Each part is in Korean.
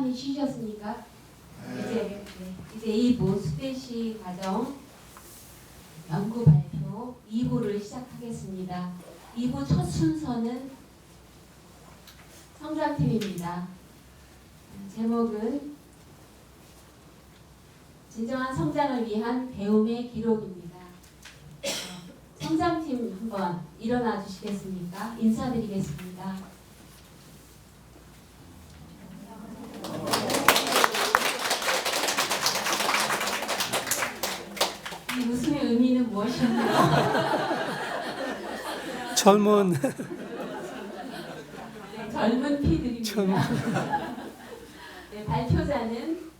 많이 쉬셨습니까? 이제 2부 수대시 과정 연구 발표 2부를 시작하겠습니다. 2부 첫 순서는 성장팀입니다. 제목은 진정한 성장을 위한 배움의 기록입니다. 성장팀 한번 일어나 주시겠습니까? 인사드리겠습니다. 이 웃음의 의미는 무엇인가요? 젊은 젊은 피들입니다. 젊은. 네, 발표자는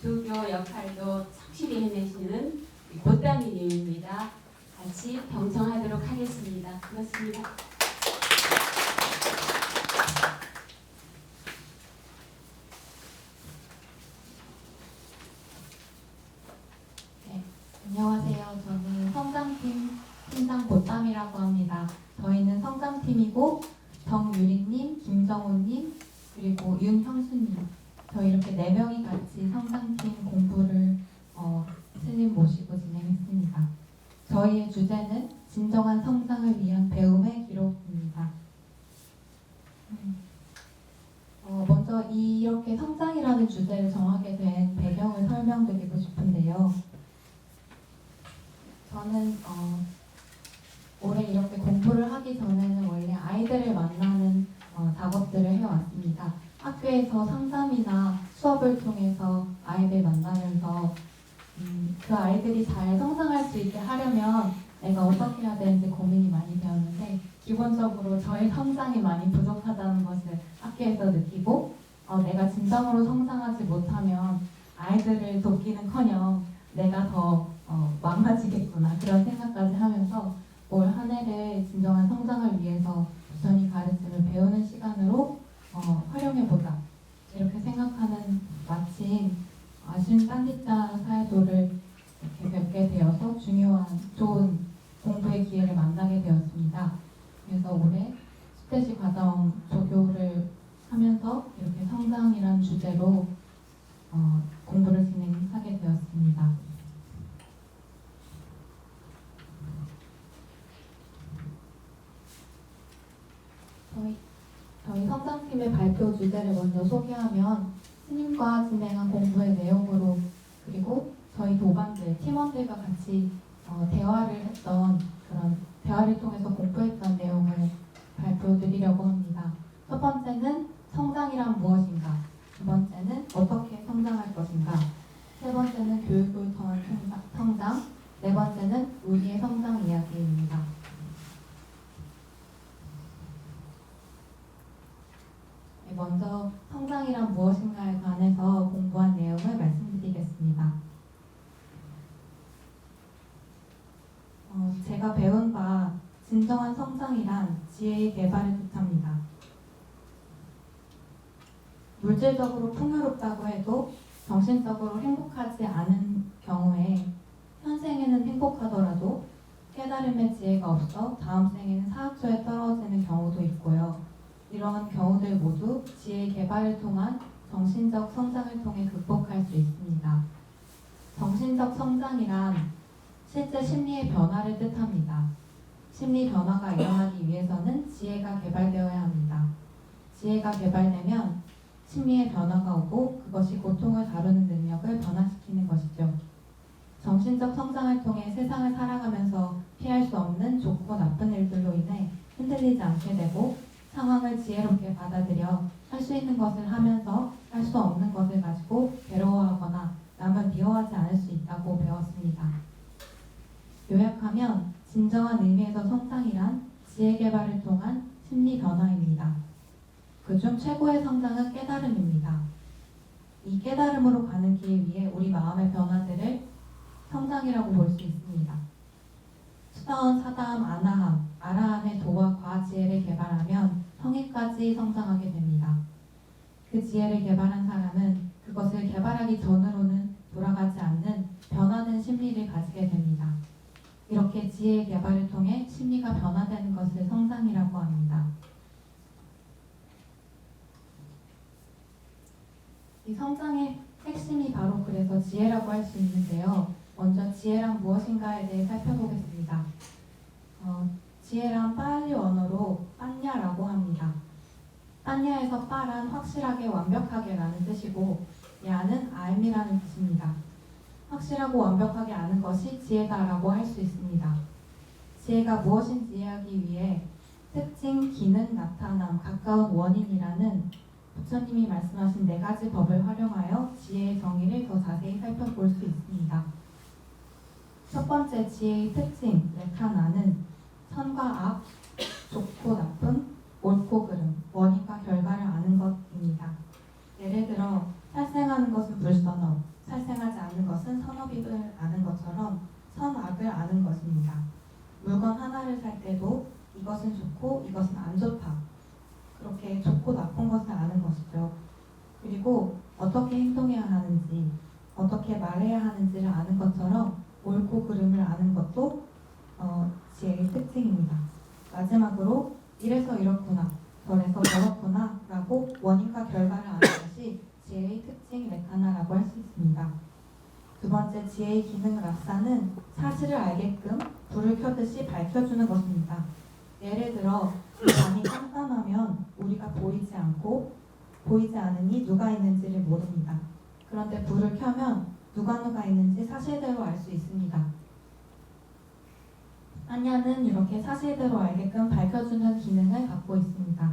조교 역할도 성실히 해내시는 고따미님입니다. 같이 경청하도록 하겠습니다. 고맙습니다. 네, 안녕하세요. 저는 성장팀 팀장 보땀이라고 합니다. 저희는 성장팀이고 정유리님, 김정호님, 그리고 윤형수님 저희 이렇게 4명이 같이 성장팀 공부를 스님 모시고 진행했습니다. 저희의 주제는 진정한 성장을 위한 배움의 기록입니다. 먼저 이렇게 성장이라는 주제를 정하게 된 배경을 설명드리고 싶은데요. 저는 올해 이렇게 공부를 하기 전에는 원래 아이들을 만나는 작업들을 해왔습니다. 학교에서 상담이나 수업을 통해서 아이들 만나면서 그 아이들이 잘 성장할 수 있게 하려면 내가 어떻게 해야 되는지 고민이 많이 되었는데 기본적으로 저의 성장이 많이 부족하다는 것을 학교에서 느끼고 내가 진정으로 성장하지 못하면 아이들을 돕기는커녕 내가 더 망가지겠구나 그런 생각까지 하면서 올 한 해를 진정한 성장을 위해서 부처님 가르침을 배우는 시간으로 활용해보자 이렇게 생각하는 마침 아쉬운 딴짓자 사회도를 이렇게 뵙게 되어서 중요한 좋은 공부의 기회를 만나게 되었습니다. 그래서 올해 10대시 과정 조교를 하면서 이렇게 성장이란 주제로 공부를 진행하게 되었습니다. 저희 성장팀의 발표 주제를 먼저 소개하면 스님과 진행한 공부의 내용으로 그리고 저희 도반들, 팀원들과 같이 대화를 했던 그런 대화를 통해서 공부했던 내용을 발표드리려고 합니다. 첫 번째는 성장이란 무엇인가, 두 번째는 어떻게 성장할 것인가, 세 번째는 교육을 통한 성장, 네 번째는 우리의 성장 이야기입니다. 먼저 성장이란 무엇인가에 관해서 공부한 내용을 말씀드리겠습니다. 제가 배운 바 진정한 성장이란 지혜의 개발을 뜻합니다. 물질적으로 풍요롭다고 해도 정신적으로 행복하지 않은 경우에 현생에는 행복하더라도 깨달음의 지혜가 없어 다음 생에는 사학조에 떨어지는 경우도 있고요. 이러한 경우들 모두 지혜의 개발을 통한 정신적 성장을 통해 극복할 수 있습니다. 정신적 성장이란 실제 심리의 변화를 뜻합니다. 심리 변화가 일어나기 위해서는 지혜가 개발되어야 합니다. 지혜가 개발되면 심리의 변화가 오고 그것이 고통을 다루는 능력을 변화시키는 것이죠. 정신적 성장을 통해 세상을 살아가면서 피할 수 없는 좋고 나쁜 일들로 인해 흔들리지 않게 되고 상황을 지혜롭게 받아들여 할 수 있는 것을 하면서 할 수 없는 것을 가지고 괴로워하거나 남을 미워하지 않을 수 있다고 배웠습니다. 요약하면 진정한 의미에서 성장이란 지혜 개발을 통한 심리 변화입니다. 그중 최고의 성장은 깨달음입니다. 이 깨달음으로 가는 길 위에 우리 마음의 변화들을 성장이라고 볼 수 있습니다. 수다원, 사다함, 아나함, 아라함의 도와 과지혜를 개발하면 성의까지 성장하게 됩니다. 그 지혜를 개발한 사람은 그것을 개발하기 전으로는 돌아가지 않는 변화된 심리를 가지게 됩니다. 이렇게 지혜의 개발을 통해 심리가 변화되는 것을 성장이라고 합니다. 이 성장의 핵심이 바로 그래서 지혜라고 할 수 있는데요. 먼저 지혜란 무엇인가에 대해 살펴보겠습니다. 지혜란 파알리 언어로 빠냐라고 합니다. 빠냐에서 빠란 확실하게 완벽하게라는 뜻이고 야는 알미라는 뜻입니다. 확실하고 완벽하게 아는 것이 지혜다라고 할 수 있습니다. 지혜가 무엇인지 이해하기 위해 특징, 기능, 나타남, 가까운 원인이라는 부처님이 말씀하신 4가지 법을 활용하여 지혜의 정의를 더 자세히 살펴볼 수 있습니다. 첫 번째 지혜의 특징, 레카나는 선과 악, 좋고 나쁨, 옳고 그름, 원인과 결과를 아는 것입니다. 예를 들어 살생하는 것은 불선업, 살생하지 않는 것은 선업임을 아는 것처럼 선악을 아는 것입니다. 물건 하나를 살 때도 이것은 좋고 이것은 안 좋다. 그렇게 좋고 나쁜 것을 아는 것이죠. 그리고 어떻게 행동해야 하는지, 어떻게 말해야 하는지를 아는 것처럼 옳고 그름을 아는 것도 지혜의 특징입니다. 마지막으로 이래서 이렇구나, 저래서 저렇구나 라고 원인과 결과를 아는 것이 지혜의 특징 레카나라고 할 수 있습니다. 두 번째 지혜의 기능 라사는 사실을 알게끔 불을 켜듯이 밝혀주는 것입니다. 예를 들어 밤이 깜깜하면 우리가 보이지 않으니 누가 있는지를 모릅니다. 그런데 불을 켜면 누가 있는지 사실대로 알 수 있습니다. 빠냐는 이렇게 사실대로 알게끔 밝혀주는 기능을 갖고 있습니다.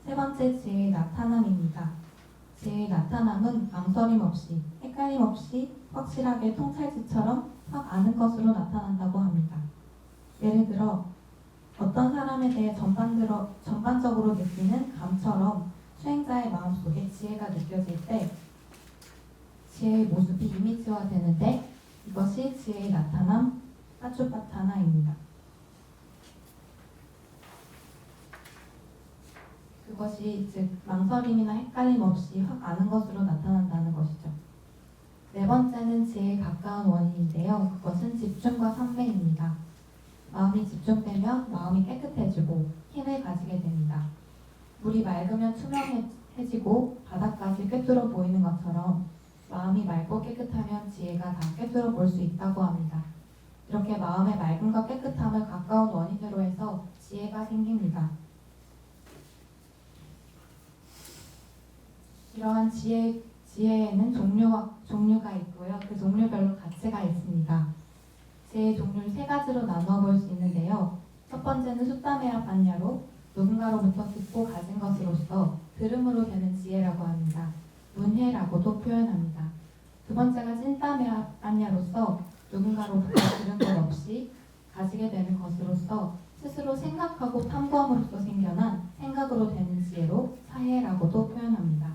세 번째 지혜의 나타남입니다. 지혜의 나타남은 망설임 없이, 헷갈림 없이 확실하게 통찰지처럼 확 아는 것으로 나타난다고 합니다. 예를 들어 어떤 사람에 대해 전반적으로 느끼는 감처럼 수행자의 마음속에 지혜가 느껴질 때 지혜의 모습이 이미지화 되는데 이것이 지혜의 나타남, 파추파타나입니다. 그것이 즉 망설임이나 헷갈림 없이 확 아는 것으로 나타난다는 것이죠. 네 번째는 지혜에 가까운 원인인데요. 그것은 집중과 삼매입니다. 마음이 집중되면 마음이 깨끗해지고 힘을 가지게 됩니다. 물이 맑으면 투명해지고 바닥까지 꿰뚫어 보이는 것처럼 마음이 맑고 깨끗하면 지혜가 다 꿰뚫어 볼 수 있다고 합니다. 이렇게 마음의 맑음과 깨끗함을 가까운 원인으로 해서 지혜가 생깁니다. 이러한 지혜에는 종류가 있고요. 그 종류별로 가치가 있습니다. 지혜의 종류를 3가지로 나누어 볼 수 있는데요. 첫 번째는 수타메아 판야로 누군가로부터 듣고 가진 것으로서 들음으로 되는 지혜라고 합니다. 문해라고도 표현합니다. 두 번째가 찐따메아 판야로서 누군가로부터 들은 것 없이 가지게 되는 것으로서 스스로 생각하고 탐구함으로써 생겨난 생각으로 되는 지혜로 사해라고도 표현합니다.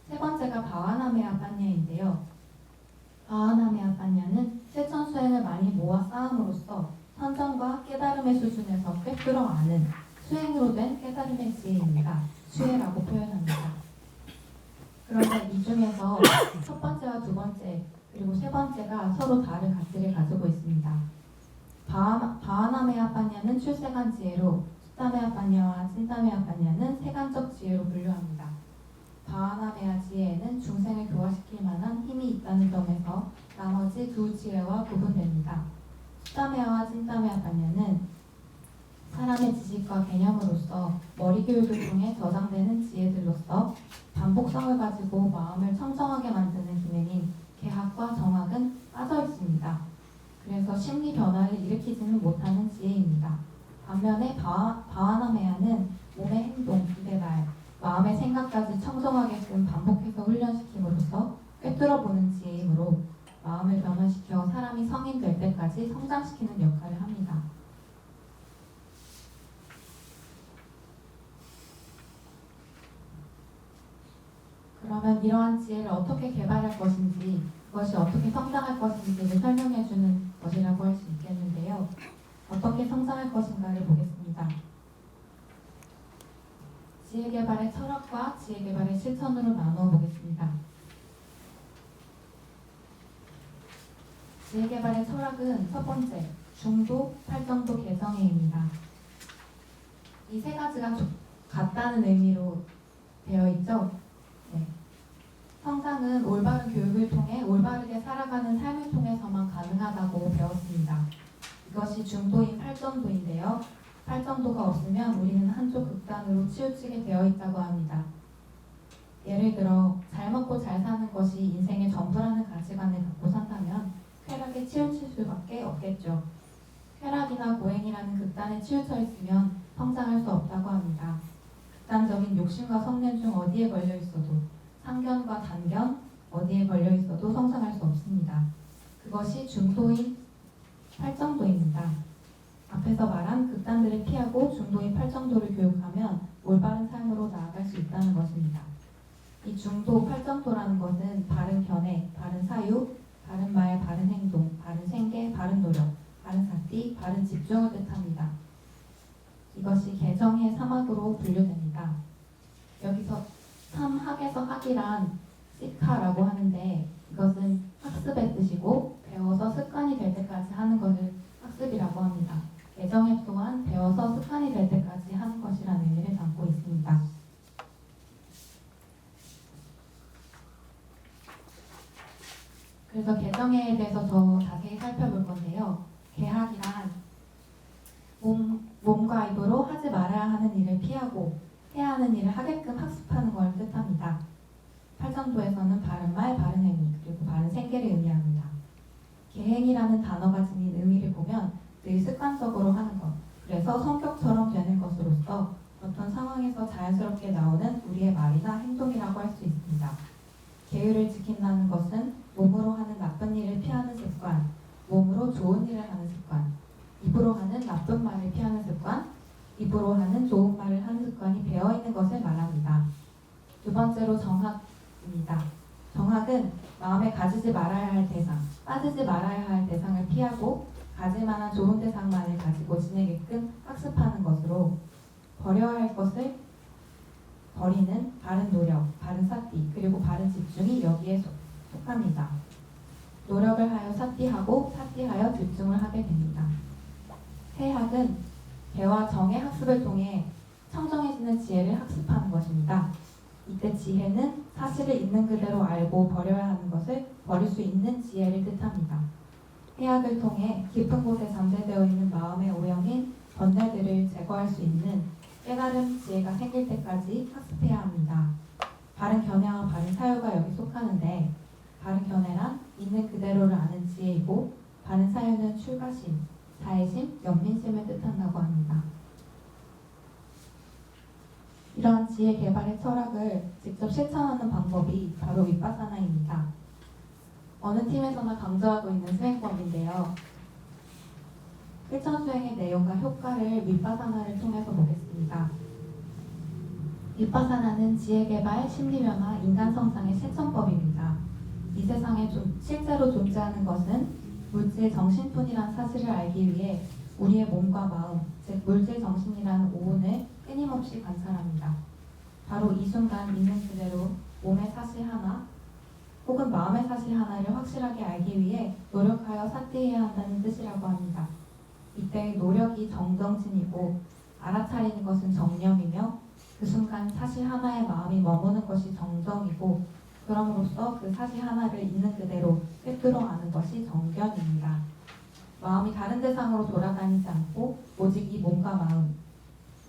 세 번째가 바와나메아 판야인데요. 바와나메아 판야는 실천 수행을 많이 모아 쌓음으로써 선정과 깨달음의 수준에서 꿰뚫어 아는 수행으로 된 깨달음의 지혜입니다. 수혜라고 표현합니다. 그런데 이 중에서 첫 번째와 두 번째 그리고 세 번째가 서로 다른 가치를 가지고 있습니다. 바와나메아 판야는 출세간 지혜로 수타메아 판야와 찐따메아 판야는 세간적 지혜로 분류합니다. 바와나메아 지혜에는 중생을 교화시킬 만한 힘이 있다는 점에서 나머지 두 지혜와 구분됩니다. 수타메아와 찐따메아 판야는 사람의 지식과 개념으로서 머리 교육을 통해 저장되는 지혜들로서 반복성을 가지고 마음을 청정하게 만드는 기능인 개학과 정학은 빠져 있습니다. 그래서 심리 변화를 일으키지는 못하는 지혜입니다. 반면에 바와나메아는 몸의 행동, 입의 말, 마음의 생각까지 청정하게끔 반복해서 훈련시킴으로써 꿰뚫어보는 지혜이므로 마음을 변화시켜 사람이 성인 될 때까지 성장시키는 역할을 합니다. 그러면 이러한 지혜를 어떻게 개발할 것인지, 그것이 어떻게 성장할 것인지를 설명해주는 것이라고 할 수 있겠는데요. 어떻게 성장할 것인가를 보겠습니다. 지혜 개발의 철학과 지혜 개발의 실천으로 나누어 보겠습니다. 지혜 개발의 철학은 첫 번째, 중도, 팔정도, 개성해입니다. 이 3가지가 같다는 의미로 되어 있죠. 네. 중도인 팔정도인데요. 팔정도가 없으면 우리는 한쪽 극단으로 치우치게 되어 있다고 합니다. 예를 들어 잘 먹고 잘 사는 것이 인생의 전부라는 가치관을 갖고 산다면 쾌락에 치우칠 수밖에 없겠죠. 쾌락이나 고행이라는 극단에 치우쳐 있으면 성장할 수 없다고 합니다. 극단적인 욕심과 성냄 중 어디에 걸려 있어도, 상견과 단견 어디에 걸려 있어도 성장할 수 없습니다. 그것이 중도인 팔정도입니다. 앞에서 말한 극단들을 피하고 중도인 팔정도를 교육하면 올바른 삶으로 나아갈 수 있다는 것입니다. 이 중도 팔정도라는 것은 바른 견해, 바른 사유, 바른 말, 바른 행동, 바른 생계, 바른 노력, 바른 사띠, 바른 집중을 뜻합니다. 이것이 개정의 3학으로 분류됩니다. 여기서 3학에서 학이란 시카라고 하는데 이것은 학습의 뜻이고 배워서 습관이 될 때까지 하는 것을 학습이라고 합니다. 개정의 또한 배워서 습관이 될 때까지 하는 것이라는 의미를 담고 있습니다. 그래서 개정에 대해서 더 자세히 살펴볼 건데요. 개학이란 몸과 입으로 하지 말아야 하는 일을 피하고 해야 하는 일을 하게끔 학습하는 걸 뜻합니다. 팔정도에서는 바른 말, 바른 행위, 그리고 바른 생계를 의미합니다. 계행이라는 단어가 지닌 의미를 보면 늘 습관적으로 하는 것, 그래서 성격처럼 되는 것으로서 어떤 상황에서 자연스럽게 나오는 우리의 말이나 행동이라고 할 수 있습니다. 계율을 지킨다는 것은 몸으로 하는 나쁜 일을 피하는 습관, 몸으로 좋은 일을 하는 습관, 입으로 하는 나쁜 말을 피하는 습관, 입으로 하는 좋은 말을 하는 습관이 배어있는 것을 말합니다. 두 번째로 정학입니다. 정학은 마음에 가지지 말아야 할 대상, 빠지지 말아야 할 대상을 피하고 가질 만한 좋은 대상만을 가지고 지내게끔 학습하는 것으로 버려야 할 것을 버리는 바른 노력, 바른 사띠, 그리고 바른 집중이 여기에 속합니다. 노력을 하여 사띠하고 사띠하여 집중을 하게 됩니다. 해학은 배와 정의 학습을 통해 청정해지는 지혜를 학습하는 것입니다. 이때 지혜는 사실을 있는 그대로 알고 버려야 하는 것을 버릴 수 있는 지혜를 뜻합니다. 해학을 통해 깊은 곳에 잠재되어 있는 마음의 오형인 번뇌들을 제거할 수 있는 깨달음 지혜가 생길 때까지 학습해야 합니다. 바른 견해와 바른 사유가 여기 속하는데 바른 견해란 있는 그대로를 아는 지혜이고 바른 사유는 출가심, 자애심, 연민심을 뜻한다고 합니다. 이러한 지혜 개발의 철학을 직접 실천하는 방법이 바로 윗바사나입니다. 어느 팀에서나 강조하고 있는 수행법인데요. 실천 수행의 내용과 효과를 윗바사나를 통해서 보겠습니다. 윗바사나는 지혜 개발, 심리 변화, 인간 성장의 실천법입니다. 이 세상에 실제로 존재하는 것은 물질 정신뿐이란 사실을 알기 위해 우리의 몸과 마음, 즉 물질 정신이라는 오온을 끊임없이 관찰합니다. 바로 이 순간 있는 그대로 몸의 사실 하나 혹은 마음의 사실 하나를 확실하게 알기 위해 노력하여 사띠해야 한다는 뜻이라고 합니다. 이때 노력이 정정진이고 알아차리는 것은 정념이며 그 순간 사실 하나의 마음이 머무는 것이 정정이고 그럼으로써 그 사실 하나를 있는 그대로 꿰뚫어 아는 것이 정견입니다. 마음이 다른 대상으로 돌아다니지 않고 오직 이 몸과 마음,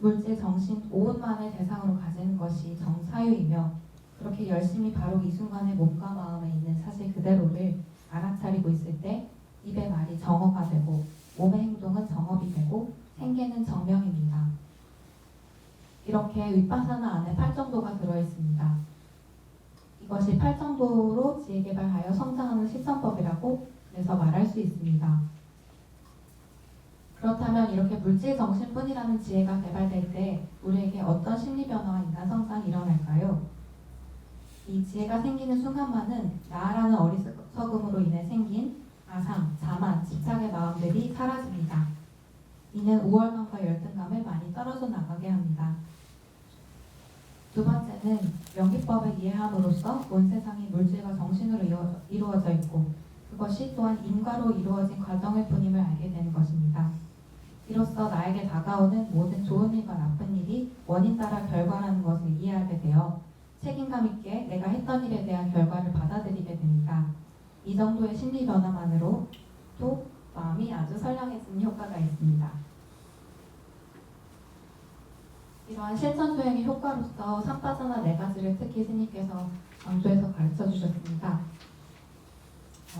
물질, 정신, 오온만을 대상으로 가지는 것이 정사유이며 그렇게 열심히 바로 이 순간의 몸과 마음에 있는 사실 그대로를 알아차리고 있을 때 입의 말이 정어가 되고 몸의 행동은 정업이 되고 생계는 정명입니다. 이렇게 윗바사나 안에 8정도가 들어있습니다. 이것이 8정도로 지혜개발하여 성장하는 실천법이라고 그래서 말할 수 있습니다. 그렇다면 이렇게 물질 정신뿐이라는 지혜가 개발될 때 우리에게 어떤 심리 변화와 인간 성장이 일어날까요? 이 지혜가 생기는 순간만은 나라는 어리석음으로 인해 생긴 아상, 자만, 집착의 마음들이 사라집니다. 이는 우월감과 열등감을 많이 떨어져 나가게 합니다. 두 번째는 명기법을 이해함으로써 온 세상이 물질과 정신으로 이루어져 있고 그것이 또한 인과로 이루어진 과정일 뿐임을 알게 되는 것입니다. 이로써 나에게 다가오는 모든 좋은 일과 나쁜 일이 원인 따라 결과라는 것을 이해하게 되어 책임감 있게 내가 했던 일에 대한 결과를 받아들이게 됩니다. 이 정도의 심리 변화만으로 또 마음이 아주 선량해지는 효과가 있습니다. 이러한 실천 수행의 효과로서 삼바자나 네 가지를 특히 스님께서 강조해서 가르쳐 주셨습니다.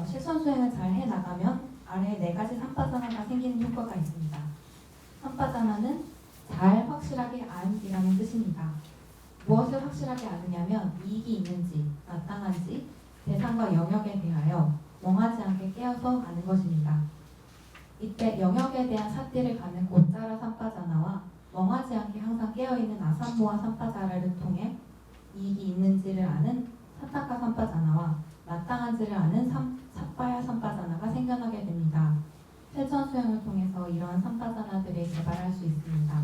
실천 수행을 잘 해나가면 아래에 네 가지 삼바자나가 생기는 효과가 있습니다. 삼바자나는 잘 확실하게 알이라는 뜻입니다. 무엇을 확실하게 아느냐면 이익이 있는지, 마땅한지, 대상과 영역에 대하여 멍하지 않게 깨어서 아는 것입니다. 이때 영역에 대한 삿띠를 가는 고짜라 삼바자나와 멍하지 않게 항상 깨어있는 아삼모아 삼바자라를 통해 이익이 있는지를 아는 사타카 삼바자나와 마땅한지를 아는 삿바야 삼바자나가 생겨나게 됩니다. 실천 수행을 통해서 이러한 삼바자나들을 개발할 수 있습니다.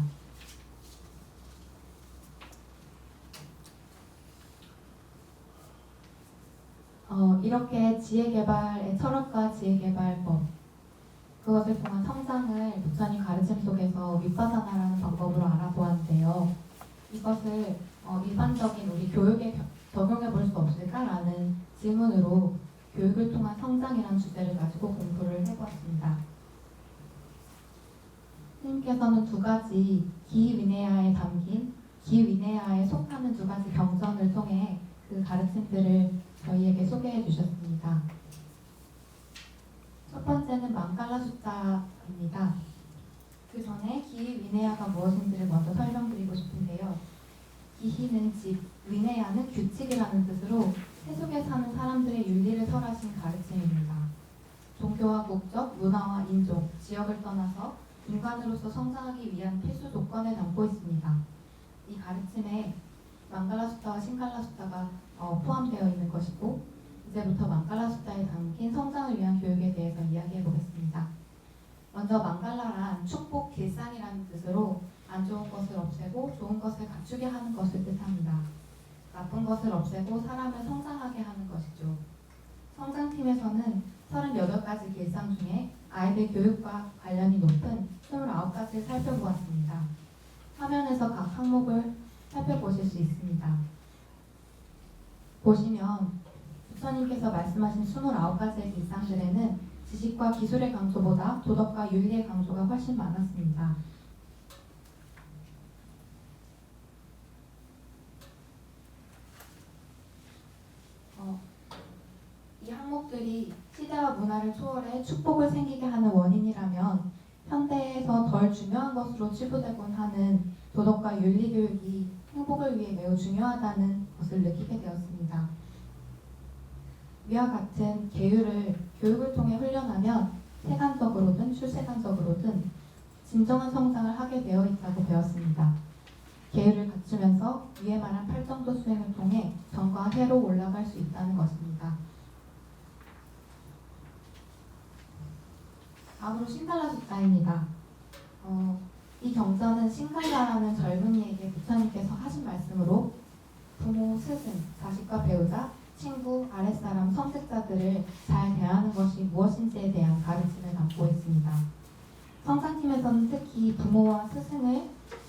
이렇게 지혜개발의 철학과 지혜개발법 그것을 통한 성장을 부처님 가르침 속에서 윗바사나라는 방법으로 알아보았는데요. 이것을 일반적인 우리 교육에 적용해 볼 수 없을까라는 질문으로 교육을 통한 성장이라는 주제를 가지고 공부를 해보았습니다. 스님께서는 두 가지 기위네야에 담긴 기위네야에 속하는 두 가지 경전을 통해 그 가르침들을 저희에게 소개해 주셨습니다. 첫 번째는 망갈라 숫자입니다. 그 전에 기희 위네야가 무엇인지를 먼저 설명드리고 싶은데요. 기희는 집, 위네야는 규칙이라는 뜻으로 세속에 사는 사람들의 윤리를 설하신 가르침입니다. 종교와 국적, 문화와 인종, 지역을 떠나서 인간으로서 성장하기 위한 필수 조건을 담고 있습니다. 이 가르침에 망갈라 숫자와 신갈라 숫자가 포함되어 있는 것이고 이제부터 망갈라 숫자에 담긴 성장을 위한 교육에 대해서 이야기해 보겠습니다. 먼저 망갈라란 축복, 길상이라는 뜻으로 안 좋은 것을 없애고 좋은 것을 갖추게 하는 것을 뜻합니다. 나쁜 것을 없애고 사람을 성장하게 하는 것이죠. 성장팀에서는 38가지 길상 중에 아이들 교육과 관련이 높은 29가지를 살펴보았습니다. 화면에서 각 항목을 살펴보실 수 있습니다. 보시면 부처님께서 말씀하신 29가지의 길상들에는 지식과 기술의 강조보다 도덕과 윤리의 강조가 훨씬 많았습니다. 이 항목들이 시대와 문화를 초월해 축복을 생기게 하는 원인이라면 현대에서 덜 중요한 것으로 치부되곤 하는 도덕과 윤리 교육이 행복을 위해 매우 중요하다는 것을 느끼게 되었습니다. 위와 같은 계율을 교육을 통해 훈련하면 세간적으로든 출세간적으로든 진정한 성장을 하게 되어 있다고 배웠습니다. 계율을 갖추면서 위에 말한 8정도 수행을 통해 전과 해로 올라갈 수 있다는 것입니다. 다음으로 신갈라 숫자입니다. 이 경전은 신갈라라는 젊은이에게 부처님께서 하신 말씀으로 부모, 스승, 자식과 배우자, 친구, 아랫사람, 성직자들을 잘 대하는 것이 무엇인지에 대한 가르침을 담고 있습니다. 성장팀에서는 특히 부모와 스승을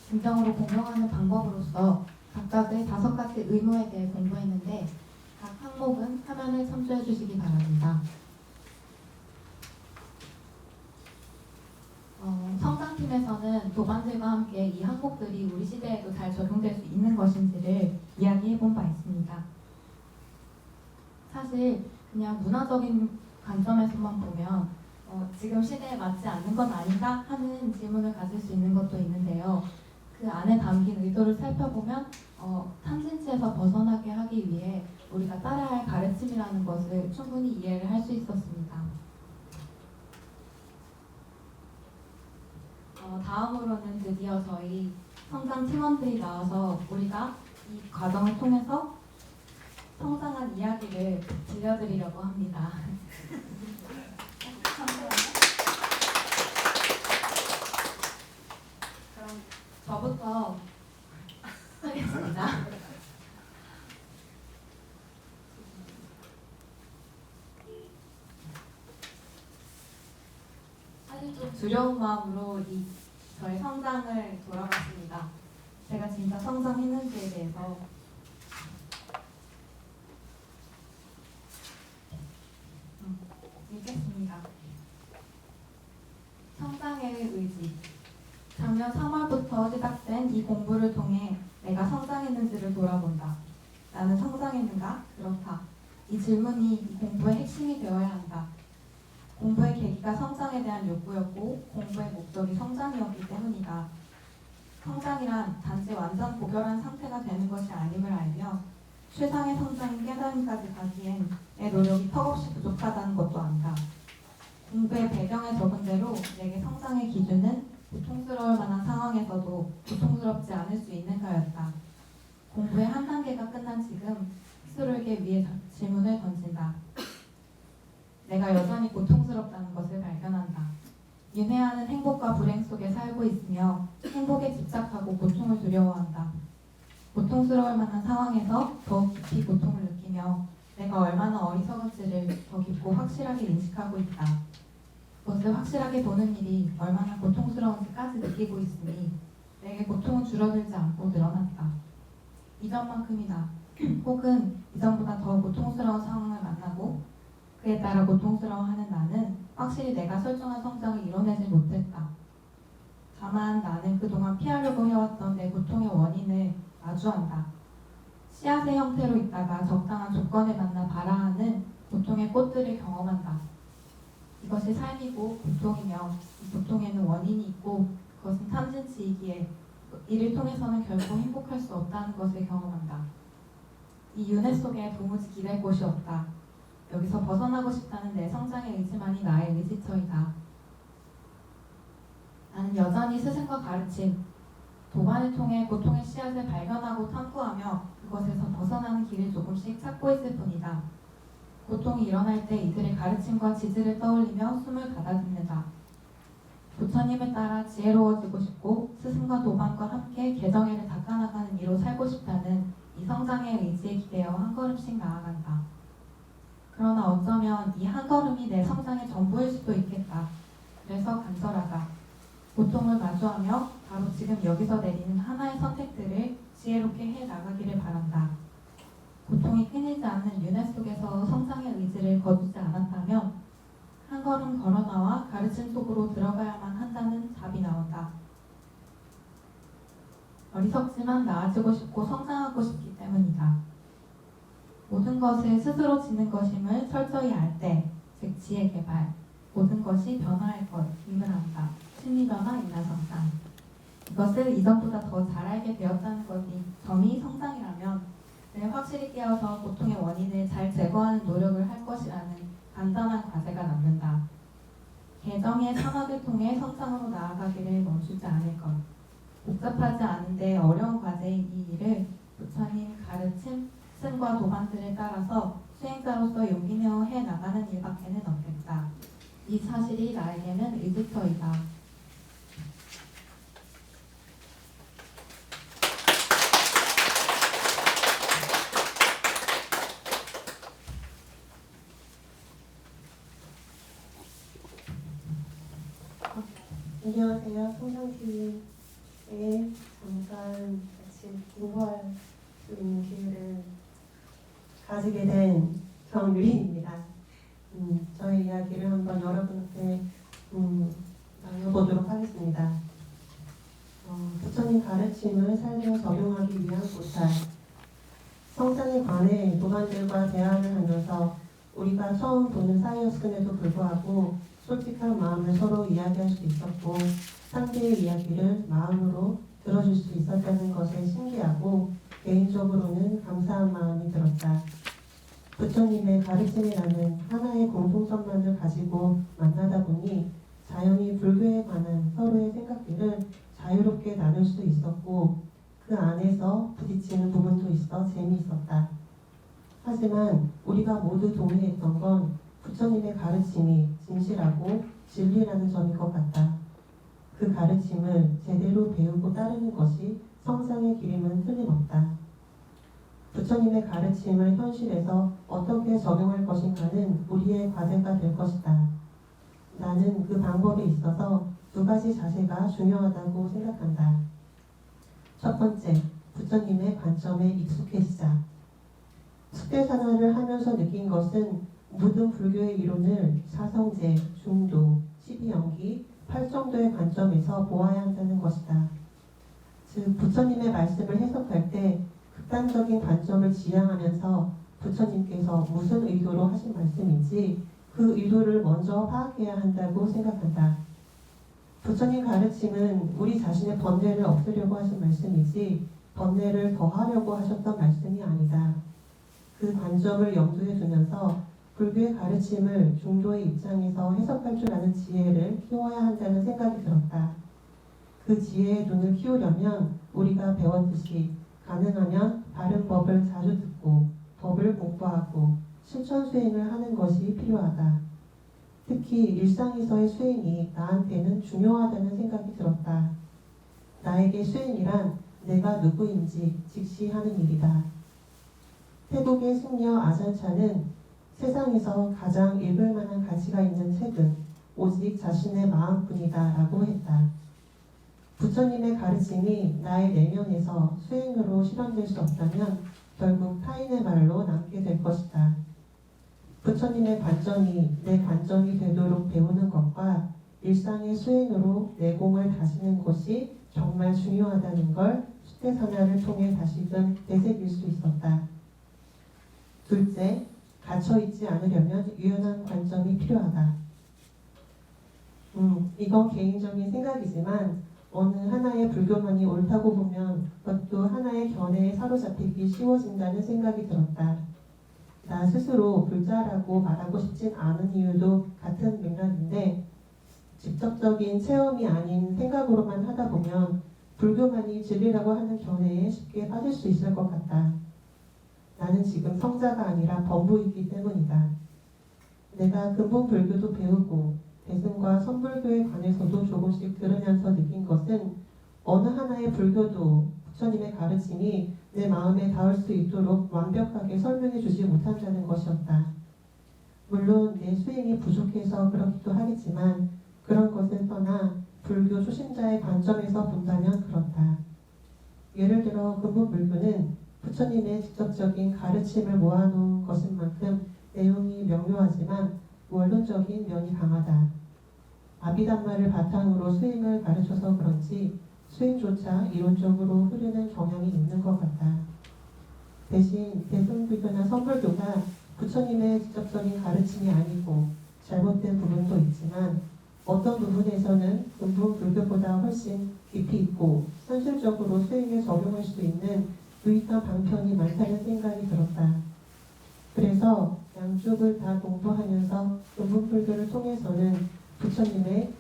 진정으로 공경하는 방법으로서 각각의 5가지 의무에 대해 공부했는데 각 항목은 화면을 참조해 주시기 바랍니다. 성장팀에서는 도반들과 함께 이 항목들이 우리 시대에도 잘 적용될 수 있는 것인지를 이야기해 본 바 있습니다. 사실 그냥 문화적인 관점에서만 보면 지금 시대에 맞지 않는 건 아닌가 하는 질문을 가질 수 있는 것도 있는데요. 그 안에 담긴 의도를 살펴보면 탐진치에서 벗어나게 하기 위해 우리가 따라야 할 가르침이라는 것을 충분히 이해를 할 수 있었습니다. 다음으로는 드디어 저희 성장 팀원들이 나와서 우리가 이 과정을 통해서 성장한 이야기를 들려드리려고 합니다. 그럼 저부터 하겠습니다. 사실 좀 두려운 마음으로 저의 성장을 돌아봤습니다. 제가 진짜 성장했는지에 대해서 읽겠습니다. 20대부터 시작된 이 공부를 통해 내가 성장했는지를 돌아본다. 나는 성장했는가? 그렇다. 이 질문이 이 공부의 핵심이 되어야 한다. 공부의 계기가 성장에 대한 욕구였고 공부의 목적이 성장이었기 때문이다. 성장이란 단지 완전 고결한 상태가 되는 것이 아님을 알며 최상의 성장인 깨달음까지 가기엔 내 노력이 턱없이 부족하다는 것도 안다. 공부의 배경에 적은 대로 내게 성장의 기준은 고통스러울 만한 상황에서도 고통스럽지 않을 수 있는가였다. 공부의 한 단계가 끝난 지금 스스로에게 위에 질문을 던진다. 내가 여전히 고통스럽다는 것을 발견한다. 윤회아는 행복과 불행 속에 살고 있으며 행복에 집착하고 고통을 두려워한다. 고통스러울 만한 상황에서 더욱 깊이 고통을 느끼며 내가 얼마나 어리석은지를 더 깊고 확실하게 인식하고 있다. 그것을 확실하게 보는 일이 얼마나 고통스러운지까지 느끼고 있으니 내게 고통은 줄어들지 않고 늘어났다. 이전만큼이나 혹은 이전보다 더 고통스러운 상황을 만나고 그에 따라 고통스러워하는 나는 확실히 내가 설정한 성장을 이뤄내지 못했다. 다만 나는 그동안 피하려고 해왔던 내 고통의 원인을 마주한다. 씨앗의 형태로 있다가 적당한 조건에 만나 발아하는 고통의 꽃들을 경험한다. 이것이 삶이고 고통이며 이 고통에는 원인이 있고 그것은 탐진치이기에 이를 통해서는 결코 행복할 수 없다는 것을 경험한다. 이 윤회 속에 도무지 기댈 곳이 없다. 여기서 벗어나고 싶다는 내 성장의 의지만이 나의 의지처이다. 나는 여전히 스승과 가르침, 도반을 통해 고통의 씨앗을 발견하고 탐구하며 그것에서 벗어나는 길을 조금씩 찾고 있을 뿐이다. 고통이 일어날 때 이들의 가르침과 지지를 떠올리며 숨을 가다듬는다. 부처님을 따라 지혜로워지고 싶고 스승과 도반과 함께 개정애를 닦아나가는 이로 살고 싶다는 이 성장의 의지에 기대어 한 걸음씩 나아간다. 그러나 어쩌면 이 한 걸음이 내 성장의 전부일 수도 있겠다. 그래서 간절하다. 고통을 마주하며 바로 지금 여기서 내리는 하나의 선택들을 지혜롭게 해 나가기를 바란다. 고통이 끊이지 않는 윤회 속에서 성장의 의지를 거두지 않았다면 한 걸음 걸어 나와 가르침 속으로 들어가야만 한다는 답이 나온다. 어리석지만 나아지고 싶고 성장하고 싶기 때문이다. 모든 것을 스스로 지는 것임을 철저히 알 때, 즉 지혜 개발, 모든 것이 변화할 것임을 안다. 심리 변화, 인간 성장. 이것을 이전보다 더 잘 알게 되었다는 것이 점이 성장이라면 늘 확실히 깨어서 고통의 원인을 잘 제거하는 노력을 할 것이라는 간단한 과제가 남는다. 개정의 산업을 통해 성장으로 나아가기를 멈추지 않을 것. 복잡하지 않은데 어려운 과제인 이 일을 부처님 가르침, 스승과 도반들을 따라서 수행자로서 용기내어 해 나가는 일밖에는 없겠다. 이 사실이 나에게는 의지처이다. 안녕하세요. 성장TV에 잠깐 같이 공부할 수 있는 기회를 가지게 된 정유리입니다. 저의 이야기를 한번 여러분께 나눠보도록 하겠습니다. 부처님 가르침을 삶에 적용하기 위한 보살. 성장에 관해 도반들과 대화를 하면서 우리가 처음 보는 사이였음에도 불구하고 솔직한 마음을 서로 이야기할 수 있었고 상대의 이야기를 마음으로 들어줄 수 있었다는 것에 신기하고 개인적으로는 감사한 마음이 들었다. 부처님의 가르침이라는 하나의 공통점만을 가지고 만나다 보니 자연히 불교에 관한 서로의 생각들을 자유롭게 나눌 수 있었고 그 안에서 부딪히는 부분도 있어 재미있었다. 하지만 우리가 모두 동의했던 건 부처님의 가르침이 진실하고 진리라는 점인 것 같다. 그 가르침을 제대로 배우고 따르는 것이 성장의 길임은 틀림없다. 부처님의 가르침을 현실에서 어떻게 적용할 것인가는 우리의 과제가 될 것이다. 나는 그 방법에 있어서 두 가지 자세가 중요하다고 생각한다. 첫 번째, 부처님의 관점에 익숙해지자. 숙대산화를 하면서 느낀 것은 모든 불교의 이론을 사성제, 중도, 12연기, 8정도의 관점에서 보아야 한다는 것이다. 즉 부처님의 말씀을 해석할 때 극단적인 관점을 지향하면서 부처님께서 무슨 의도로 하신 말씀인지 그 의도를 먼저 파악해야 한다고 생각한다. 부처님 가르침은 우리 자신의 번뇌를 없애려고 하신 말씀이지 번뇌를 더하려고 하셨던 말씀이 아니다. 그 관점을 염두에 두면서 불교의 가르침을 중도의 입장에서 해석할 줄 아는 지혜를 키워야 한다는 생각이 들었다. 그 지혜의 눈을 키우려면 우리가 배웠듯이 가능하면 바른 법을 자주 듣고 법을 공부하고 실천 수행을 하는 것이 필요하다. 특히 일상에서의 수행이 나한테는 중요하다는 생각이 들었다. 나에게 수행이란 내가 누구인지 직시하는 일이다. 태국의 승려 아잔차는 세상에서 가장 읽을 만한 가치가 있는 책은 오직 자신의 마음뿐이다 라고 했다. 부처님의 가르침이 나의 내면에서 수행으로 실현될 수 없다면 결국 타인의 말로 남게 될 것이다. 부처님의 관점이 내 관점이 되도록 배우는 것과 일상의 수행으로 내공을 다지는 것이 정말 중요하다는 걸 수태사나를 통해 다시금 되새길 수 있었다. 둘째, 갇혀있지 않으려면 유연한 관점이 필요하다. 이건 개인적인 생각이지만 어느 하나의 불교만이 옳다고 보면 그것도 하나의 견해에 사로잡히기 쉬워진다는 생각이 들었다. 나 스스로 불자라고 말하고 싶진 않은 이유도 같은 맥락인데 직접적인 체험이 아닌 생각으로만 하다 보면 불교만이 진리라고 하는 견해에 쉽게 빠질 수 있을 것 같다. 나는 지금 성자가 아니라 범부이기 때문이다. 내가 근본 불교도 배우고 대승과 선불교에 관해서도 조금씩 들으면서 느낀 것은 어느 하나의 불교도 부처님의 가르침이 내 마음에 닿을 수 있도록 완벽하게 설명해 주지 못한다는 것이었다. 물론 내 수행이 부족해서 그렇기도 하겠지만 그런 것을 떠나 불교 초심자의 관점에서 본다면 그렇다. 예를 들어 근본 불교는 부처님의 직접적인 가르침을 모아놓은 것인 만큼 내용이 명료하지만 원론적인 면이 강하다. 아비담마를 바탕으로 수행을 가르쳐서 그런지 수행조차 이론적으로 흐르는 경향이 있는 것 같다. 대신 대승불교나 선불교가 부처님의 직접적인 가르침이 아니고 잘못된 부분도 있지만 어떤 부분에서는 근본 불교보다 훨씬 깊이 있고 현실적으로 수행에 적용할 수 있는 유익한 방편이 많다는 생각이 들었다. 그래서 양쪽을 다 공부하면서 근본 불교를 통해서는 부처님의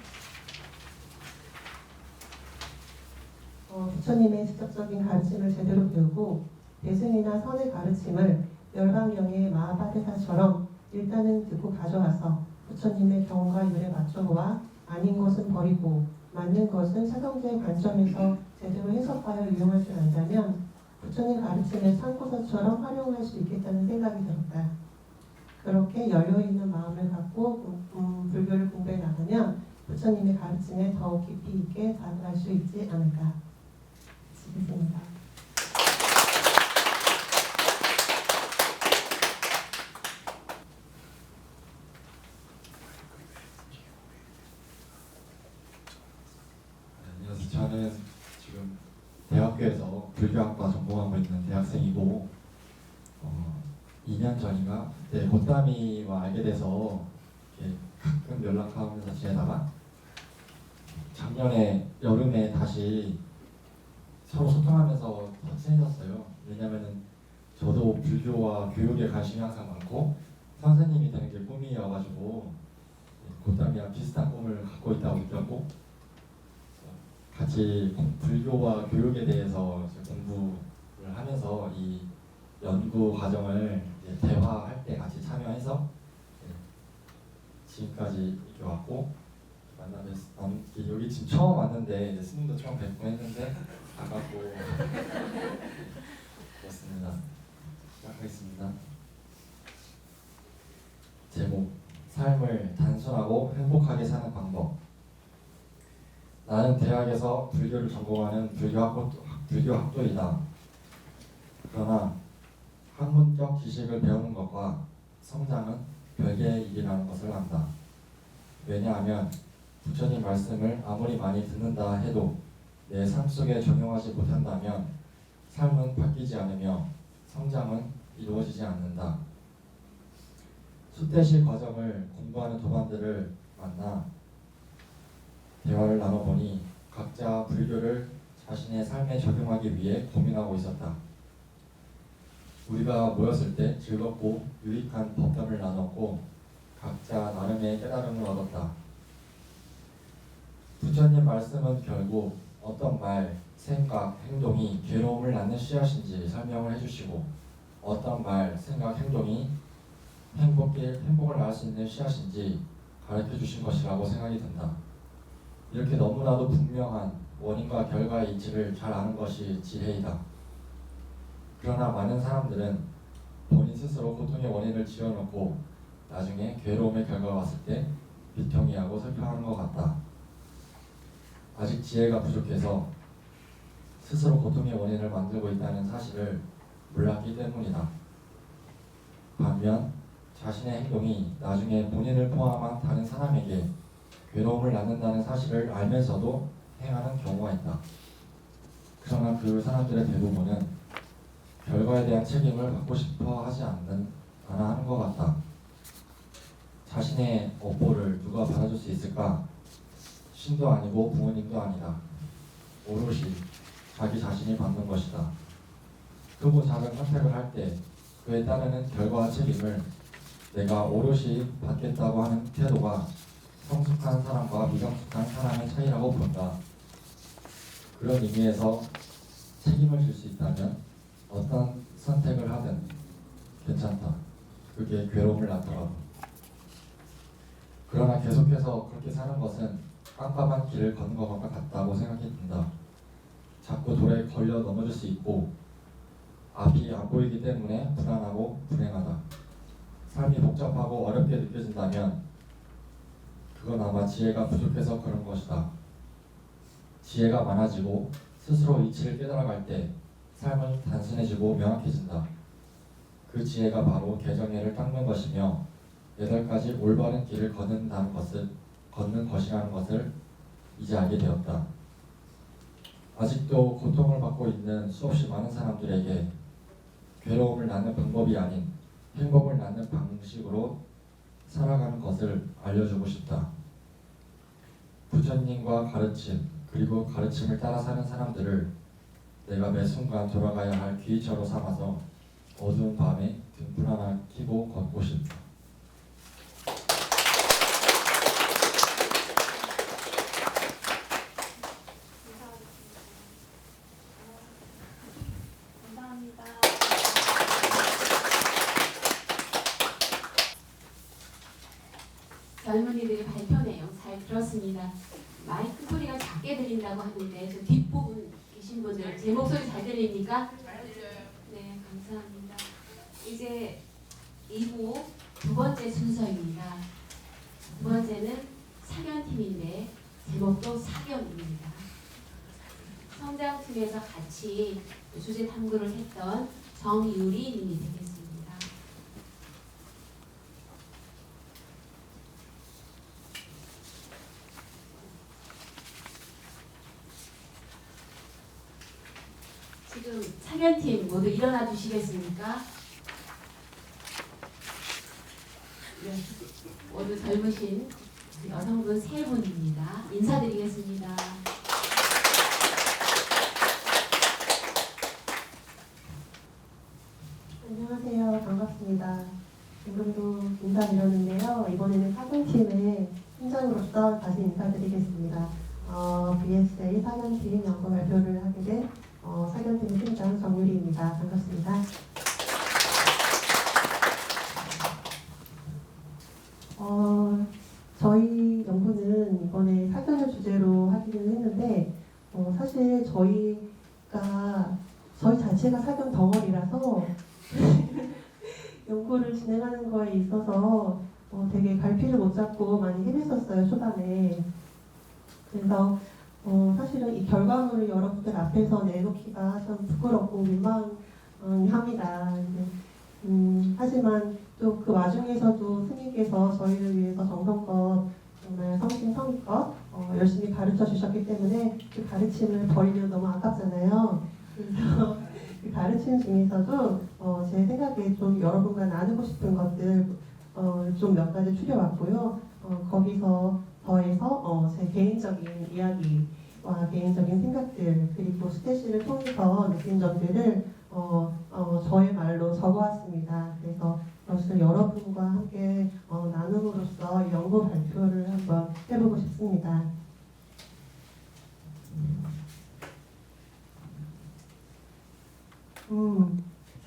직접적인 가르침을 제대로 배우고 대승이나 선의 가르침을 열강령의 마하바데사처럼 일단은 듣고 가져와서 부처님의 경과 율에 맞춰놓아 아닌 것은 버리고 맞는 것은 사성제의 관점에서 제대로 해석하여 유용할 줄 안다면 부처님 가르침을 참고서처럼 활용할 수 있겠다는 생각이 들었다. 그렇게 열려있는 마음을 갖고 불교를 공부해 나가면 부처님의 가르침에 더욱 깊이 있게 다가갈 수 있지 않을까 싶습니다. 안녕하세요. 저는 지금 대학교에서 불교학과 전공하고 있는 대학생이고 2년 전인가 그때 곶담이와 알게 돼서 이렇게 가끔 연락하면서 지내다가 작년에 여름에 다시 서로 소통하면서 더 친해졌어요. 왜냐면은 저도 불교와 교육에 관심이 항상 많고 선생님이 되는 게 꿈이어가지고 곶담이랑 비슷한 꿈을 갖고 있다고 느꼈고 같이 불교와 교육에 대해서 공부를 하면서 이 연구 과정을 대화할 때 같이 참여해서 지금까지 이렇게 왔고 여기 지금 처음 왔는데 스님도 처음 뵙고 했는데 아깝고 그렇습니다. 시작하겠습니다. 제목 삶을 단순하고 행복하게 사는 방법. 나는 대학에서 불교를 전공하는 불교학도이다. 그러나 학문적 지식을 배우는 것과 성장은 별개의 일이라는 것을 안다. 왜냐하면 부처님 말씀을 아무리 많이 듣는다 해도 내 삶 속에 적용하지 못한다면 삶은 바뀌지 않으며 성장은 이루어지지 않는다. 숫대실 과정을 공부하는 도반들을 만나 대화를 나눠보니 각자 불교를 자신의 삶에 적용하기 위해 고민하고 있었다. 우리가 모였을 때 즐겁고 유익한 법담을 나눴고 각자 나름의 깨달음을 얻었다. 부처님 말씀은 결국 어떤 말, 생각, 행동이 괴로움을 낳는 씨앗인지 설명을 해주시고 어떤 말, 생각, 행동이 행복을 낳을 수 있는 씨앗인지 가르쳐 주신 것이라고 생각이 든다. 이렇게 너무나도 분명한 원인과 결과의 이치를 잘 아는 것이 지혜이다. 그러나 많은 사람들은 본인 스스로 고통의 원인을 지어놓고 나중에 괴로움의 결과가 왔을 때 비통해하고 슬퍼하는 것 같다. 아직 지혜가 부족해서 스스로 고통의 원인을 만들고 있다는 사실을 몰랐기 때문이다. 반면 자신의 행동이 나중에 본인을 포함한 다른 사람에게 괴로움을 낳는다는 사실을 알면서도 행하는 경우가 있다. 그러나 그 사람들의 대부분은 결과에 대한 책임을 받고 싶어 하지 않아 하는 것 같다. 자신의 업보를 누가 받아줄 수 있을까? 신도 아니고 부모님도 아니다. 오롯이 자기 자신이 받는 것이다. 크고 작은 선택을 할 때 그에 따르는 결과와 책임을 내가 오롯이 받겠다고 하는 태도가 성숙한 사람과 미성숙한 사람의 차이라고 본다. 그런 의미에서 책임을 질 수 있다면 어떤 선택을 하든 괜찮다. 그게 괴로움을 낳더라도. 그러나 계속해서 그렇게 사는 것은 깜깜한 길을 걷는 것과 같다고 생각이 든다. 자꾸 돌에 걸려 넘어질 수 있고 앞이 안 보이기 때문에 불안하고 불행하다. 삶이 복잡하고 어렵게 느껴진다면 그건 아마 지혜가 부족해서 그런 것이다. 지혜가 많아지고 스스로 이치를 깨달아갈 때 삶은 단순해지고 명확해진다. 그 지혜가 바로 개정애를 닦는 것이며 8가지 올바른 길을 걷는 것이라는 것을 이제 알게 되었다. 아직도 고통을 받고 있는 수없이 많은 사람들에게 괴로움을 낳는 방법이 아닌 행복을 낳는 방식으로 살아가는 것을 알려주고 싶다. 부처님과 가르침 그리고 가르침을 따라 사는 사람들을 내가 매 순간 돌아가야 할 귀처로 삼아서 어두운 밤에 등불 하나 켜고 걷고 싶다. 감사합니다. 젊은이들의 발표 내용 잘 들었습니다. 마이크 소리가 작게 들린다고 하는데 저 뒷부분 계신 분들 제 목소리 잘 들립니까? 네, 감사합니다. 이제 2부 두 번째 순서입니다. 두 번째는 사견팀인데 제목도 사견입니다. 성장팀에서 같이 주제 탐구를 했던 정유리 님이 되겠습니다. 지금 사견팀 모두 일어나 주시겠습니까? 네, 모두 젊으신 여성분 3분입니다. 인사드리겠습니다. 안녕하세요. 반갑습니다. 오늘도 인사드렸는데요. 이번에는 사견팀의 팀장으로서 다시 인사드리겠습니다. BSA 사견팀 연구 발표를 하게 된 사견팀 팀장 정유리입니다. 반갑습니다. 저희 연구는 이번에 사견을 주제로 하기는 했는데 사실 저희 자체가 사견 덩어리라서 연구를 진행하는 거에 있어서 되게 갈피를 못 잡고 많이 헤맸었어요, 초반에. 그래서 사실은 이 결과물을 여러분들 앞에서 내놓기가 좀 부끄럽고 민망합니다. 하지만 또 그 와중에서도 스님께서 저희를 위해서 정성껏 정말 성심성의껏 열심히 가르쳐 주셨기 때문에 그 가르침을 버리면 너무 아깝잖아요. 그래서 그 가르침 중에서도 제 생각에 좀 여러분과 나누고 싶은 것들 좀 몇 가지 추려왔고요. 거기서 더해서 제 개인적인 이야기와 개인적인 생각들 그리고 스테이시를 통해서 느낀 점들을 저의 말로 적어왔습니다. 그래서 그것을 여러분과 함께 나눔으로써 연구 발표를 한번 해보고 싶습니다.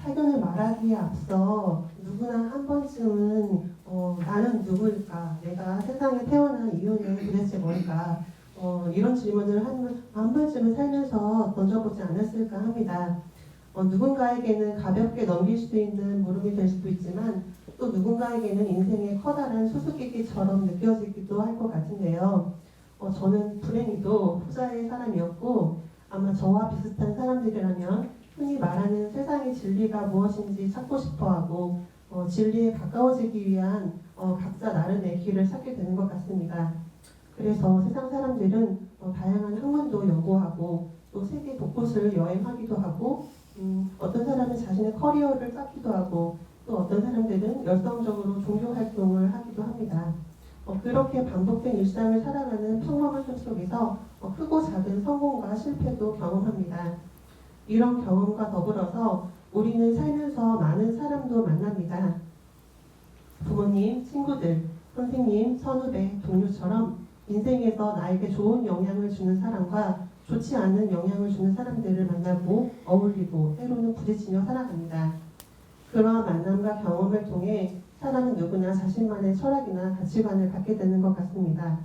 사견을 말하기에 앞서 누구나 한 번쯤은 나는 누구일까? 내가 세상에 태어난 이유는 도대체 뭘까? 이런 질문을 한 번쯤은 살면서 던져보지 않았을까 합니다. 누군가에게는 가볍게 넘길 수 있는 물음이 될 수도 있지만 또 누군가에게는 인생의 커다란 수수께끼처럼 느껴지기도 할 것 같은데요. 저는 불행히도 후자의 사람이었고 아마 저와 비슷한 사람들이라면 흔히 말하는 세상의 진리가 무엇인지 찾고 싶어하고 진리에 가까워지기 위한 각자 나름의 길을 찾게 되는 것 같습니다. 그래서 세상 사람들은 다양한 학문도 연구하고 또 세계 곳곳을 여행하기도 하고 어떤 사람은 자신의 커리어를 쌓기도 하고 또 어떤 사람들은 열성적으로 종교 활동을 하기도 합니다. 그렇게 반복된 일상을 살아가는 평범한 삶 속에서 크고 작은 성공과 실패도 경험합니다. 이런 경험과 더불어서 우리는 살면서 많은 사람도 만납니다. 부모님, 친구들, 선생님, 선후배, 동료처럼 인생에서 나에게 좋은 영향을 주는 사람과 좋지 않은 영향을 주는 사람들을 만나고 어울리고 때로는 부딪히며 살아갑니다. 그러한 만남과 경험을 통해 사람은 누구나 자신만의 철학이나 가치관을 갖게 되는 것 같습니다.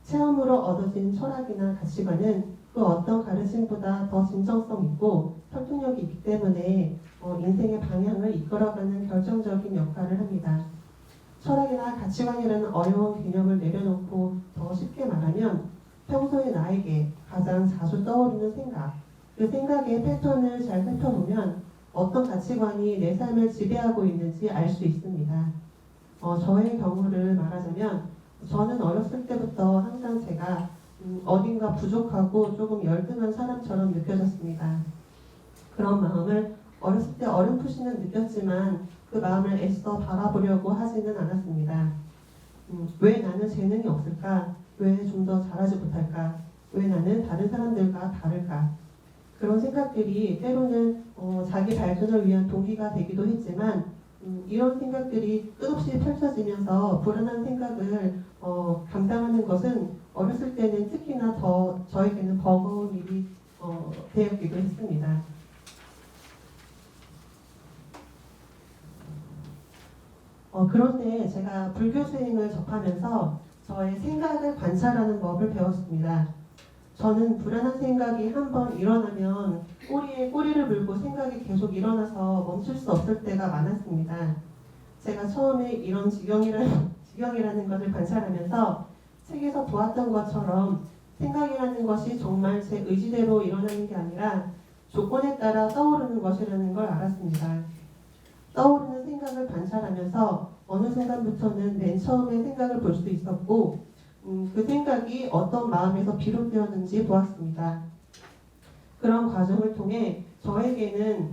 체험으로 얻어진 철학이나 가치관은 그 어떤 가르침보다 더 진정성 있고 설득력이 있기 때문에 인생의 방향을 이끌어가는 결정적인 역할을 합니다. 철학이나 가치관이라는 어려운 개념을 내려놓고 더 쉽게 말하면 평소에 나에게 가장 자주 떠오르는 생각, 그 생각의 패턴을 잘 살펴보면 어떤 가치관이 내 삶을 지배하고 있는지 알 수 있습니다. 저의 경우를 말하자면 저는 어렸을 때부터 항상 제가 어딘가 부족하고 조금 열등한 사람처럼 느껴졌습니다. 그런 마음을 어렸을 때 어렴풋이는 느꼈지만 그 마음을 애써 바라보려고 하지는 않았습니다. 왜 나는 재능이 없을까? 왜 좀 더 잘하지 못할까? 왜 나는 다른 사람들과 다를까? 그런 생각들이 때로는 자기 발전을 위한 동기가 되기도 했지만 이런 생각들이 끝없이 펼쳐지면서 불안한 생각을 감당하는 것은 어렸을 때는 특히나 더 저에게는 버거운 일이 되었기도 했습니다. 그런데 제가 불교 수행을 접하면서 저의 생각을 관찰하는 법을 배웠습니다. 저는 불안한 생각이 한번 일어나면 꼬리에 꼬리를 물고 생각이 계속 일어나서 멈출 수 없을 때가 많았습니다. 제가 처음에 이런 지경이라는 것을 관찰하면서 책에서 보았던 것처럼 생각이라는 것이 정말 제 의지대로 일어나는 게 아니라 조건에 따라 떠오르는 것이라는 걸 알았습니다. 떠오르는 생각을 관찰하면서 어느 순간부터는 맨 처음에 생각을 볼 수 있었고 그 생각이 어떤 마음에서 비롯되었는지 보았습니다. 그런 과정을 통해 저에게는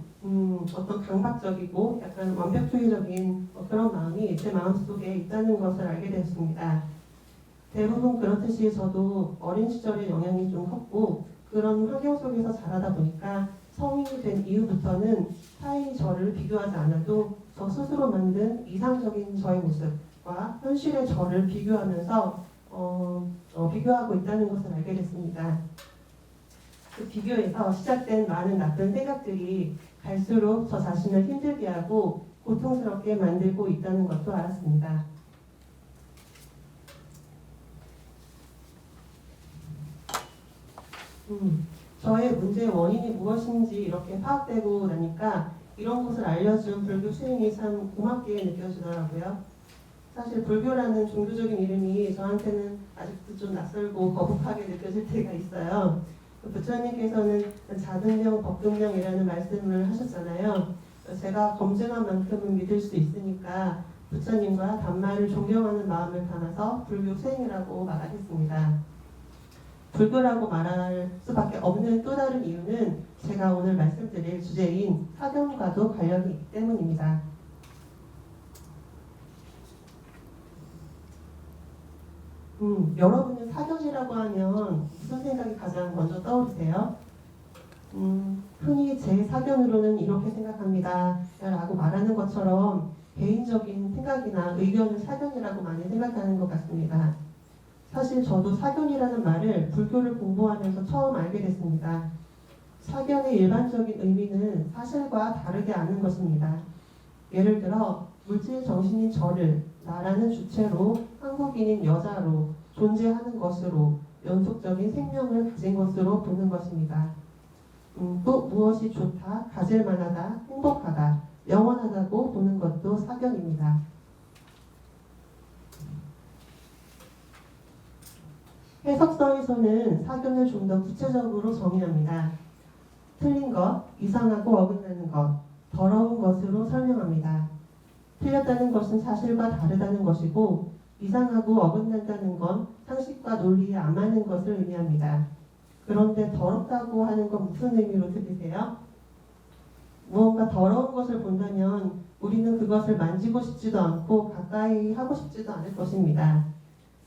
어떤 강박적이고 약간 완벽주의적인 그런 마음이 제 마음속에 있다는 것을 알게 되었습니다. 대부분 그렇듯이 저도 어린 시절에 영향이 좀 컸고 그런 환경 속에서 자라다 보니까 성인이 된 이후부터는 타인이 저를 비교하지 않아도 저 스스로 만든 이상적인 저의 모습과 현실의 저를 비교하면서 비교하고 있다는 것을 알게 됐습니다. 그 비교에서 시작된 많은 나쁜 생각들이 갈수록 저 자신을 힘들게 하고 고통스럽게 만들고 있다는 것도 알았습니다. 저의 문제의 원인이 무엇인지 이렇게 파악되고 나니까 이런 것을 알려준 불교 수행이 참 고맙게 느껴지더라고요. 사실 불교라는 종교적인 이름이 저한테는 아직도 좀 낯설고 거북하게 느껴질 때가 있어요. 부처님께서는 자등명, 법등명이라는 말씀을 하셨잖아요. 제가 검증한 만큼은 믿을 수 있으니까 부처님과 단마를 존경하는 마음을 담아서 불교 수행이라고 말하겠습니다. 불교라고 말할 수밖에 없는 또 다른 이유는 제가 오늘 말씀드릴 주제인 사견과도 관련이 있기 때문입니다. 여러분은 사견이라고 하면 무슨 생각이 가장 먼저 떠오르세요? 흔히 제 사견으로는 이렇게 생각합니다 라고 말하는 것처럼 개인적인 생각이나 의견을 사견이라고 많이 생각하는 것 같습니다. 사실 저도 사견이라는 말을 불교를 공부하면서 처음 알게 됐습니다. 사견의 일반적인 의미는 사실과 다르게 아는 것입니다. 예를 들어 물질 정신인 저를 나라는 주체로 한국인인 여자로 존재하는 것으로 연속적인 생명을 가진 것으로 보는 것입니다. 또 무엇이 좋다, 가질 만하다, 행복하다, 영원하다고 보는 것도 사견입니다. 해석서에서는 사견을 좀 더 구체적으로 정의합니다. 틀린 것, 이상하고 어긋나는 것, 더러운 것으로 설명합니다. 틀렸다는 것은 사실과 다르다는 것이고 이상하고 어긋난다는 건 상식과 논리에 안 맞는 것을 의미합니다. 그런데 더럽다고 하는 건 무슨 의미로 들리세요? 무언가 더러운 것을 본다면 우리는 그것을 만지고 싶지도 않고 가까이 하고 싶지도 않을 것입니다.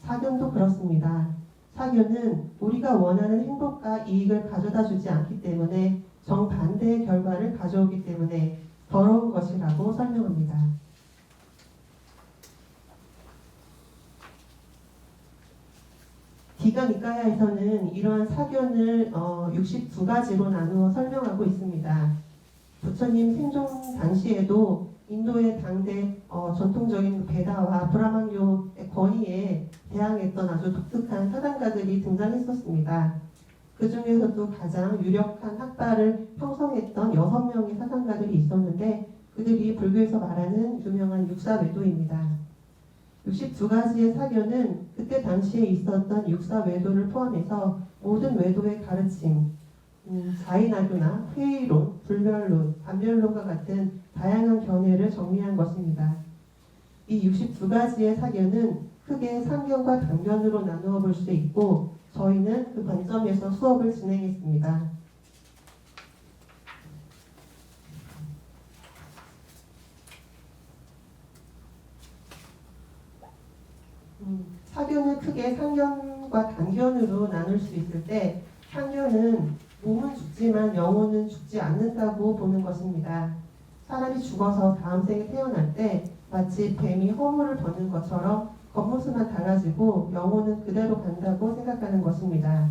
사견도 그렇습니다. 사견은 우리가 원하는 행복과 이익을 가져다 주지 않기 때문에 정반대의 결과를 가져오기 때문에 더러운 것이라고 설명합니다. 디가 니까야에서는 이러한 사견을 62가지로 나누어 설명하고 있습니다. 부처님 생존 당시에도 인도의 당대 전통적인 베다와 브라만교의 권위에 대항했던 아주 독특한 사상가들이 등장했었습니다. 그 중에서도 가장 유력한 학파를 형성했던 6명의 사상가들이 있었는데 그들이 불교에서 말하는 유명한 육사외도입니다. 62가지의 사견은 그때 당시에 있었던 육사외도를 포함해서 모든 외도의 가르침, 자의나교나 회의론, 불별론, 반별론과 같은 다양한 견해를 정리한 것입니다. 이 62가지의 사견은 크게 상견과 단견으로 나누어 볼 수 있고 저희는 그 관점에서 수업을 진행했습니다. 사견을 크게 상견과 단견으로 나눌 수 있을 때 상견은 몸은 죽지만 영혼은 죽지 않는다고 보는 것입니다. 사람이 죽어서 다음 생에 태어날 때 마치 뱀이 허물을 벗는 것처럼 겉모습만 달라지고 영혼은 그대로 간다고 생각하는 것입니다.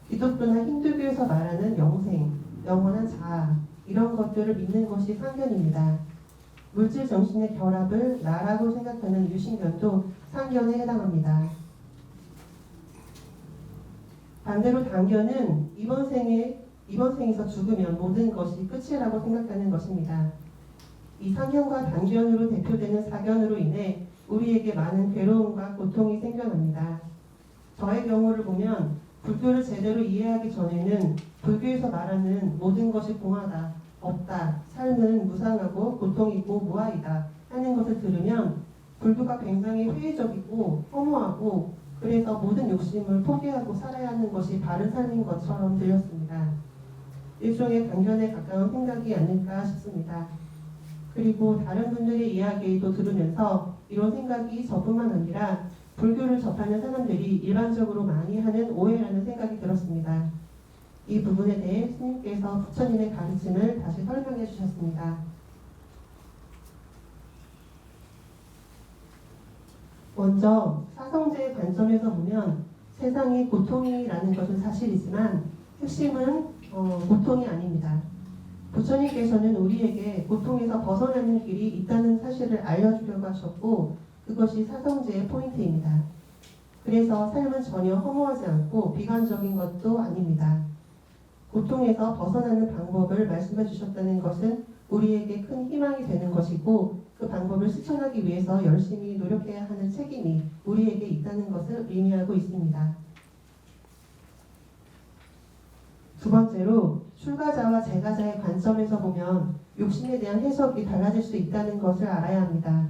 기독교나 힌두교에서 말하는 영생, 영원한 자아 이런 것들을 믿는 것이 상견입니다. 물질 정신의 결합을 나라고 생각하는 유신견도 상견에 해당합니다. 반대로 단견은 이번 생에서 죽으면 모든 것이 끝이라고 생각하는 것입니다. 이 상견과 단견으로 대표되는 사견으로 인해 우리에게 많은 괴로움과 고통이 생겨납니다. 저의 경우를 보면 불교를 제대로 이해하기 전에는 불교에서 말하는 모든 것이 공하다, 없다, 삶은 무상하고 고통이고 무아이다 하는 것을 들으면 불교가 굉장히 회의적이고 허무하고 그래서 모든 욕심을 포기하고 살아야 하는 것이 바른 삶인 것처럼 들렸습니다. 일종의 강견에 가까운 생각이 아닐까 싶습니다. 그리고 다른 분들의 이야기도 들으면서 이런 생각이 저뿐만 아니라 불교를 접하는 사람들이 일반적으로 많이 하는 오해라는 생각이 들었습니다. 이 부분에 대해 스님께서 부처님의 가르침을 다시 설명해 주셨습니다. 먼저 사성제의 관점에서 보면 세상이 고통이라는 것은 사실이지만 핵심은 고통이 아닙니다. 부처님께서는 우리에게 고통에서 벗어나는 길이 있다는 사실을 알려주려고 하셨고 그것이 사성제의 포인트입니다. 그래서 삶은 전혀 허무하지 않고 비관적인 것도 아닙니다. 고통에서 벗어나는 방법을 말씀해 주셨다는 것은 우리에게 큰 희망이 되는 것이고 그 방법을 실천하기 위해서 열심히 노력해야 하는 책임이 우리에게 있다는 것을 의미하고 있습니다. 두 번째로 출가자와 재가자의 관점에서 보면 욕심에 대한 해석이 달라질 수 있다는 것을 알아야 합니다.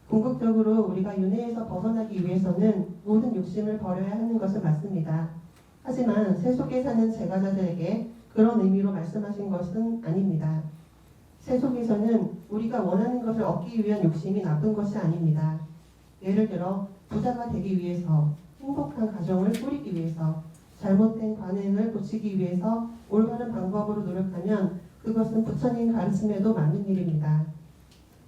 궁극적으로 우리가 윤회에서 벗어나기 위해서는 모든 욕심을 버려야 하는 것은 맞습니다. 하지만 세속에 사는 제가자들에게 그런 의미로 말씀하신 것은 아닙니다. 세속에서는 우리가 원하는 것을 얻기 위한 욕심이 나쁜 것이 아닙니다. 예를 들어 부자가 되기 위해서, 행복한 가정을 꾸리기 위해서, 잘못된 관행을 고치기 위해서 올바른 방법으로 노력하면 그것은 부처님 가르침에도 맞는 일입니다.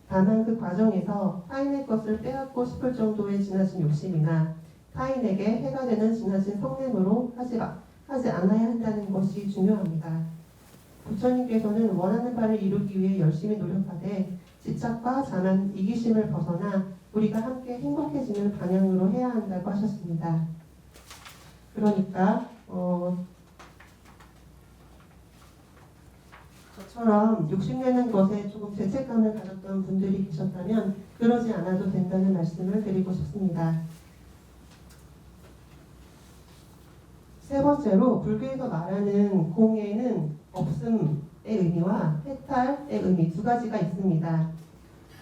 다만 그 과정에서 타인의 것을 빼앗고 싶을 정도의 지나친 욕심이나 타인에게 해가 되는 지나친 성냄으로 하지 않아야 한다는 것이 중요합니다. 부처님께서는 원하는 바를 이루기 위해 열심히 노력하되 집착과 자만, 이기심을 벗어나 우리가 함께 행복해지는 방향으로 해야 한다고 하셨습니다. 그러니까 저처럼 욕심내는 것에 조금 죄책감을 가졌던 분들이 계셨다면 그러지 않아도 된다는 말씀을 드리고 싶습니다. 세 번째로 불교에서 말하는 공예는 없음의 의미와 해탈의 의미 두 가지가 있습니다.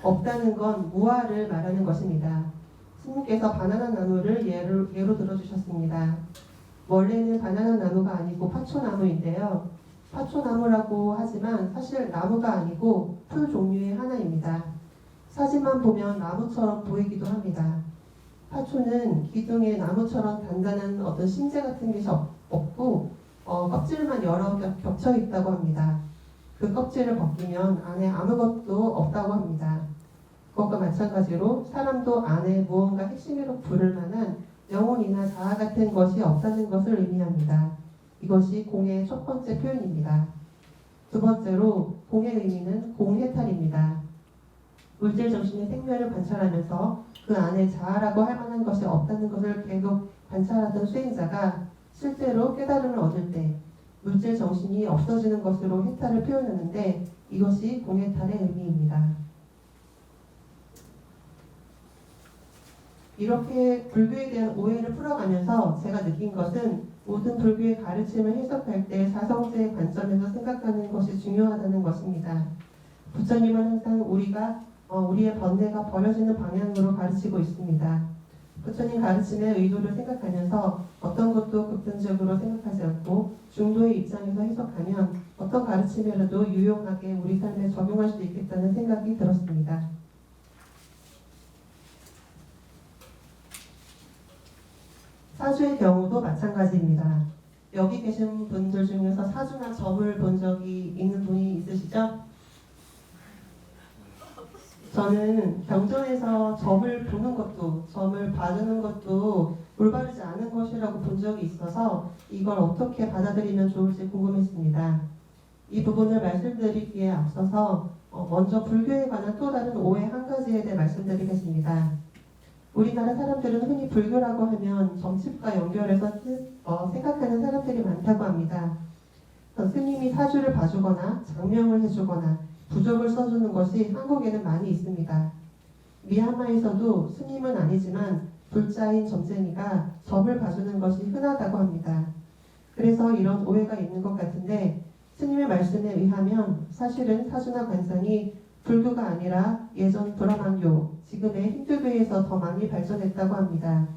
없다는 건 무아를 말하는 것입니다. 스님께서 바나나 나무를 예로 들어주셨습니다. 원래는 바나나 나무가 아니고 파초나무인데요. 파초나무라고 하지만 사실 나무가 아니고 풀 종류의 하나입니다. 사진만 보면 나무처럼 보이기도 합니다. 파초는 기둥에 나무처럼 단단한 어떤 심재 같은 게 없고 껍질만 여러 겹 겹쳐 있다고 합니다. 그 껍질을 벗기면 안에 아무것도 없다고 합니다. 그것과 마찬가지로 사람도 안에 무언가 핵심으로 부를 만한 영혼이나 자아 같은 것이 없다는 것을 의미합니다. 이것이 공의 첫 번째 표현입니다. 두 번째로 공의 의미는 공해탈입니다. 물질 정신의 생멸을 관찰하면서 그 안에 자아라고 할 만한 것이 없다는 것을 계속 관찰하던 수행자가 실제로 깨달음을 얻을 때 물질 정신이 없어지는 것으로 해탈을 표현하는데 이것이 공해탈의 의미입니다. 이렇게 불교에 대한 오해를 풀어가면서 제가 느낀 것은 모든 불교의 가르침을 해석할 때 사성제의 관점에서 생각하는 것이 중요하다는 것입니다. 부처님은 항상 우리의 번뇌가 버려지는 방향으로 가르치고 있습니다. 부처님 가르침의 의도를 생각하면서 어떤 것도 급등적으로 생각하지 않고 중도의 입장에서 해석하면 어떤 가르침이라도 유용하게 우리 삶에 적용할 수 있겠다는 생각이 들었습니다. 사주의 경우도 마찬가지입니다. 여기 계신 분들 중에서 사주나 점을 본 적이 있는 분이 있으시죠? 저는 경전에서 점을 보는 것도, 점을 봐주는 것도 올바르지 않은 것이라고 본 적이 있어서 이걸 어떻게 받아들이면 좋을지 궁금했습니다. 이 부분을 말씀드리기에 앞서서 먼저 불교에 관한 또 다른 오해 한 가지에 대해 말씀드리겠습니다. 우리나라 사람들은 흔히 불교라고 하면 점집과 연결해서 생각하는 사람들이 많다고 합니다. 스님이 사주를 봐주거나 장명을 해주거나 부적을 써주는 것이 한국에는 많이 있습니다. 미얀마에서도 스님은 아니지만 불자인 점쟁이가 점을 봐주는 것이 흔하다고 합니다. 그래서 이런 오해가 있는 것 같은데 스님의 말씀에 의하면 사실은 사주나 관상이 불교가 아니라 예전 브라만교, 지금의 힌두교에서 더 많이 발전했다고 합니다.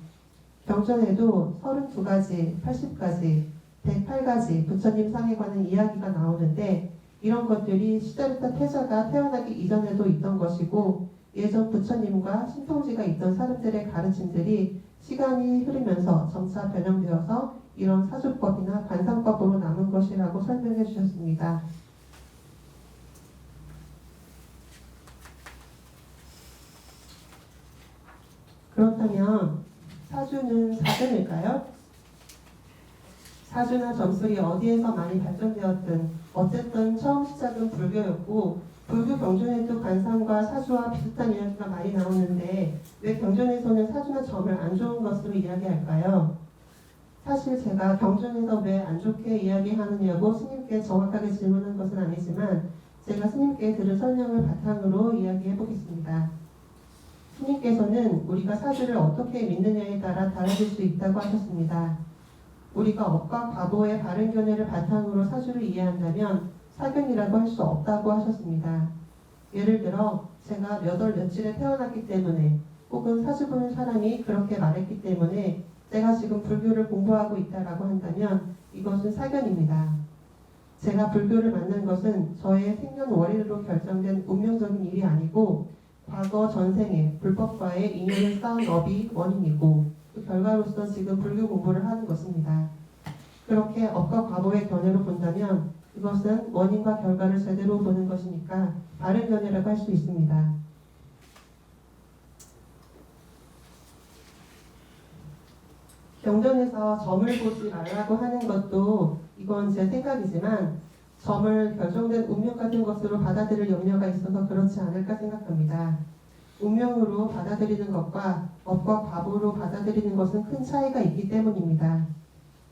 경전에도 32가지, 80가지, 108가지 부처님 상에 관한 이야기가 나오는데 이런 것들이 시다르타 태자가 태어나기 이전에도 있던 것이고 예전 부처님과 신통지가 있던 사람들의 가르침들이 시간이 흐르면서 점차 변형되어서 이런 사주법이나 관상법으로 남은 것이라고 설명해 주셨습니다. 그렇다면 사주는 사전일까요? 사주나 점술이 어디에서 많이 발전되었든 어쨌든 처음 시작은 불교였고 불교 경전에도 관상과 사주와 비슷한 이야기가 많이 나오는데 왜 경전에서는 사주나 점을 안 좋은 것으로 이야기할까요? 사실 제가 경전에서 왜 안 좋게 이야기하느냐고 스님께 정확하게 질문한 것은 아니지만 제가 스님께 들은 설명을 바탕으로 이야기해 보겠습니다. 스님께서는 우리가 사주를 어떻게 믿느냐에 따라 달라질 수 있다고 하셨습니다. 우리가 업과 과보의 바른 견해를 바탕으로 사주를 이해한다면 사견이라고 할 수 없다고 하셨습니다. 예를 들어 제가 몇 월 며칠에 태어났기 때문에 혹은 사주 보는 사람이 그렇게 말했기 때문에 제가 지금 불교를 공부하고 있다라고 한다면 이것은 사견입니다. 제가 불교를 만난 것은 저의 생년월일로 결정된 운명적인 일이 아니고 과거 전생에 불법과의 인연을 쌓은 업이 원인이고 그 결과로서 지금 불교 공부를 하는 것입니다. 그렇게 업과 과보의 견해로 본다면 그것은 원인과 결과를 제대로 보는 것이니까 바른 견해라고 할 수 있습니다. 경전에서 점을 보지 말라고 하는 것도 이건 제 생각이지만 점을 결정된 운명 같은 것으로 받아들일 염려가 있어서 그렇지 않을까 생각합니다. 운명으로 받아들이는 것과 업과 과보로 받아들이는 것은 큰 차이가 있기 때문입니다.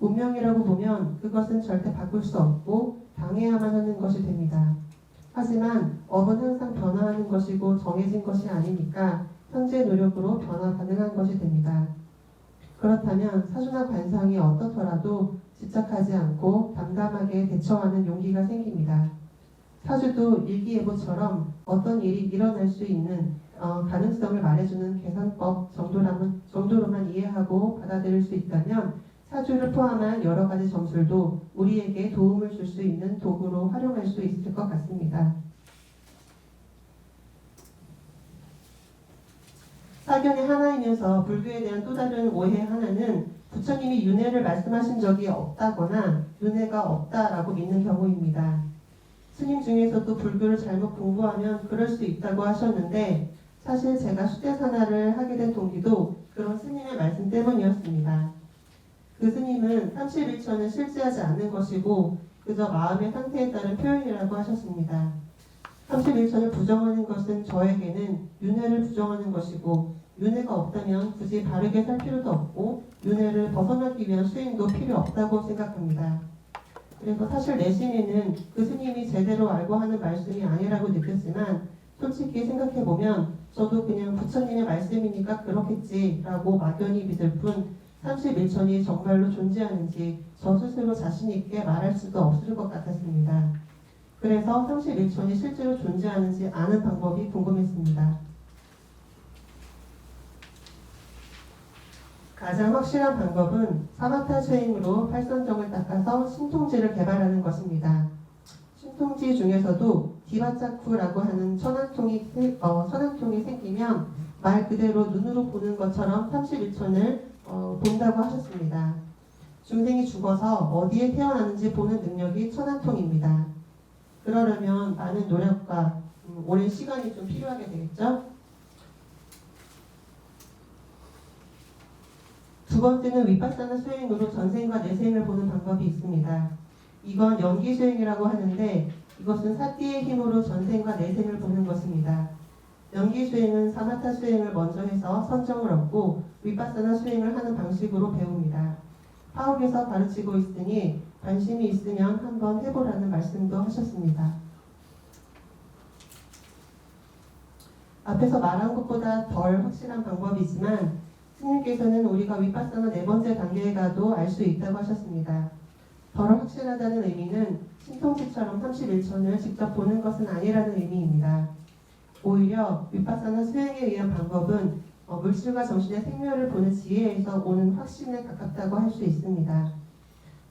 운명이라고 보면 그것은 절대 바꿀 수 없고 당해야만 하는 것이 됩니다. 하지만 업은 항상 변화하는 것이고 정해진 것이 아니니까 현재 노력으로 변화 가능한 것이 됩니다. 그렇다면 사주나 관상이 어떻더라도 집착하지 않고 담담하게 대처하는 용기가 생깁니다. 사주도 일기예보처럼 어떤 일이 일어날 수 있는 가능성을 말해주는 계산법 정도로만 이해하고 받아들일 수 있다면 사주를 포함한 여러 가지 점술도 우리에게 도움을 줄 수 있는 도구로 활용할 수 있을 것 같습니다. 사견의 하나이면서 불교에 대한 또 다른 오해 하나는 부처님이 윤회를 말씀하신 적이 없다거나 윤회가 없다라고 믿는 경우입니다. 스님 중에서도 불교를 잘못 공부하면 그럴 수 있다고 하셨는데 사실 제가 수대산화를 하게 된 동기도 그런 스님의 말씀 때문이었습니다. 그 스님은 31천은 실제하지 않는 것이고 그저 마음의 상태에 따른 표현이라고 하셨습니다. 31천을 부정하는 것은 저에게는 윤회를 부정하는 것이고 윤회가 없다면 굳이 바르게 살 필요도 없고 윤회를 벗어나기 위한 수행도 필요 없다고 생각합니다. 그래서 사실 내심에는 그 스님이 제대로 알고 하는 말씀이 아니라고 느꼈지만 솔직히 생각해보면 저도 그냥 부처님의 말씀이니까 그렇겠지라고 막연히 믿을 뿐 31천이 정말로 존재하는지 저 스스로 자신있게 말할 수도 없을 것 같았습니다. 그래서 31천이 실제로 존재하는지 아는 방법이 궁금했습니다. 가장 확실한 방법은 사마타 수행으로 팔선정을 닦아서 신통지를 개발하는 것입니다. 신통지 중에서도 디바차쿠라고 하는 천안통이 생기면 말 그대로 눈으로 보는 것처럼 31천을 본다고 하셨습니다. 중생이 죽어서 어디에 태어나는지 보는 능력이 천안통입니다. 그러려면 많은 노력과 오랜 시간이 좀 필요하게 되겠죠? 두 번째는 위파사나 수행으로 전생과 내생을 보는 방법이 있습니다. 이건 연기 수행이라고 하는데 이것은 사띠의 힘으로 전생과 내생을 보는 것입니다. 연기 수행은 사마타 수행을 먼저 해서 선정을 얻고 위파사나 수행을 하는 방식으로 배웁니다. 파옥에서 가르치고 있으니 관심이 있으면 한번 해보라는 말씀도 하셨습니다. 앞에서 말한 것보다 덜 확실한 방법이지만 스님께서는 우리가 위파사나 네 번째 단계에 가도 알 수 있다고 하셨습니다. 덜 확실하다는 의미는 신통지처럼 31천을 직접 보는 것은 아니라는 의미입니다. 오히려 위파사나 수행에 의한 방법은 물질과 정신의 생멸을 보는 지혜에서 오는 확신에 가깝다고 할 수 있습니다.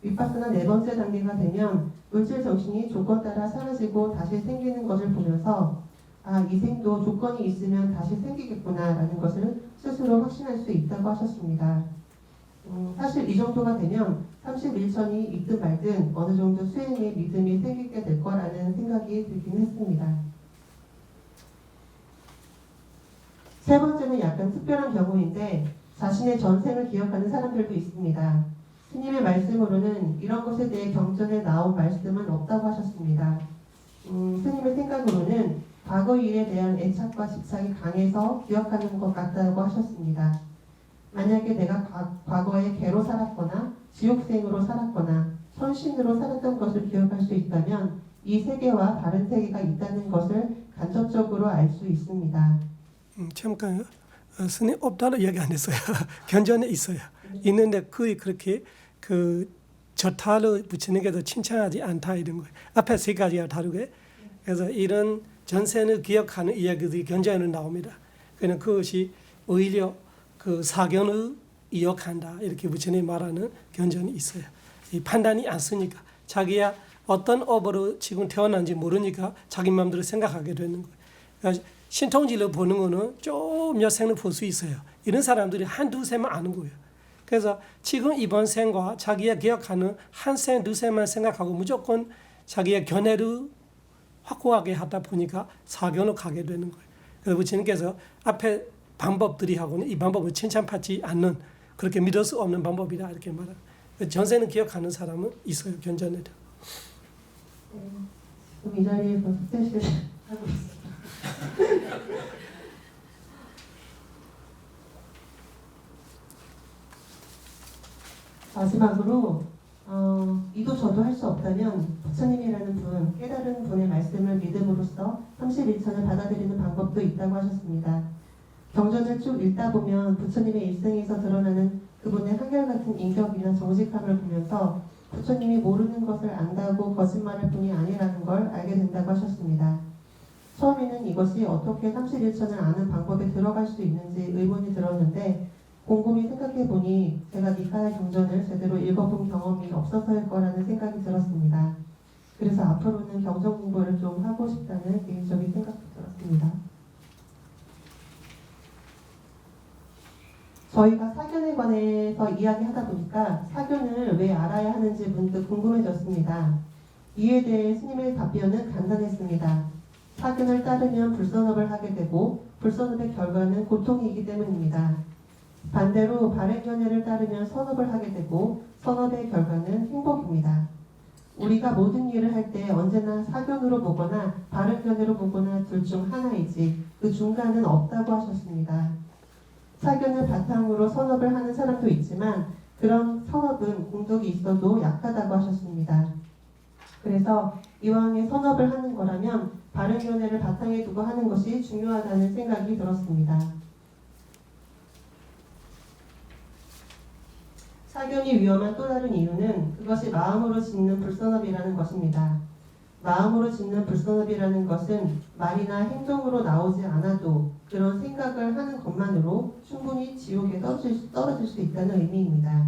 위파사나 네 번째 단계가 되면 물질 정신이 조건 따라 사라지고 다시 생기는 것을 보면서 이 생도 조건이 있으면 다시 생기겠구나 라는 것을 스스로 확신할 수 있다고 하셨습니다. 사실 이 정도가 되면 31천이 있든 말든 어느 정도 수행에 믿음이 생기게 될 거라는 생각이 들긴 했습니다. 세 번째는 약간 특별한 경우인데 자신의 전생을 기억하는 사람들도 있습니다. 스님의 말씀으로는 이런 것에 대해 경전에 나온 말씀은 없다고 하셨습니다. 스님의 생각으로는 과거 일에 대한 애착과 집착이 강해서 기억하는 것 같다고 하셨습니다. 만약에 내가 과거에 개로 살았거나 지옥생으로 살았거나 천신으로 살았던 것을 기억할 수 있다면 이 세계와 다른 세계가 있다는 것을 간접적으로 알 수 있습니다. 잠깐 스님 없다고 얘기 안 했어요. 견전에 있어요. 있는데 거의 그렇게 저타를 붙이는 게 더 칭찬하지 않다 이런 거예요. 앞에 세 가지가 다르게. 그래서 이런 전생을 기억하는 이야기들이 견전에 나옵니다. 그러나 그것이 오히려 그 사견의 이어간다 이렇게 부처님이 말하는 견전이 있어요. 이 판단이 안 쓰니까 자기야 어떤 업으로 지금 태어난지 모르니까 자기 마음대로 생각하게 되는 거예요. 그러니까 신통지를 보는 거는 좀 몇 생을 볼 수 있어요. 이런 사람들이 한두 세만 아는 거예요. 그래서 지금 이번 생과 자기가 기억하는 한 생, 두 생만 생각하고 무조건 자기의 견해를 확고하게 하다 보니까 사견으로 가게 되는 거예요. 그래서 부처님께서 앞에 방법들이 하고는 이 방법을 칭찬받지 않는 그렇게 믿을 수 없는 방법이다 이렇게 말합니다. 전세는 기억하는 사람은 있어요. 견전에도. 그럼 이 자리에서 숙제실 하고 있습니다. 마지막으로 이도 저도 할 수 없다면 부처님이라는 분, 깨달은 분의 말씀을 믿음으로써 31천을 받아들이는 방법도 있다고 하셨습니다. 경전을 쭉 읽다 보면 부처님의 일생에서 드러나는 그분의 한결같은 인격이나 정직함을 보면서 부처님이 모르는 것을 안다고 거짓말할 뿐이 아니라는 걸 알게 된다고 하셨습니다. 처음에는 이것이 어떻게 31천을 아는 방법에 들어갈 수 있는지 의문이 들었는데 곰곰이 생각해보니 제가 니카의 경전을 제대로 읽어본 경험이 없어서일 거라는 생각이 들었습니다. 그래서 앞으로는 경전 공부를 좀 하고 싶다는 개인적인 생각도 들었습니다. 저희가 사견에 관해서 이야기하다 보니까 사견을 왜 알아야 하는지 문득 궁금해졌습니다. 이에 대해 스님의 답변은 간단했습니다. 사견을 따르면 불선업을 하게 되고 불선업의 결과는 고통이기 때문입니다. 반대로 바른견해를 따르면 선업을 하게 되고 선업의 결과는 행복입니다. 우리가 모든 일을 할 때 언제나 사견으로 보거나 바른견해로 보거나 둘 중 하나이지 그 중간은 없다고 하셨습니다. 사견을 바탕으로 선업을 하는 사람도 있지만 그런 선업은 공덕이 있어도 약하다고 하셨습니다. 그래서 이왕에 선업을 하는 거라면 바른견해를 바탕에 두고 하는 것이 중요하다는 생각이 들었습니다. 사견이 위험한 또 다른 이유는 그것이 마음으로 짓는 불선업이라는 것입니다. 마음으로 짓는 불선업이라는 것은 말이나 행동으로 나오지 않아도 그런 생각을 하는 것만으로 충분히 지옥에 떨어질 수 있다는 의미입니다.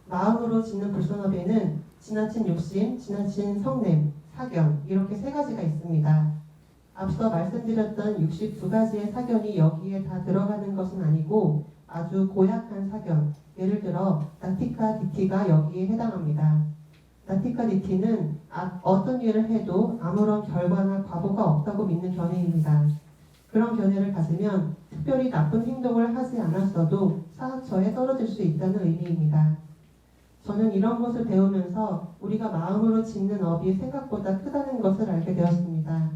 마음으로 짓는 불선업에는 지나친 욕심, 지나친 성냄, 사견 이렇게 세 가지가 있습니다. 앞서 말씀드렸던 62가지의 사견이 여기에 다 들어가는 것은 아니고 아주 고약한 사견, 예를 들어 나티카 디티가 여기에 해당합니다. 나티카 디티는 어떤 일을 해도 아무런 결과나 과보가 없다고 믿는 견해입니다. 그런 견해를 가지면 특별히 나쁜 행동을 하지 않았어도 사학처에 떨어질 수 있다는 의미입니다. 저는 이런 것을 배우면서 우리가 마음으로 짓는 업이 생각보다 크다는 것을 알게 되었습니다.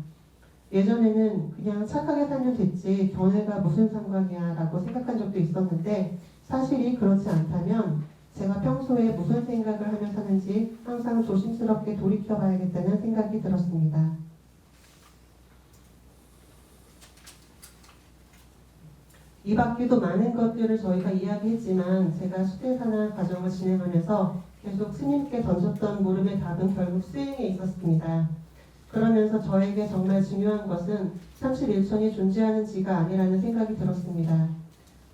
예전에는 그냥 착하게 살면 됐지 견해가 무슨 상관이야 라고 생각한 적도 있었는데 사실이 그렇지 않다면 제가 평소에 무슨 생각을 하며 사는지 항상 조심스럽게 돌이켜봐야겠다는 생각이 들었습니다. 이 밖에도 많은 것들을 저희가 이야기했지만 제가 수대산화 과정을 진행하면서 계속 스님께 던졌던 물음의 답은 결국 수행에 있었습니다. 그러면서 저에게 정말 중요한 것은 31천이 존재하는지가 아니라는 생각이 들었습니다.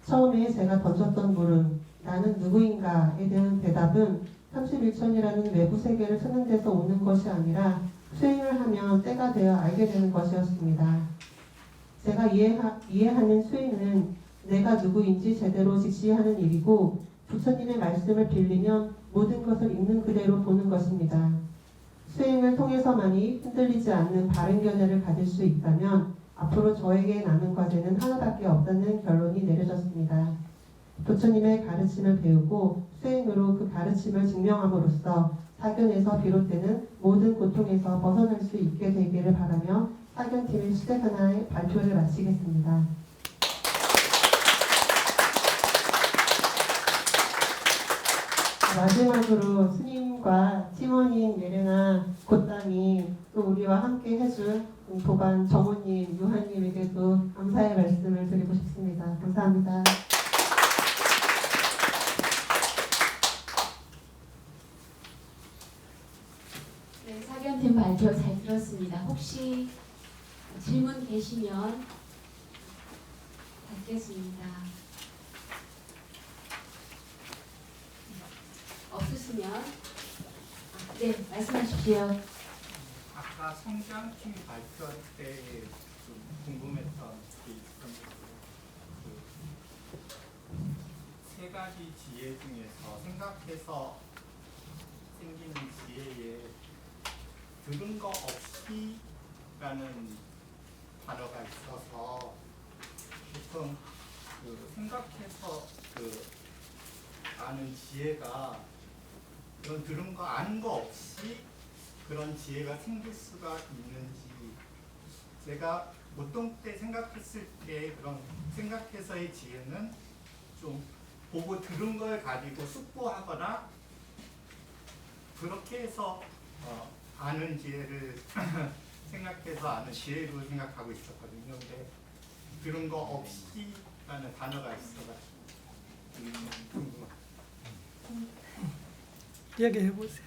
처음에 제가 던졌던 물음, 나는 누구인가에 대한 대답은 31천이라는 외부 세계를 찾는 데서 오는 것이 아니라 수행을 하면 때가 되어 알게 되는 것이었습니다. 제가 이해하는 수행은 내가 누구인지 제대로 직시하는 일이고 부처님의 말씀을 빌리면 모든 것을 있는 그대로 보는 것입니다. 수행을 통해서만이 흔들리지 않는 바른 견해를 가질 수 있다면 앞으로 저에게 남은 과제는 하나밖에 없다는 결론이 내려졌습니다. 부처님의 가르침을 배우고 수행으로 그 가르침을 증명함으로써 사견에서 비롯되는 모든 고통에서 벗어날 수 있게 되기를 바라며 사견팀의 수대하나의 발표를 마치겠습니다. 마지막으로 스님과 팀원인 예레나 곧담이 또 우리와 함께 해준 도반 정호님, 유한님에게도 감사의 말씀을 드리고 싶습니다. 감사합니다. 네, 사견팀 발표 잘 들었습니다. 혹시 질문 계시면 받겠습니다. 말씀하십시오. 아까 성장팀 발표 때 좀 궁금했던 게 있었는데 세 가지 지혜 중에서 생각해서 생기는 지혜에 들은 거 없이라는 단어가 있어서 보통 생각해서 아는 지혜가 그런 들은 거 아는 거 없이 그런 지혜가 생길 수가 있는지 제가 보통 때 생각했을 때 그런 생각해서의 지혜는 좀 보고 들은 걸 가지고 숙고하거나 그렇게 해서 아는 지혜를 생각해서 아는 지혜로 생각하고 있었거든요. 근데 들은 거 없이라는 단어가 있어가지고 궁금합니다. 얘기해 보세요.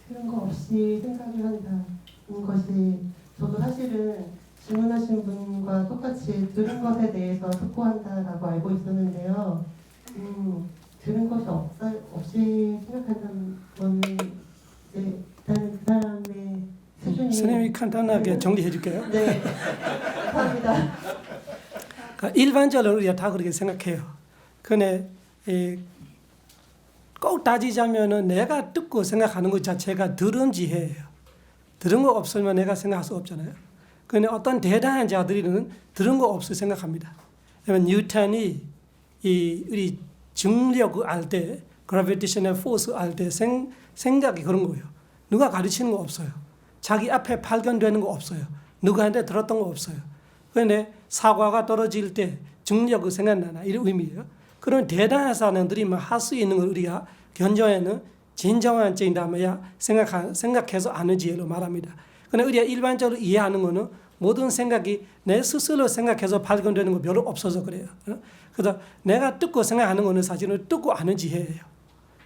그런 거 없이 생각을 한다는 것이 저도 사실은 질문하신 분과 똑같이 들은 것에 대해서 숙고한다라고 알고 있었는데요. 들은 것이 없이 생각한다는 거는 이제 일단 그 사람의 수준이 선생님이 간단하게 정리해 줄게요. 네, 감사합니다. 그러니까 일반적으로 우리가 다 그렇게 생각해요. 근데 꼭 따지자면은 내가 듣고 생각하는 것 자체가 들은 지혜예요. 들은 거 없으면 내가 생각할 수 없잖아요. 근데 어떤 대단한 자들은 들은 거 없이 생각합니다. 왜냐면 뉴턴이 우리 중력을 알 때, gravitational force 알 때 생각이 그런 거예요. 누가 가르치는 거 없어요. 자기 앞에 발견되는 거 없어요. 누구한테 들었던 거 없어요. 그런데 사과가 떨어질 때 중력이 생각나나 이런 의미예요. 그런 대단한 사람들이 할 수 있는 걸 우리가 견적에는 진정한 진담이야 생각해서 아는 지혜로 말합니다. 그런데 우리가 일반적으로 이해하는 거는 모든 생각이 내 스스로 생각해서 발견되는 거 별로 없어서 그래요. 그래서 내가 듣고 생각하는 거는 사실은 듣고 아는 지혜예요.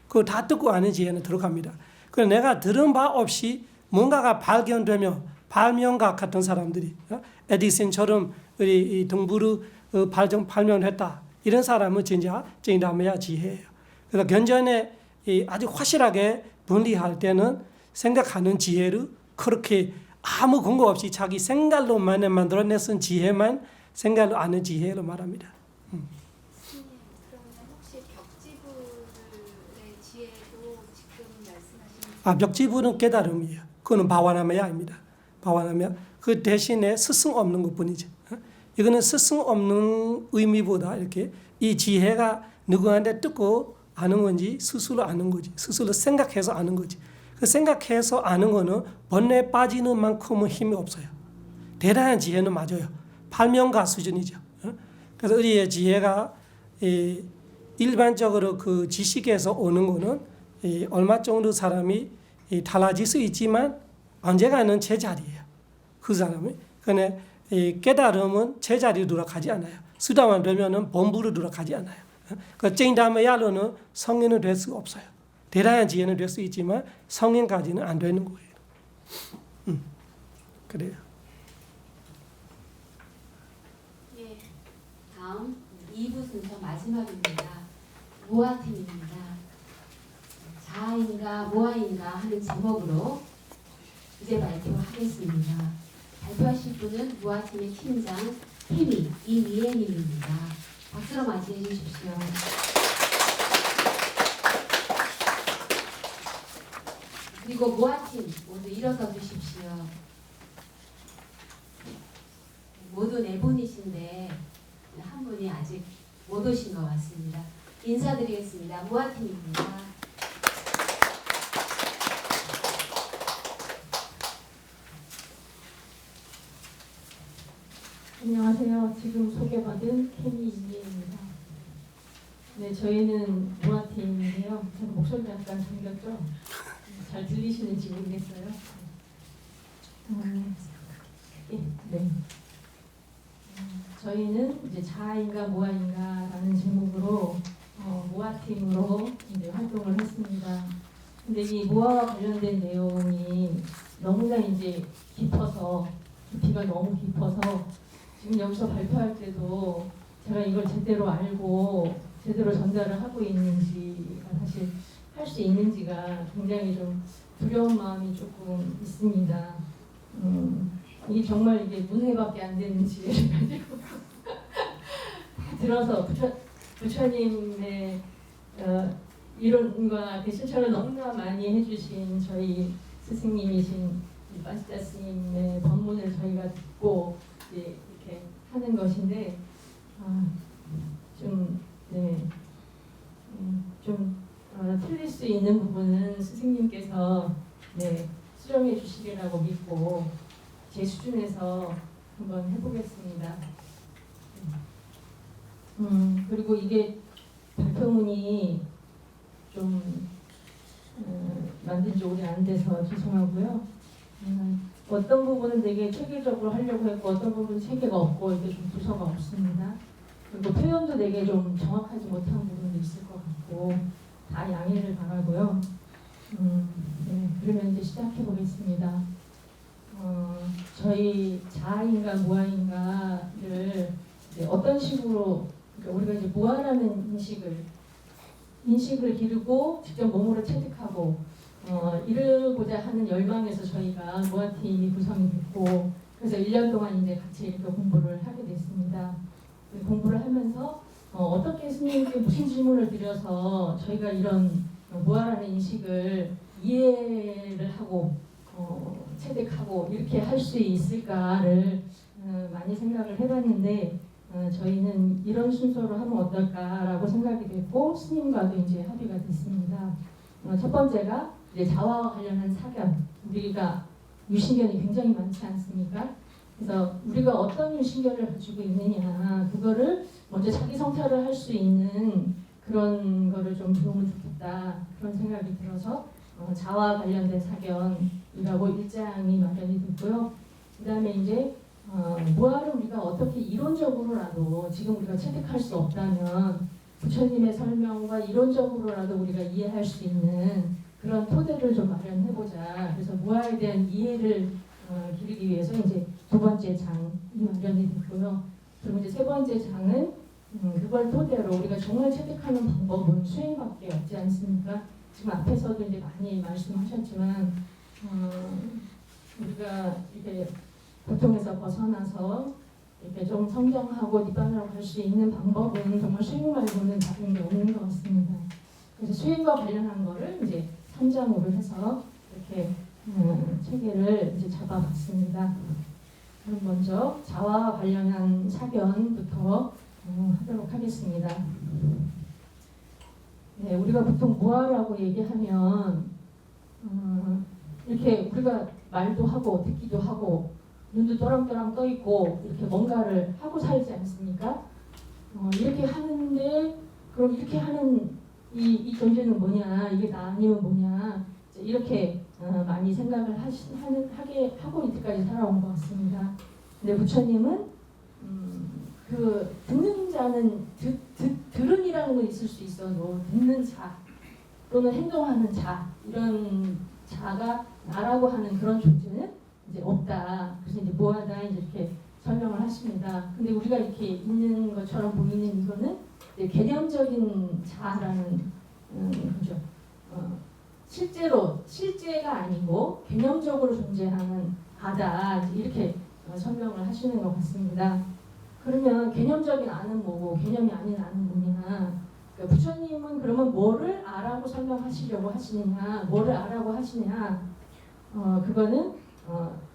그거 다 듣고 아는 지혜는 들어갑니다. 그래서 내가 들은 바 없이 뭔가가 발견되며 발명가 같은 사람들이 에디슨처럼 우리 등불을 발명했다. 이런 사람은 진짜 진담이야 지혜예요. 그래서 견전에 아주 확실하게 분리할 때는 생각하는 지혜를 그렇게 아무 근거 없이 자기 생각로만 만들어냈은 지혜만 생각로 아는 지혜로 말합니다. 스님, 그러면 혹시 벽지불의 지혜도 지금 말씀하신 벽지불은 깨달음이에요. 그거는 바와나마야입니다. 바와나마야. 그 대신에 스승 없는 것뿐이죠. 이거는 스승 없는 의미보다 이렇게 이 지혜가 누구한테 듣고 아는 건지 스스로 아는 거지. 스스로 생각해서 아는 거지. 그 생각해서 아는 거는 번뇌에 빠지는 만큼은 힘이 없어요. 대단한 지혜는 맞아요. 발명가 수준이죠. 그래서 우리의 지혜가 일반적으로 그 지식에서 오는 거는 얼마 정도 사람이 달라질 수 있지만 언젠가는 제자리예요. 그 사람이. 그런데 깨달음은 제자리로 돌아가지 않아요. 수다만 되면은 범부로 돌아가지 않아요. 그 쟁담의야로는 성인은 될 수 없어요. 대단한 지혜는 될 수 있지만 성인까지는 안 되는 거예요. 그래요. 예, 다음 2부 순서 마지막입니다. 모아팀입니다. 자아인가 모아인가 하는 제목으로 주제 발표하겠습니다. 발표하실 분은 모아팀의 팀장 태미 이미애님입니다. 박수로 맞이해 주십시오. 그리고 모아팀 모두 일어서 주십시오. 모두 네 분이신데 한 분이 아직 못 오신 것 같습니다. 인사드리겠습니다. 모아팀입니다. 안녕하세요. 지금 소개받은 케미 이미입니다. 네, 저희는 모아팀인데요. 제 목소리가 약간 잠겼죠? 잘 들리시는지 모르겠어요. 네. 저희는 이제 자아인가 모아인가라는 제목으로 모아팀으로 이제 활동을 했습니다. 근데 이 모아와 관련된 내용이 너무나 이제 깊이가 너무 깊어서 지금 여기서 발표할 때도 제가 이걸 제대로 알고 제대로 전달을 하고 있는지가 사실 할 수 있는지가 굉장히 좀 두려운 마음이 조금 있습니다. 이게 정말 이게 문해밖에 안 되는 지혜를 가지고 들어서 부처님의 이론과 그 실천을 너무나 많이 해주신 저희 스승님이신 빠시자 스님의 법문을 저희가 듣고 이제 이렇게 하는 것인데 틀릴 수 있는 부분은 스승님께서 수정해 주시리라고 믿고 제 수준에서 한번 해보겠습니다. 그리고 이게 발표문이 좀 만든 지 오래 안 돼서 죄송하고요. 어떤 부분은 되게 체계적으로 하려고 했고 어떤 부분은 체계가 없고 이게 좀 부서가 없습니다. 그리고 표현도 되게 좀 정확하지 못한 부분도 있을 것 같고 다 양해를 바라고요. 그러면 이제 시작해 보겠습니다. 저희 자아인가 무아인가를 어떤 식으로 그러니까 우리가 이제 무아라는 인식을 기르고 직접 몸으로 체득하고 이루고자 하는 열망에서 저희가 무아팀이 구성이 됐고 그래서 1년 동안 이제 같이 이렇게 공부를 하게 됐습니다. 공부를 하면서 어떻게 스님께 무슨 질문을 드려서 저희가 이런 무아라는 인식을 이해를 하고 체득하고 이렇게 할 수 있을까를 많이 생각을 해봤는데 저희는 이런 순서로 하면 어떨까라고 생각이 됐고 스님과도 이제 합의가 됐습니다. 첫 번째가 이제 자화와 관련한 사견, 우리가 유신견이 굉장히 많지 않습니까? 그래서 우리가 어떤 유신견을 가지고 있느냐 그거를 먼저 자기 성찰을 할 수 있는 그런 거를 좀 배우면 좋겠다 그런 생각이 들어서 자아와 관련된 사견이라고 일장이 마련이 됐고요. 그 다음에 이제 무아를 우리가 어떻게 이론적으로라도 지금 우리가 체득할 수 없다면 부처님의 설명과 이론적으로라도 우리가 이해할 수 있는 그런 토대를 좀 마련해보자. 그래서 무아에 대한 이해를 기르기 위해서 이제 두 번째 장이 마련이 됐고요. 그리고 이제 세 번째 장은 그걸 토대로 우리가 정말 체득하는 방법은 수행밖에 없지 않습니까? 지금 앞에서도 이제 많이 말씀하셨지만 우리가 이렇게 고통에서 벗어나서 이렇게 좀 성장하고 니반으로 갈 수 있는 방법은 정말 수행 말고는 다른 게 없는 것 같습니다. 그래서 수행과 관련한 거를 이제 3장으로 해서 이렇게 체계를 이제 잡아봤습니다. 그럼 먼저 자아와 관련한 사견부터 하도록 하겠습니다. 네, 우리가 보통 무아라고 얘기하면 이렇게 우리가 말도 하고 듣기도 하고 눈도 또랑또랑 떠 있고 이렇게 뭔가를 하고 살지 않습니까? 이렇게 하는데 그럼 이렇게 하는 이 존재는 뭐냐? 이게 나 아니면 뭐냐? 이렇게 많이 생각을 하게 하고 이때까지 살아온 것 같습니다. 근데 부처님은 그 듣는 자는 들음이라는 건 있을 수 있어도 듣는 자 또는 행동하는 자 이런 자가 나라고 하는 그런 존재는 이제 없다. 그래서 이제 무아다 이렇게 설명을 하십니다. 근데 우리가 이렇게 있는 것처럼 보이는 이거는 이제 개념적인 자라는 거죠. 실제가 아니고 개념적으로 존재하는 아다 이렇게 설명을 하시는 것 같습니다. 그러면 개념적인 아는 뭐고 개념이 아닌 아는 뭐냐? 그러니까 부처님은 그러면 뭐를 아라고 설명하시려고 하시느냐, 뭐를 아라고 하시냐? 그거는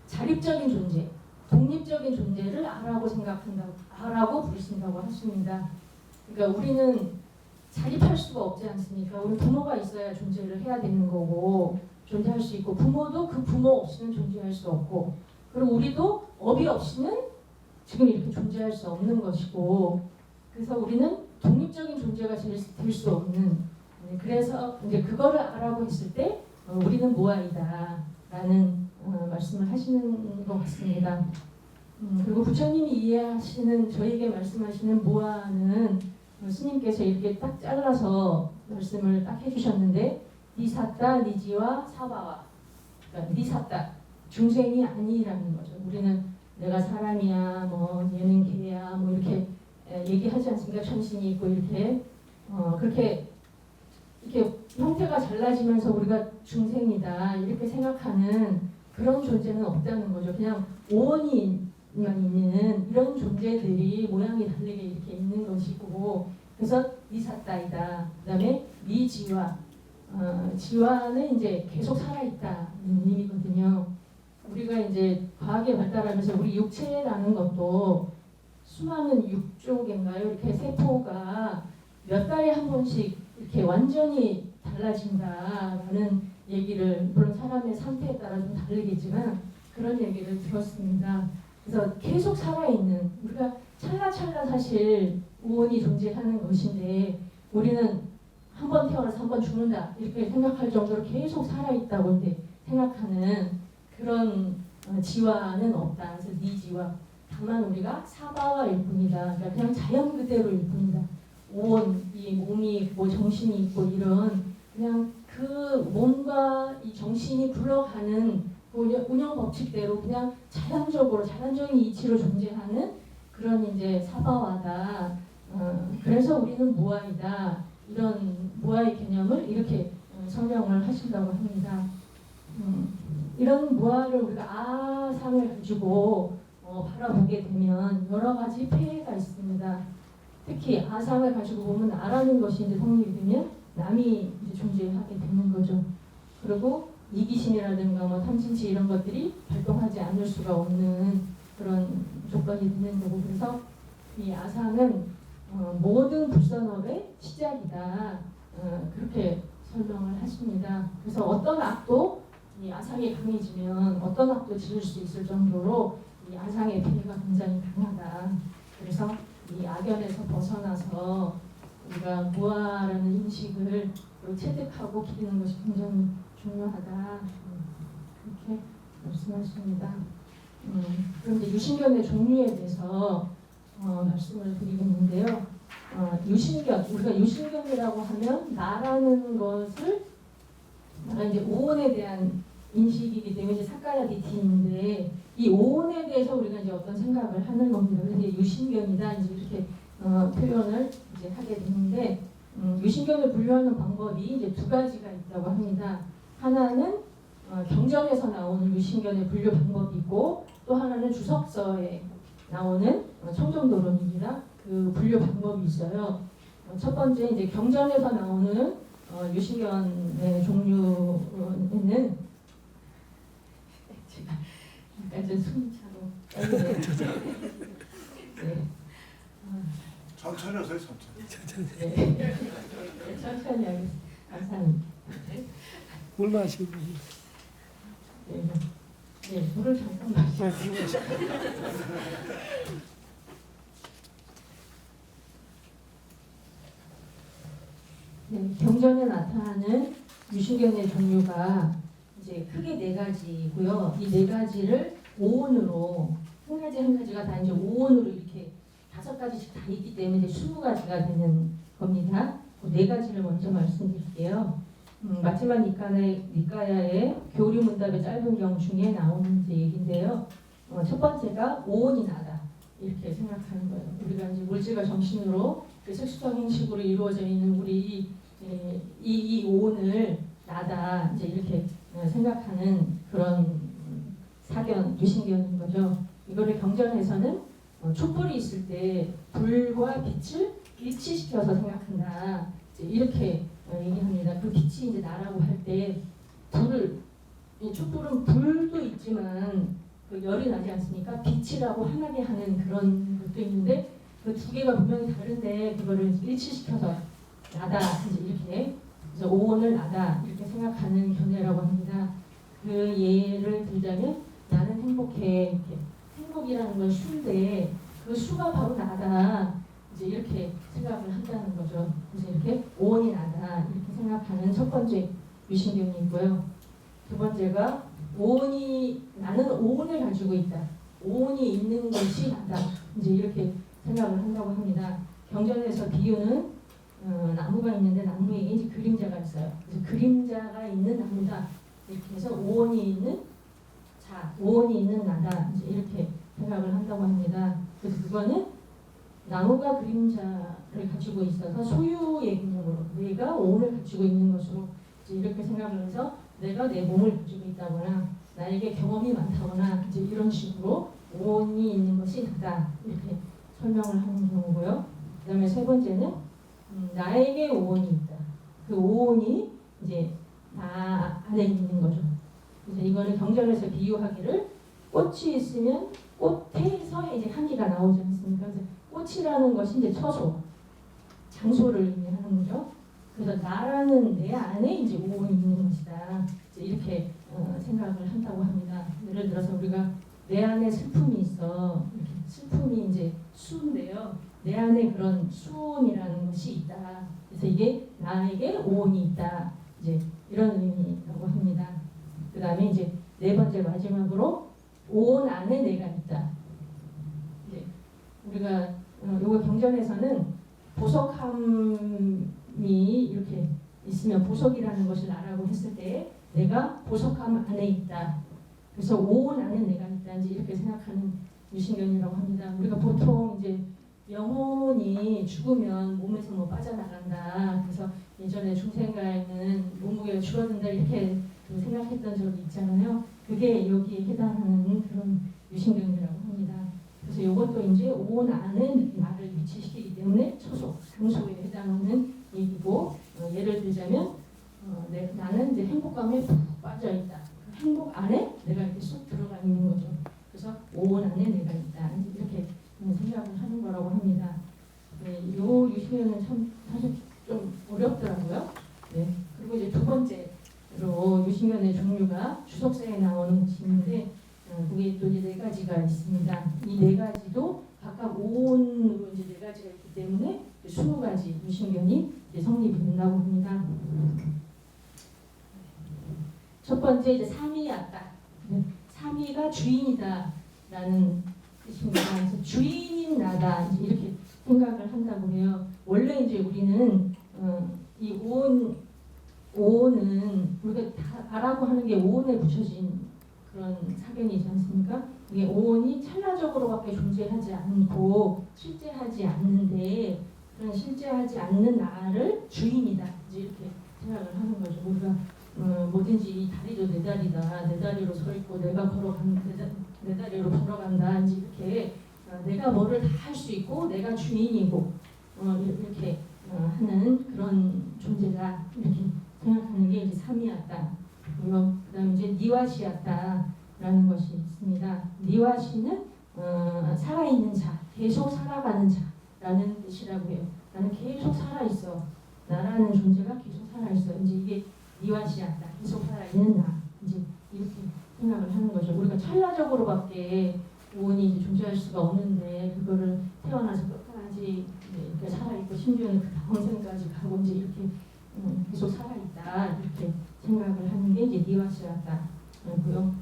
자립적인 존재, 독립적인 존재를 아라고 생각한다고, 아라고 부르신다고 하십니다. 그러니까 우리는 자립할 수가 없지 않습니까? 우리 부모가 있어야 존재를 해야 되는 거고 존재할 수 있고 부모도 그 부모 없이는 존재할 수 없고 그리고 우리도 업이 없이는 지금 이렇게 존재할 수 없는 것이고 그래서 우리는 독립적인 존재가 될 수 없는 그래서 이제 그거를 아라고 했을 때 우리는 무아이다 라는 말씀을 하시는 것 같습니다. 그리고 부처님이 이해하시는 저에게 말씀하시는 무아는 스님께서 이렇게 딱 잘라서 말씀을 딱 해주셨는데 니사따, 니지와 사바와 그러니까 니사따 중생이 아니라는 거죠. 우리는 내가 사람이야, 뭐 얘는 개야, 뭐 이렇게 얘기하지 않습니까? 천신이 있고 이렇게 그렇게 이렇게 형태가 달라지면서 우리가 중생이다 이렇게 생각하는 그런 존재는 없다는 거죠. 그냥 오원이만 있는 이런 존재들이 모양이 다르게 이렇게 있는 것이고, 그래서 미사따이다. 그다음에 미지와, 지와는 이제 계속 살아있다는 의미거든요. 우리가 이제 과학이 발달하면서 우리 육체라는 것도 수많은 6조개인가요? 이렇게 세포가 몇 달에 한 번씩 이렇게 완전히 달라진다라는 얘기를, 물론 사람의 상태에 따라 좀 다르겠지만 그런 얘기를 들었습니다. 그래서 계속 살아있는, 우리가 찰나찰나 사실 우원이 존재하는 것인데 우리는 한 번 태어나서 한 번 죽는다 이렇게 생각할 정도로 계속 살아있다고 이제 생각하는 그런 지와는 없다. 그래서 니지와, 다만 우리가 사바와일 뿐이다. 그러니까 그냥 자연 그대로일 뿐이다. 온, 이 몸이 있고 정신이 있고 이런 그냥 그 몸과 이 정신이 굴러가는 운영 법칙대로 그냥 자연적으로 자연적인 이치로 존재하는 그런 이제 사바와다. 그래서 우리는 무아이다. 이런 무아의 개념을 이렇게 설명을 하신다고 합니다. 이런 무아를 우리가 아상을 가지고 바라보게 되면 여러 가지 폐해가 있습니다. 특히 아상을 가지고 보면 나라는 것이 이제 성립이 되면 남이 이제 존재하게 되는 거죠. 그리고 이기심이라든가 뭐 탐진치 이런 것들이 발동하지 않을 수가 없는 그런 조건이 되는 거고, 그래서 이 아상은 모든 불선업의 시작이다. 그렇게 설명을 하십니다. 그래서 어떤 악도 이 아상이 강해지면 어떤 악도 지을 수 있을 정도로 이 아상의 피해가 굉장히 강하다. 그래서 이 악연에서 벗어나서 우리가 무아라는 인식을 체득하고 기르는 것이 굉장히 중요하다. 그렇게 말씀하십니다. 그런데 유신견의 종류에 대해서 말씀을 드리겠는데요. 유신견, 우리가 유신견이라고 하면 나라는 것을, 나가 이제 오온에 대한 인식이기 때문에 이제 사카야 디티인데, 이 오온에 대해서 우리가 이제 어떤 생각을 하는 겁니다. 그래서 유신견이다 이제 이렇게 표현을 이제 하게 되는데, 유신견을 분류하는 방법이 이제 두 가지가 있다고 합니다. 하나는 경전에서 나오는 유신견의 분류 방법이 있고, 또 하나는 주석서에 나오는 청정도론입니다. 그 분류 방법이 있어요. 첫 번째 이제 경전에서 나오는 유신견의 종류는, 제가 약간 좀 숨이 차고 떨리네요. 네. 천천히 하세요, 천천히. 네. 천천히 하겠습니다. 감사합니다. 물 마시고. 네. 네, 물을 잠깐 마시고. 네, 경전에 나타나는 유신견의 종류가 이제 크게 네 가지고요. 이 네 가지를 오온으로, 한 가지 한 가지가 다 이제 오온으로 이렇게 5가지씩 다 있기 때문에 20가지가 되는 겁니다. 그 네 가지를 먼저 말씀드릴게요. 마지막 니까야의 교리문답의 짧은 경 중에 나오는 이제 얘기인데요. 첫 번째가 오온이 나다 이렇게 생각하는 거예요. 우리가 이제 물질과 정신으로 그 색수적 행식으로 이루어져 있는 우리 이 오온을 나다 이제 이렇게 생각하는 그런 사견, 유신견인 거죠. 이거를 경전에서는 촛불이 있을 때 불과 빛을 일치시켜서 생각한다. 이제 이렇게 얘기합니다. 그 빛이 이제 나라고 할 때 불을, 이 촛불은 불도 있지만 그 열이 나지 않습니까? 빛이라고 하나게 하는 그런 것도 있는데 그 두 개가 분명히 다른데 그거를 일치시켜서 나다 이제 이렇게, 그래서 오온을 나다 이렇게 생각하는 견해라고 합니다. 그 예를 들자면 나는 행복해, 이렇게 행복이라는 건 수인데 그 수가 바로 나다 이제 이렇게 생각을 한다는 거죠. 그래서 이렇게 오온이 나다 이렇게 생각하는 첫 번째 유신견이 있고요. 두 번째가 나는 오온을 가지고 있다. 오온이 있는 것이 나다. 이제 이렇게 생각을 한다고 합니다. 경전에서 비유는 나무가 있는데 나무에 이제 그림자가 있어요. 그래서 그림자가 있는 나무다. 이렇게 해서 오온이 있는 나다. 이제 이렇게 생각을 한다고 합니다. 그래서 그거는 나무가 그림자를 가지고 있어서 소유의 개념으로 내가 오온을 가지고 있는 것으로 이제 이렇게 생각을 해서 내가 내 몸을 가지고 있다거나 나에게 경험이 많다거나 이제 이런 식으로 오온이 있는 것이 나다 이렇게 설명을 하는 경우고요. 그다음에 세 번째는 나에게 오온이 있다. 그 오온이 이제 나 안에 있는 거죠. 그래서 이거는 경전에서 비유하기를 꽃이 있으면 꽃에서 이제 향기가 나오지 않습니까? 그래서 꽃이라는 것이 이제 처소, 장소를 의미하는 거죠. 그래서 나라는 내 안에 이제 오온이 있는 것이다. 이제 이렇게 생각을 한다고 합니다. 예를 들어서 우리가 내 안에 슬픔이 있어. 이렇게 슬픔이 이제 수인데요. 내 안에 그런 수온이라는 것이 있다. 그래서 이게 나에게 오온이 있다. 이제 이런 의미라고 합니다. 그 다음에 이제 네 번째 마지막으로 오온 안에 내가 있다. 이제 우리가 요거 경전에서는 보석함이 이렇게 있으면 보석이라는 것을 나라고 했을 때 내가 보석함 안에 있다. 그래서 오온 안에 내가 있다. 이제 이렇게 생각하는 유신견이라고 합니다. 우리가 보통 이제 영혼이 죽으면 몸에서 뭐 빠져나간다. 그래서 예전에 중생가에는 몸무게가 줄어든다 이렇게 생각했던 적이 있잖아요. 그게 여기에 해당하는 그런 유신경이라고 합니다. 그래서 이것도 이제 오온 안에 나를 위치시키기 때문에 처소, 장소에 해당하는 얘기고 예를 들자면 나는 이제 행복감에 푹 빠져 있다. 행복 안에 내가 이렇게 쏙 들어가 있는 거죠. 그래서 오온 안에 내가 있다. 이렇게 생각을 하는 거라고 합니다. 네, 요 유신경은 참 사실 좀 어렵더라고요. 네. 그리고 이제 두 번째로 유신경의 종류가 주석사에 나오는 것이 있는데 그게 또 이제 네 가지가 있습니다. 이 네 가지도 각각 오온으로 이제 네 가지가 있기 때문에 20가지 유신경이 성립이 된다고 합니다. 첫 번째 이제 삼위였다. 삼위가 주인이다라는 뜻입니다. 그래서 주인인 나다 이렇게 생각을 한다고 해요. 원래 이제 우리는 이 오온은 우리가 다 아라고 하는 게 오온에 붙여진 그런 사견이지 않습니까? 이게 오온이 찰나적으로밖에 존재하지 않고 실제하지 않는데 그런 실제하지 않는 나를 주인이다 이제 이렇게 생각을 하는 거죠. 우리가 뭐든지 이 다리도 내 다리다, 내 다리로 서 있고 내가 내 다리로 걸어간다 이제 이렇게 내가 뭐를 다 할 수 있고 내가 주인이고 이렇게 하는 그런 존재다 이렇게 생각하는 게 이제 삼위였다. 그리고 그다음 이제 니와시였다라는 것이 있습니다. 니와시는 살아있는 자, 계속 살아가는 자라는 뜻이라고 해요. 나는 계속 살아 있어. 나라는 존재가 계속 살아 있어. 이제 이게 니와시였다. 계속 살아 있는 나. 이제 이렇게 생각을 하는 거죠. 우리가 찰나적으로밖에 오온이 이제 존재할 수가 없는데 그거를 태어나서 끝까지 이렇게 살아 있고 심지어는 그 다음 생까지 가고 이제 이렇게 계속 살아 있다 이렇게 생각을 하는 게 이제 니와시였다고요.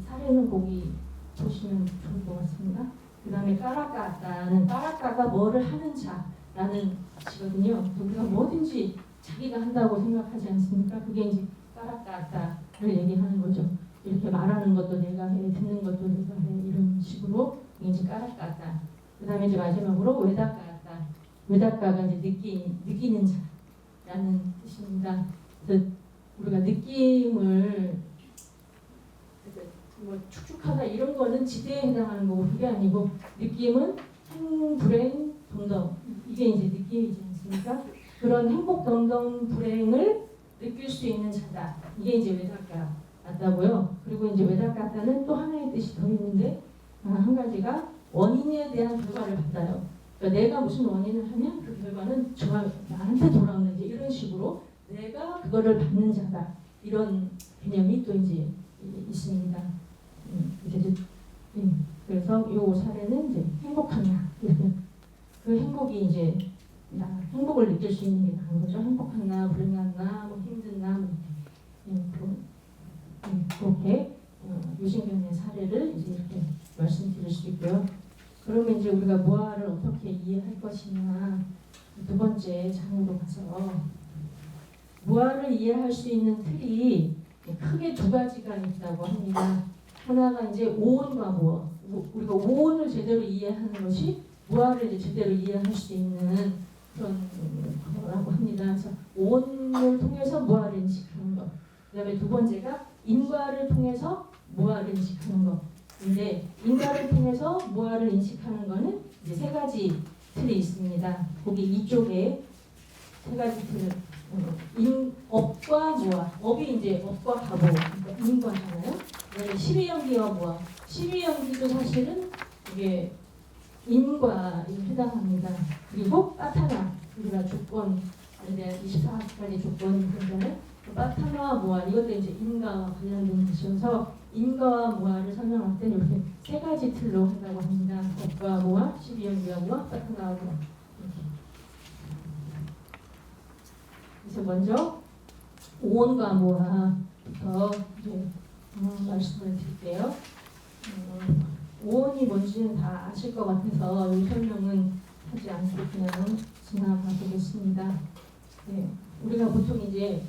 사례는 거기 보시면 좋을 것 같습니다. 그 다음에 까라까다는 까라까가 뭐를 하는 자라는 뜻이거든요. 우리가 뭐든지 자기가 한다고 생각하지 않습니까? 그게 이제 까라까다를 얘기하는 거죠. 이렇게 말하는 것도 내가 해, 듣는 것도 내가 해 이런 식으로 이제 까라까다. 그 다음에 이제 마지막으로 외다까다. 외다까가 이제 느끼는 자라는 뜻입니다. 그래서 우리가 느낌을 뭐 축축하다 이런 거는 지대에 해당하는 거고 그게 아니고 느낌은 행불행 동동 이게 이제 느낌이지 않습니까? 그런 행복 동동 불행을 느낄 수 있는 자다. 이게 이제 외다까 같다고요. 그리고 이제 외다까다는 또 하나의 뜻이 더 있는데 한 가지가 원인에 대한 결과를 받아요. 그러니까 내가 무슨 원인을 하면 그 결과는 나한테 돌아오는 이제 이런 식으로 내가 그거를 받는 자다. 이런 개념이 또 이제 있습니다. 그래서 이 사례는 이제 행복한 나 이렇게 그 행복이 이제 행복을 느낄 수 있는 게 나은 거죠. 행복한 나, 불행한 나, 뭐 힘든 나, 그렇게 유신경의 사례를 이제 이렇게 말씀드릴 수 있고요. 그러면 이제 우리가 무아를 어떻게 이해할 것이냐 두 번째 장으로 가서 무아를 이해할 수 있는 틀이 크게 두 가지가 있다고 합니다. 하나가 이제 오온과 무어. 우리가 오온을 제대로 이해하는 것이 무아를 이제 제대로 이해할 수 있는 그런 거라고 합니다. 그래서 오온을 통해서 무아를 인식하는 것. 그다음에 두 번째가 인과를 통해서 무아를 인식하는 것. 근데 인과를 통해서 무아를 인식하는 거는 이제 세 가지 틀이 있습니다. 거기 이쪽에 세 가지 틀. 업과 무아. 업이 이제 업과 가보. 그러니까 인과잖아요. 그다음에 12연기와 무아. 12연기도 사실은 이게 인과에 해당합니다. 그리고 빠타나, 우리가 조건에 대한 24가지 조건이 있잖아요. 빠타나와 무아, 이것도 이제 인과와 관련된 것이어서 인과와 무아를 설명할 때는 이렇게 세 가지 틀로 한다고 합니다. 업과 무아, 12연기와 무아, 빠타나와 무아. 이렇게. 그래서 먼저 오온과 무아부터 이제 말씀을 드릴게요. 오온이 뭔지는 다 아실 것 같아서 이 설명은 하지 않고 그냥 지나가 보겠습니다. 네, 우리가 보통 이제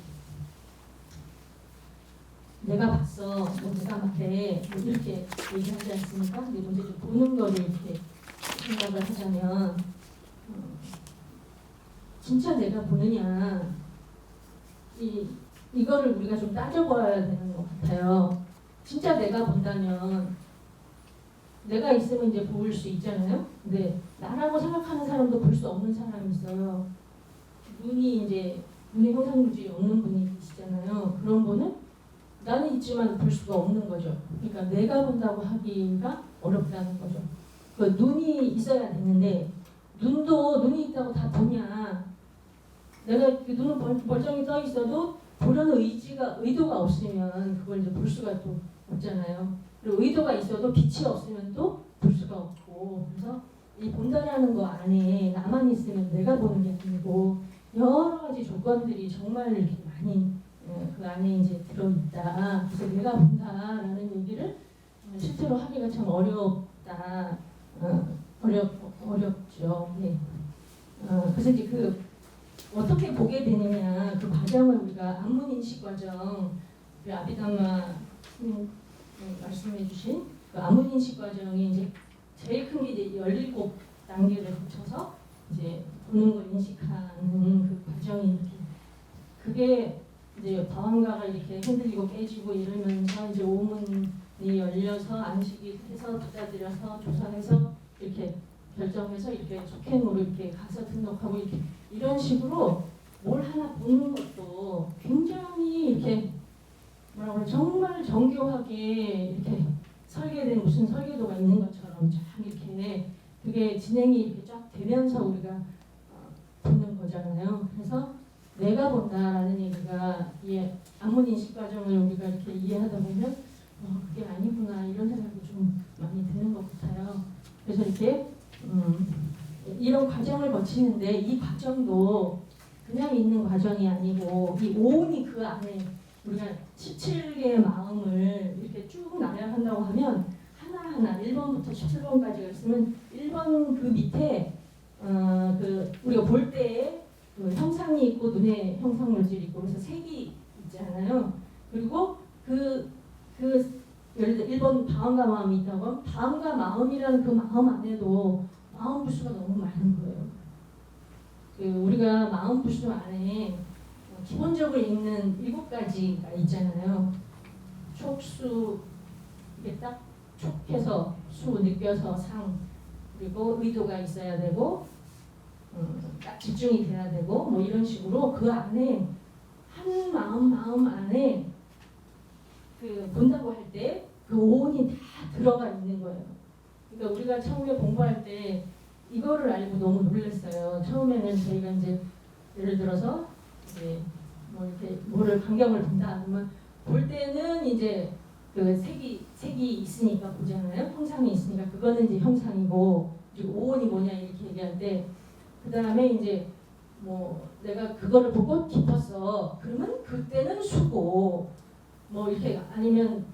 내가 봤어, 뭐 내가 봤대, 뭐 이렇게 얘기하지 않습니까? 근데 먼저 좀 보는 거를 이렇게 생각을 하자면 진짜 내가 보느냐 이거를 우리가 좀 따져봐야 되는 것 같아요. 진짜 내가 본다면 내가 있으면 이제 볼 수 있잖아요. 근데 나라고 생각하는 사람도 볼 수 없는 사람이 있어요. 눈의 형상물질이 없는 분이 계시잖아요. 그런 분은 나는 있지만 볼 수가 없는 거죠. 그러니까 내가 본다고 하기가 어렵다는 거죠. 그 눈이 있어야 되는데 눈이 있다고 다 보냐? 내가 그 눈은 멀쩡히 떠 있어도 보려는 의도가 없으면 그걸 이제 볼 수가 또 없잖아요. 그리고 의도가 있어도 빛이 없으면 또 볼 수가 없고, 그래서 이 본다라는 거 안에 나만 있으면 내가 보는 게 아니고 여러 가지 조건들이 정말 이렇게 많이 그 안에 이제 들어있다. 그래서 내가 본다라는 얘기를 실제로 하기가 참 어렵다. 어렵죠. 네. 그래서 이제 그 어떻게 보게 되느냐 그 과정을 우리가 안문인식 과정, 그 아비담마 말씀해주신 그 안문인식 과정이 이제 제일 큰 게 이제 17단계를 거쳐서 이제 보는 걸 인식하는 그 과정이 이렇게 그게 이제 방황가가 이렇게 흔들리고 깨지고 이러면서 이제 오문이 열려서 안식이 해서 받아들여서 조사해서 이렇게 결정해서 이렇게 속행으로 이렇게 가서 등록하고 이렇게 이런 식으로 뭘 하나 보는 것도 굉장히 이렇게 뭐라고 그래 정말 정교하게 이렇게 설계된 무슨 설계도가 있는 것처럼 쫙 이렇게 그게 진행이 이렇게 쫙 되면서 우리가 보는 거잖아요. 그래서 내가 본다라는 얘기가 이 안문인식 과정을 우리가 이렇게 이해하다 보면 그게 아니구나 이런 생각이 좀 많이 드는 것 같아요. 그래서 이렇게 이런 과정을 거치는데 이 과정도 그냥 있는 과정이 아니고 이 오온이 그 안에 우리가 17개의 마음을 이렇게 쭉 나열한다고 하면 하나하나 1번부터 17번까지가 있으면 1번 그 밑에 그 우리가 볼 때에 그 형상이 있고 눈에 형상물질이 있고 그래서 색이 있잖아요. 그리고 예를 들어 1번 다음과 마음이 있다고 하면 다음과 마음이라는 그 마음 안에도 마음 부수가 너무 많은 거예요. 그 우리가 마음 부수 안에 기본적으로 있는 7가지가 있잖아요. 촉수 이게 딱 촉해서 수 느껴서 상 그리고 의도가 있어야 되고 딱 집중이 돼야 되고 뭐 이런 식으로 그 안에 한 마음 안에 그 본다고 할 때 그 오온이 다 들어가 있는 거예요. 그러니까 우리가 처음에 공부할 때 이거를 알고 너무 놀랐어요. 처음에는 저희가 이제 예를 들어서 이제 뭐 이렇게 뭐를 광경을 본다 그러면 볼 때는 이제 그 색이 있으니까 보잖아요. 형상이 있으니까 그거는 이제 형상이고 이제 오온이 뭐냐 이렇게 얘기할 때 그 다음에 이제 뭐 내가 그거를 보고 기뻤어. 그러면 그때는 수고 뭐 이렇게 아니면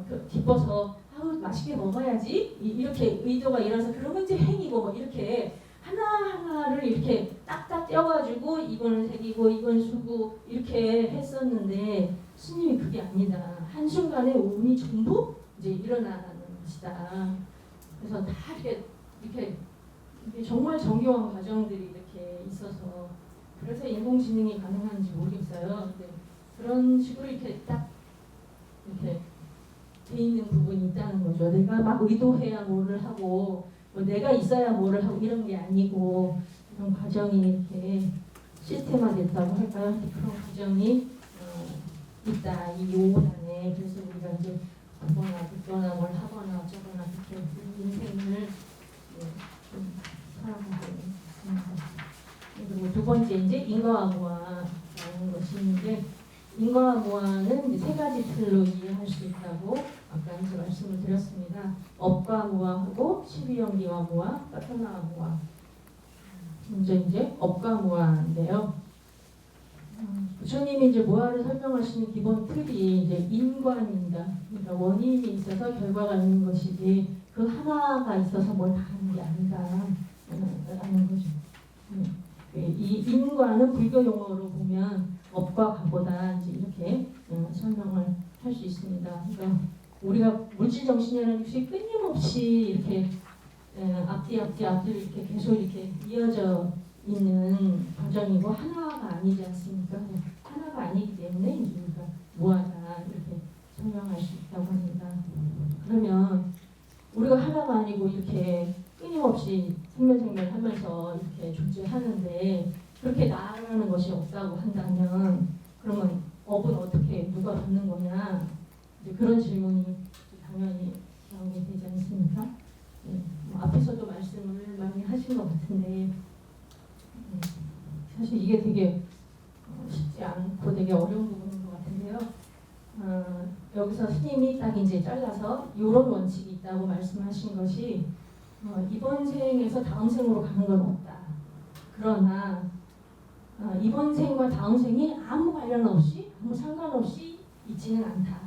그 기뻐서 아우 맛있게 먹어야지 이렇게 의도가 일어나서 그러면 이제 행이고 뭐 이렇게 하나하나를 이렇게 딱딱 떼어가지고 이거는 색이고 이건 수고 이렇게 했었는데 스님이 그게 아니다. 한순간에 운이 전부 이제 일어나는 것이다. 그래서 다 이렇게 이게 정말 정교한 과정들이 이렇게 있어서 그래서 인공지능이 가능한지 모르겠어요. 근데 그런 식으로 이렇게 딱 이렇게 돼 있는 부분이 있다는 거죠. 내가 막 의도해야 뭐를 하고 뭐 내가 있어야 뭐를 하고 이런 게 아니고 그런 과정이 이렇게 시스템화됐다고 할까요? 그런 과정이 있다 이 요원 안에. 그래서 우리가 이제 보거나 듣거나 뭘 하거나 어쩌거나 그렇게 인생을 좀 살아가고 있습니다. 그리고 두 번째 이제 인과와 무아라는 것이 있는데, 인과와 무아는 이제 세 가지 틀로 이해할 수 있다고 아까 이제 말씀을 드렸습니다. 업과 무아하고 12연기와 무아, 파트나와 무아. 먼저 이제 업과 무아인데요. 부처님이 이제 무아를 설명하시는 기본 틀이 이제 인관입니다. 그러니까 원인이 있어서 결과가 있는 것이지 그 하나가 있어서 뭘 다른 게 아니다라는 거죠. 이 인관은 불교 용어로 보면 업과 가보다 이제 이렇게 설명을 할 수 있습니다. 그러니까 우리가 물질 정신이라는 것이 끊임없이 이렇게 앞뒤 이렇게 계속 이렇게 이어져 있는 과정이고 하나가 아니지 않습니까? 하나가 아니기 때문에 이제 우리가 무하다 이렇게 설명할 수 있다고 합니다. 그러면 우리가 하나가 아니고 이렇게 끊임없이 생멸하면서 이렇게 존재하는데 그렇게 나아가는 것이 없다고 한다면 그러면 업은 어떻게 누가 받는 거냐? 이제 그런 질문이 당연히 나오게 되지 않습니까? 앞에서도 말씀을 많이 하신 것 같은데 사실 이게 되게 쉽지 않고 되게 어려운 부분인 것 같은데요. 여기서 스님이 딱 이제 잘라서 이런 원칙이 있다고 말씀하신 것이 이번 생에서 다음 생으로 가는 건 없다. 그러나 이번 생과 다음 생이 아무 관련 없이 아무 상관없이 있지는 않다.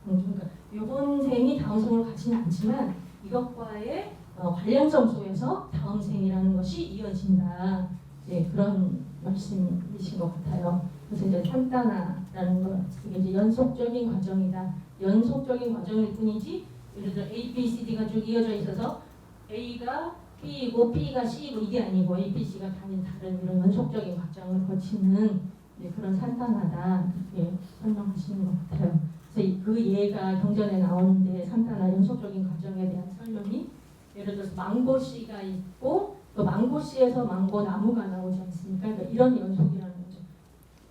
그러니까 이번 생이 다음 생으로 가지는 않지만 이것과의 관련점 속에서 다음 생이라는 것이 이어진다. 네, 그런 말씀이신 것 같아요. 그래서 이제 산타나라는 것, 이게 이제 연속적인 과정이다. 연속적인 과정일 뿐이지, 예를 들어 A, B, C, D가 쭉 이어져 있어서 A가 B이고 B가 C이고 이게 아니고 A, B, C가 다른 이런 연속적인 과정을 거치는 그런 산타나다 이렇게 설명하시는 것 같아요. 그래서 그 예가 경전에 나오는데 산타나 연속적인 과정에 대한 설명이 예를 들어서 망고씨가 있고 또 망고씨에서 망고 나무가 나오지 않습니까? 그러니까 이런 연속이라는 거죠.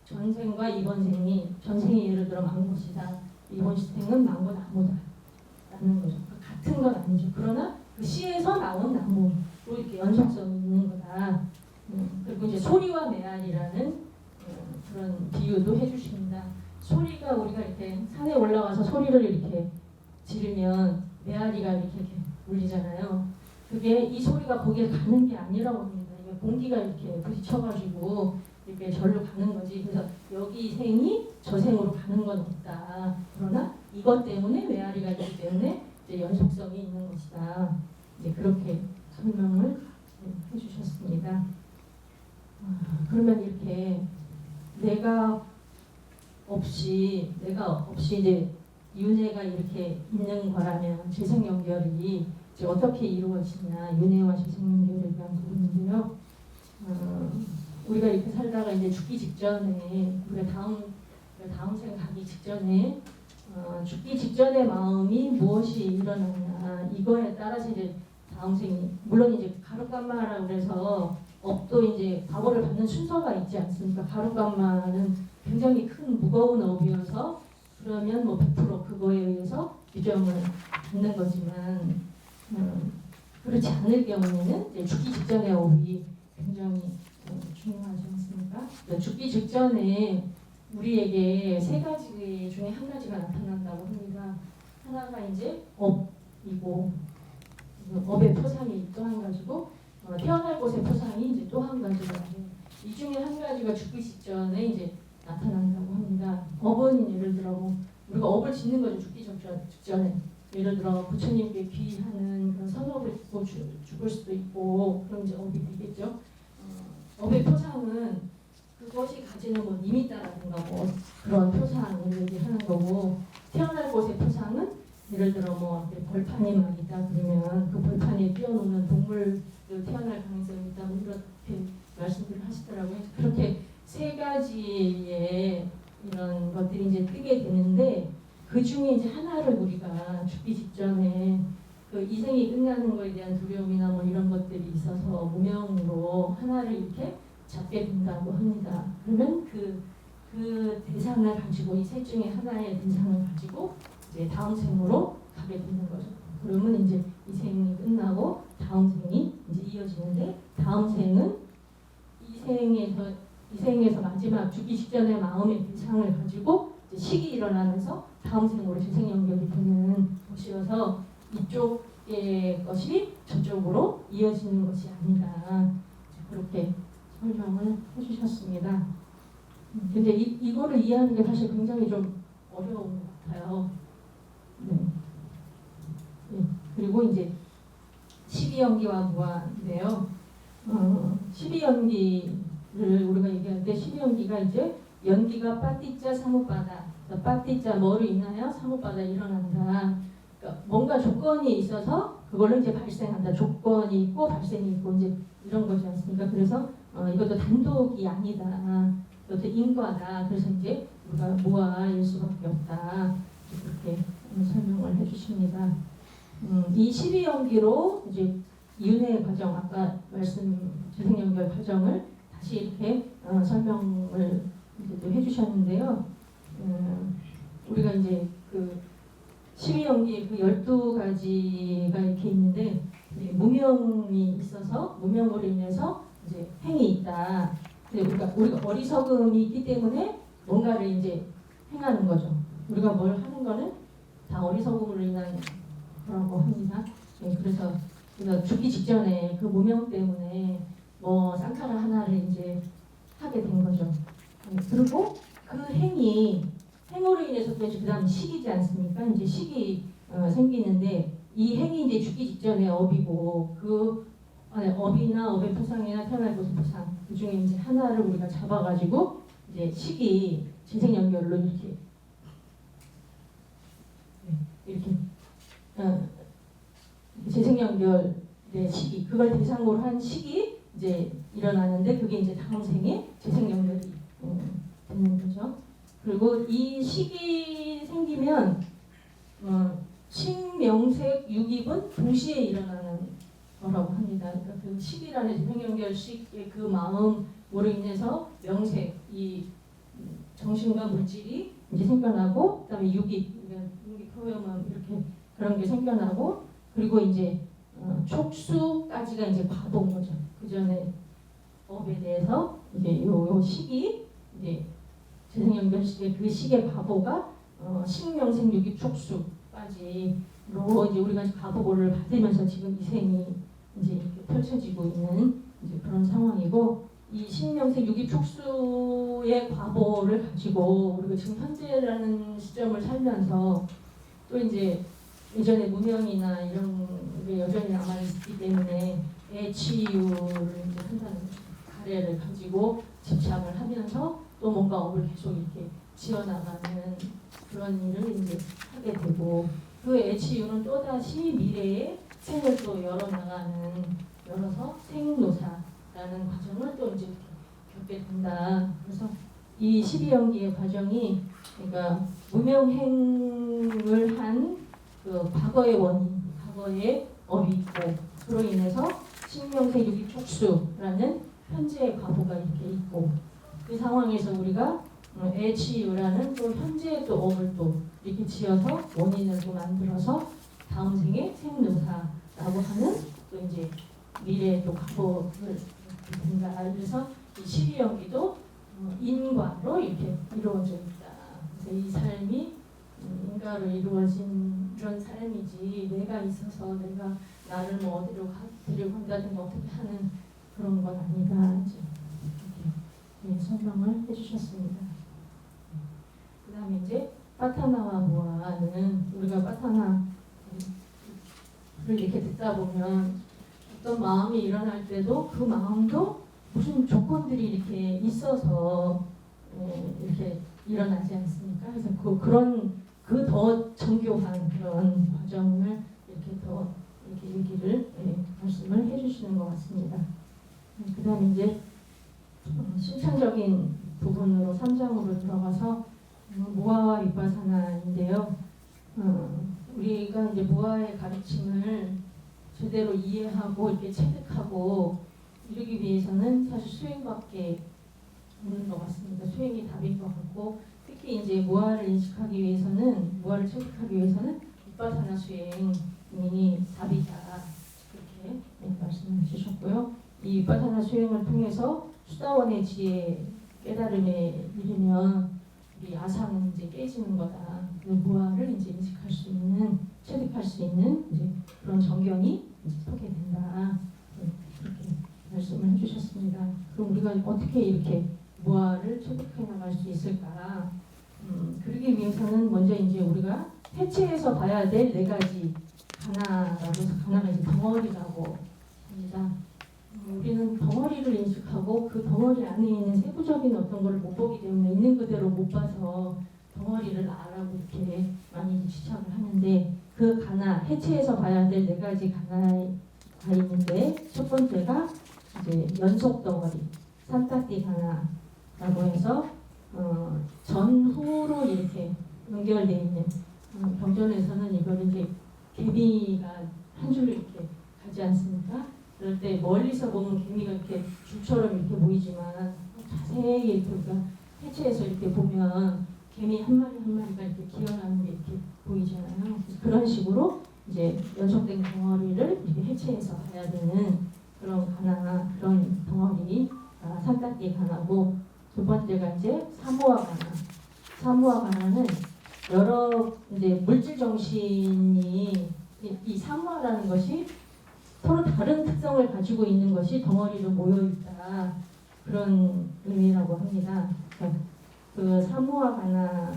전생과 이번 생이 전생이 예를 들어 망고씨다. 이번 생은 망고 나무다. 라는 거죠. 같은 건 아니죠. 그러나 그 씨에서 나온 나무로 이렇게 연속성이 있는 거다. 그리고 이제 소리와 메아리라는 그런 비유도 해주십니다. 소리가 우리가 이렇게 산에 올라가서 소리를 이렇게 지르면 메아리가 이렇게 울리잖아요. 그게 이 소리가 거기에 가는 게 아니라고 합니다. 이게 공기가 이렇게 부딪혀가지고 이렇게 절로 가는 거지. 그래서 여기 생이 저 생으로 가는 건 없다. 그러나 이것 때문에 메아리가 있기 때문에 이제 연속성이 있는 것이다. 이제 그렇게 설명을 해주셨습니다. 그러면 이렇게 내가 없이 이제 윤회가 이렇게 있는 거라면 재생 연결이 이제 어떻게 이루어지냐, 윤회와 재생 연결에 대한 부분인데요. 우리가 이렇게 살다가 이제 죽기 직전에 우리가 다음 생 가기 직전에 죽기 직전의 마음이 무엇이 일어나냐 이거에 따라서 이제 다음 생이 물론 이제 가루감마라고 그래서 업도 이제 과거를 받는 순서가 있지 않습니까? 가루감마는 굉장히 큰 무거운 업이어서 그러면 뭐 100% 그거에 의해서 규정을 받는 거지만 그렇지 않을 경우에는 이제 죽기 직전의 업이 굉장히 중요하지 않습니까? 그러니까 죽기 직전에 우리에게 세 가지 중에 한 가지가 나타난다고 합니다. 하나가 이제 업이고 업의 표상이 또 한 가지고 태어날 곳의 표상이 이제 또 한 가지가 이 중에 한 가지가 죽기 직전에 이제 나타난다고 합니다. 업은 예를 들어 우리가 업을 짓는 거죠. 죽기 직전에 예를 들어 부처님께 귀하는 그런 선업을 짓고 죽을 수도 있고 그럼 이제 업이 되겠죠. 업의 표상은 그것이 가지는 뭐 리미따라든가 뭐 그런 표상을 얘기하는 거고 태어날 곳의 표상은 예를 들어 뭐 앞에 벌판이 막 있다 그러면 그 벌판에 뛰어노는 동물도 태어날 가능성이 있다 뭐 이렇게 말씀들을 하시더라고요. 그렇게 세 가지의 이런 것들이 이제 뜨게 되는데 그 중에 이제 하나를 우리가 죽기 직전에 그 이생이 끝나는 거에 대한 두려움이나 뭐 이런 것들이 있어서 무명으로 하나를 이렇게 잡게 된다고 합니다. 그러면 그 대상을 가지고 이 셋 중에 하나의 대상을 가지고 이제 다음 생으로 가게 되는 거죠. 그러면 이제 이 생이 끝나고 다음 생이 이제 이어지는데 다음 생은 이 생에서 마지막 죽기 직전의 마음의 대상을 가지고 이제 식이 일어나면서 다음 생으로 재생 연결이 되는 것이어서 이쪽의 것이 저쪽으로 이어지는 것이 아니다. 그렇게 설명을 해주셨습니다. 근데 이거를 이해하는 게 사실 굉장히 좀 어려운 것 같아요. 네. 네. 그리고 이제 12연기와 무한인데요. 12연기를 우리가 얘기할 때 12연기가 이제 연기가 빠띠자 사무바다, 빠띠자 뭐로 인하여 사무바다 일어난다. 그러니까 뭔가 조건이 있어서 그걸로 이제 발생한다. 조건이 있고 발생이 있고 이제 이런 거지 않습니까? 그래서 이것도 단독이 아니다. 이것도 인과다. 그래서 이제 우리가 무아일 수밖에 없다. 이렇게 설명을 해주십니다. 이 12연기로 이제 이윤회 과정, 아까 말씀 재생연결 과정을 다시 이렇게 설명을 이제 또 해주셨는데요. 우리가 이제 그 12연기 그 12가지가 이렇게 있는데 무명이 있어서 무명으로 인해서 이제 행이 있다. 근데 우리가 어리석음이 있기 때문에 뭔가를 이제 행하는 거죠. 우리가 뭘 하는 거는 다 어리석음으로 인한 거라고 합니다. 네, 그래서 우리가 죽기 직전에 그 무명 때문에 뭐 쌍카라 하나를 이제 하게 된 거죠. 네, 그리고 그 행으로 인해서 또 그 다음 식이지 않습니까? 이제 식이 생기는데 이 행이 이제 죽기 직전에 업이고 그 업이나 업의 부상이나 태어날 것의 부상 그 중에 이제 하나를 우리가 잡아가지고 이제 식이 재생 연결로 이렇게 재생 연결의 시기 그걸 대상으로 한 식이 이제 일어나는데 그게 이제 다음 생에 재생 연결이 되는 거죠. 그리고 이 식이 생기면 식명색 유깁은 동시에 일어나는 거라고 합니다. 그러니까 그 식이라는 재생연결식의 그 마음으로 인해서 명색, 이 정신과 물질이 이제 생겨나고, 그다음에 유깁, 호염은 이렇게 그런 게 생겨나고, 그리고 이제 촉수까지가 이제 과보인 거죠. 그 전에 업에 대해서 이제 요 식이 이제 재생연결식의 그 식의 과보가 식명생 유깁 촉수까지로 이제 우리가 과보를 받으면서 지금 이 생이 이제 이렇게 펼쳐지고 있는 이제 그런 상황이고, 이 식명생 유깁 촉수의 과보를 가지고 우리가 지금 현재라는 시점을 살면서 또 이제 예전에 무명이나 이런 게 여전히 남아있기 때문에 애치유를 이제 한다는 가래를 가지고 집착을 하면서 또 뭔가 업을 계속 이렇게 지어나가는 그런 일을 이제 하게 되고, 그 애치유는 또다시 미래의 생을 또 열어서 생노사라는 과정을 또 이제 겪게 된다. 그래서 이 12연기의 과정이 그러니까 무명행을 한 그 과거의 원인, 과거의 업이 있고, 그로 인해서 식명생 유기 촉수라는 현재의 과보가 이렇게 있고, 그 상황에서 우리가 애치유라는 또 현재의 또 업을 또 이렇게 지어서 원인을 또 만들어서 다음 생에 생노사라고 하는 또 이제 미래의 또 과보를 된다. 그래서 이 12연기도 인과로 이렇게 이루어져 있다. 그래서 이 삶이 인과로 이루어진 그런 삶이지 내가 있어서 내가 나를 뭐 어디로 데리고 간다든가 어떻게 하는 그런 건 아니다. 이제 이렇게 설명을 해주셨습니다. 그 다음에 이제 파타나와 무아는 우리가 파타나를 이렇게 듣다 보면 어떤 마음이 일어날 때도 그 마음도 무슨 조건들이 이렇게 있어서 이렇게 일어나지 않습니까? 그래서 그런 그 더 정교한 그런 과정을 이렇게 더 이렇게 얘기를 말씀을 해주시는 것 같습니다. 그다음에 이제 실천적인 부분으로 3장으로 들어가서 무아와 윗바사나인데요. 우리가 이제 무아의 가르침을 제대로 이해하고 이렇게 체득하고 이루기 위해서는 사실 수행밖에 없는 것 같습니다. 수행이 답인 것 같고 특히 이제 무아를 인식하기 위해서는 무아를 체득하기 위해서는 윗바사나 수행이 답이다 그렇게 말씀을 주셨고요. 이 윗바사나 수행을 통해서 수다원의 지혜 깨달음에 이르면 우리 아상은 이제 깨지는 거다. 그 무아를 이제 인식할 수 있는 체득할 수 있는 이제 그런 정경이 이제 서게 된다. 그렇게 말씀을 해주셨습니다. 그럼 우리가 어떻게 이렇게 무아를 체득해 나갈 수 있을까? 그러기 위해서는 먼저 이제 우리가 해체해서 봐야 될 4가지 가나라고 해서 가나가 이제 덩어리라고 합니다. 우리는 덩어리를 인식하고 그 덩어리 안에 있는 세부적인 어떤 것을 못 보기 때문에 있는 그대로 못 봐서 덩어리를 알아고 이렇게 많이 지적을 하는데 그 가나 해체해서 봐야 될 4가지 가나가 있는데 첫 번째가 이제 연속 덩어리 산타띠 가나라고 해서 전후로 이렇게 연결되어 있는 경전에서는 이걸 이제 개미가 한 줄을 이렇게 가지 않습니까? 그럴 때 멀리서 보면 개미가 이렇게 줄처럼 이렇게 보이지만 자세히 이렇게 우리가 해체해서 이렇게 보면 개미 한 마리 한 마리가 이렇게 기어나는 게 이렇게 보이잖아요. 그런 식으로 이제 연속된 덩어리를 이렇게 해체해서 봐야 되는 그런 가나, 그런 덩어리가 산타띠 가나고 두 번째가 이제 사무아 가나. 사무아 가나는 여러 이제 물질 정신이 이 사무아라는 것이 서로 다른 특성을 가지고 있는 것이 덩어리로 모여 있다 그런 의미라고 합니다. 그 사무아 가나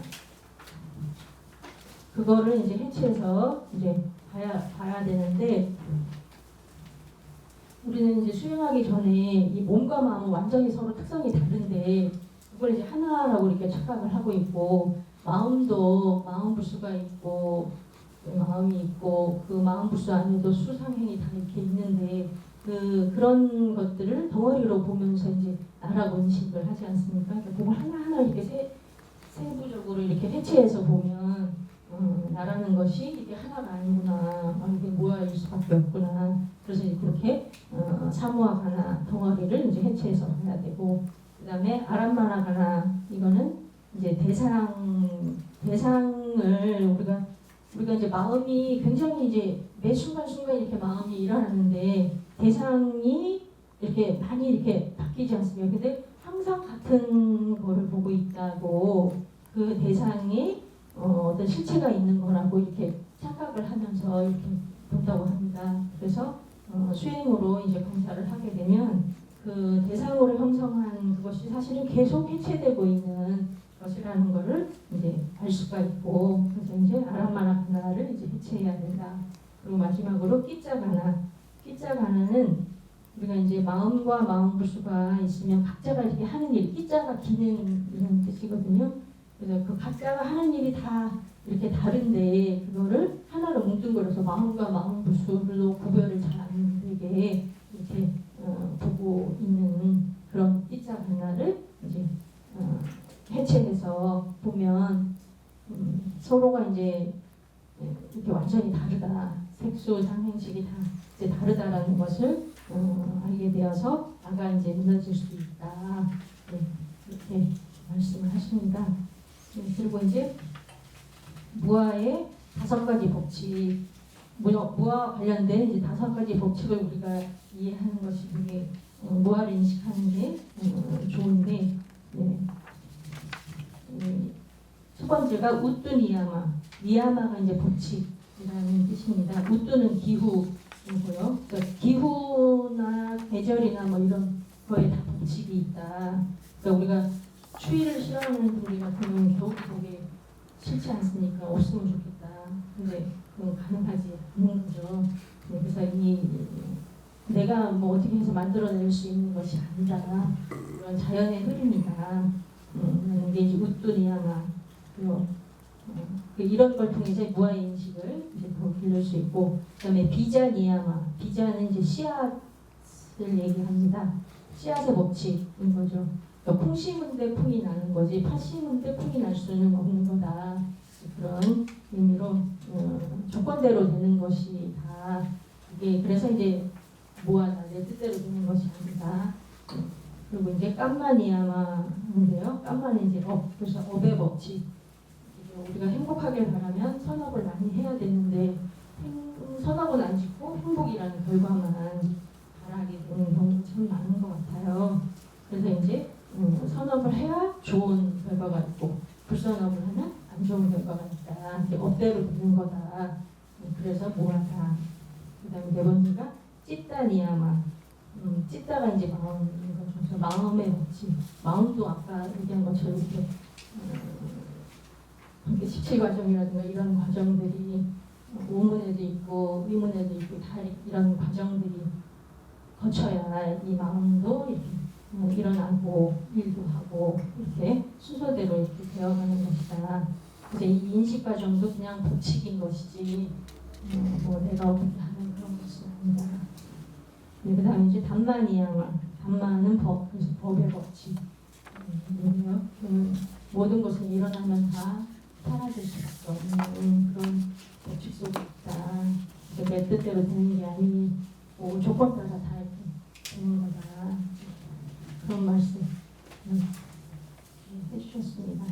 그거를 이제 해체해서 이제 봐야 되는데 우리는 이제 수행하기 전에 이 몸과 마음은 완전히 서로 특성이 다른데 그걸 이제 하나라고 이렇게 착각을 하고 있고 마음도 마음 부수가 있고 마음이 있고 그 마음 부수 안에도 수상행이 다 이렇게 있는데 그런 것들을 덩어리로 보면서 이제 나라고 인식을 하지 않습니까? 그러니까 그걸 하나하나 이렇게 세부적으로 이렇게 해체해서 보면 나라는 것이 이게 하나가 아니구나, 이게 무아일 수밖에 없구나. 그래서 이제 그렇게 사무아 가나 덩어리를 이제 해체해서 봐야 되고 그다음에 아람마나 가나 이거는 이제 대상을 우리가 이제 마음이 굉장히 이제 매 순간순간 이렇게 마음이 일어나는데 대상이 이렇게 많이 이렇게 바뀌지 않습니까? 근데 항상 같은 거를 보고 있다고 그 대상이 어떤 실체가 있는 거라고 이렇게 착각을 하면서 이렇게 본다고 합니다. 그래서 수행으로 이제 관찰을 하게 되면 그 대상으로 형성한 그것이 사실은 계속 해체되고 있는 것이라는 것을 이제 알 수가 있고 그래서 이제 아람마나 가나를 이제 해체해야 된다. 그리고 마지막으로 끼자 가나는 우리가 이제 마음과 마음 부수가 있으면 각자가 이렇게 하는 일, 끼자가 기능 이런 뜻이거든요. 그래서 그 각자가 하는 일이 다 이렇게 다른데 그거를 하나로 뭉뚱그려서 마음과 마음 부수로 구별을 잘 안 되게 이렇게 보고 있는 그런 끼자 가나를 이제 해체해서 보면 서로가 이제 이렇게 완전히 다르다. 색수, 상행식이 다 이제 다르다라는 것을 알게 되어서 나가 이제 무너질 수 있다. 네, 이렇게 말씀을 하십니다. 네, 그리고 이제 무아의 5가지 법칙, 무아와 관련된 이제 5가지 법칙을 우리가 이해하는 것이 되게 무아를 인식하는 게 좋은데, 네. 첫 번째가 우뚜 니야마. 니야마가 이제 법칙이라는 뜻입니다. 우뚜는 기후이고요. 그러니까 기후나 계절이나 뭐 이런 거에 다 법칙이 있다. 그러니까 우리가 추위를 싫어하는 분들 같은 경우는 겨울 보기 싫지 않습니까? 없으면 좋겠다. 근데 그건 가능하지 않는 거죠. 네, 그래서 내가 뭐 어떻게 해서 만들어낼 수 있는 것이 아니다. 그런 자연의 흐름이다. 이게 이제 우뚜 니야마. 그리고 이런 걸 통해서 무아 인식을 이제 더 길러줄 수 있고, 그다음에 비자 니야마, 비자는 이제 씨앗을 얘기합니다. 씨앗의 법칙인 거죠. 그러니까 콩 심은 데 콩이 나는 거지 팥 심은 데 콩이 날 수는 없는 거다. 그런 의미로 조건대로 되는 것이 다 이게 그래서 이제 모아다 내 뜻대로 되는 것이 아니다. 그리고 이제 깜마니야마인데요. 깜마는 이제 그래서 업의 법칙. 우리가 행복하길 바라면 선업을 많이 해야 되는데 선업은 안 짓고 행복이라는 결과만 바라게 되는 경우가 참 많은 것 같아요. 그래서 이제 선업을 해야 좋은 결과가 있고 불선업을 하면 안 좋은 결과가 있다. 이제 업대로 되는 거다. 그래서 뭐하다. 그다음에 네 번째가 찌따니야마. 찌따가 이제 마음인 거죠. 그래서 마음의 법칙. 마음도 아까 얘기한 것처럼 이렇게 17과정이라든가 이런 과정들이 오문에도 있고 의문에도 있고 다 이런 과정들이 거쳐야 이 마음도 이렇게 일어나고 일도 하고 이렇게 순서대로 이렇게 되어가는 것이다. 그래서 이 인식 과정도 그냥 법칙인 것이지 뭐 내가 어떻게 하는 그런 것은 아니다. 네, 그다음에 이제 단만이야마. 단만은 법, 그래서 법의 법칙. 모든 것은 일어나면 다 사라질 수밖에 없는 그런 법칙 속에 있다. 내 뜻대로 되는 게 아니고 조건 따라 다 이렇게 되는 거다. 그런 말씀 해주셨습니다.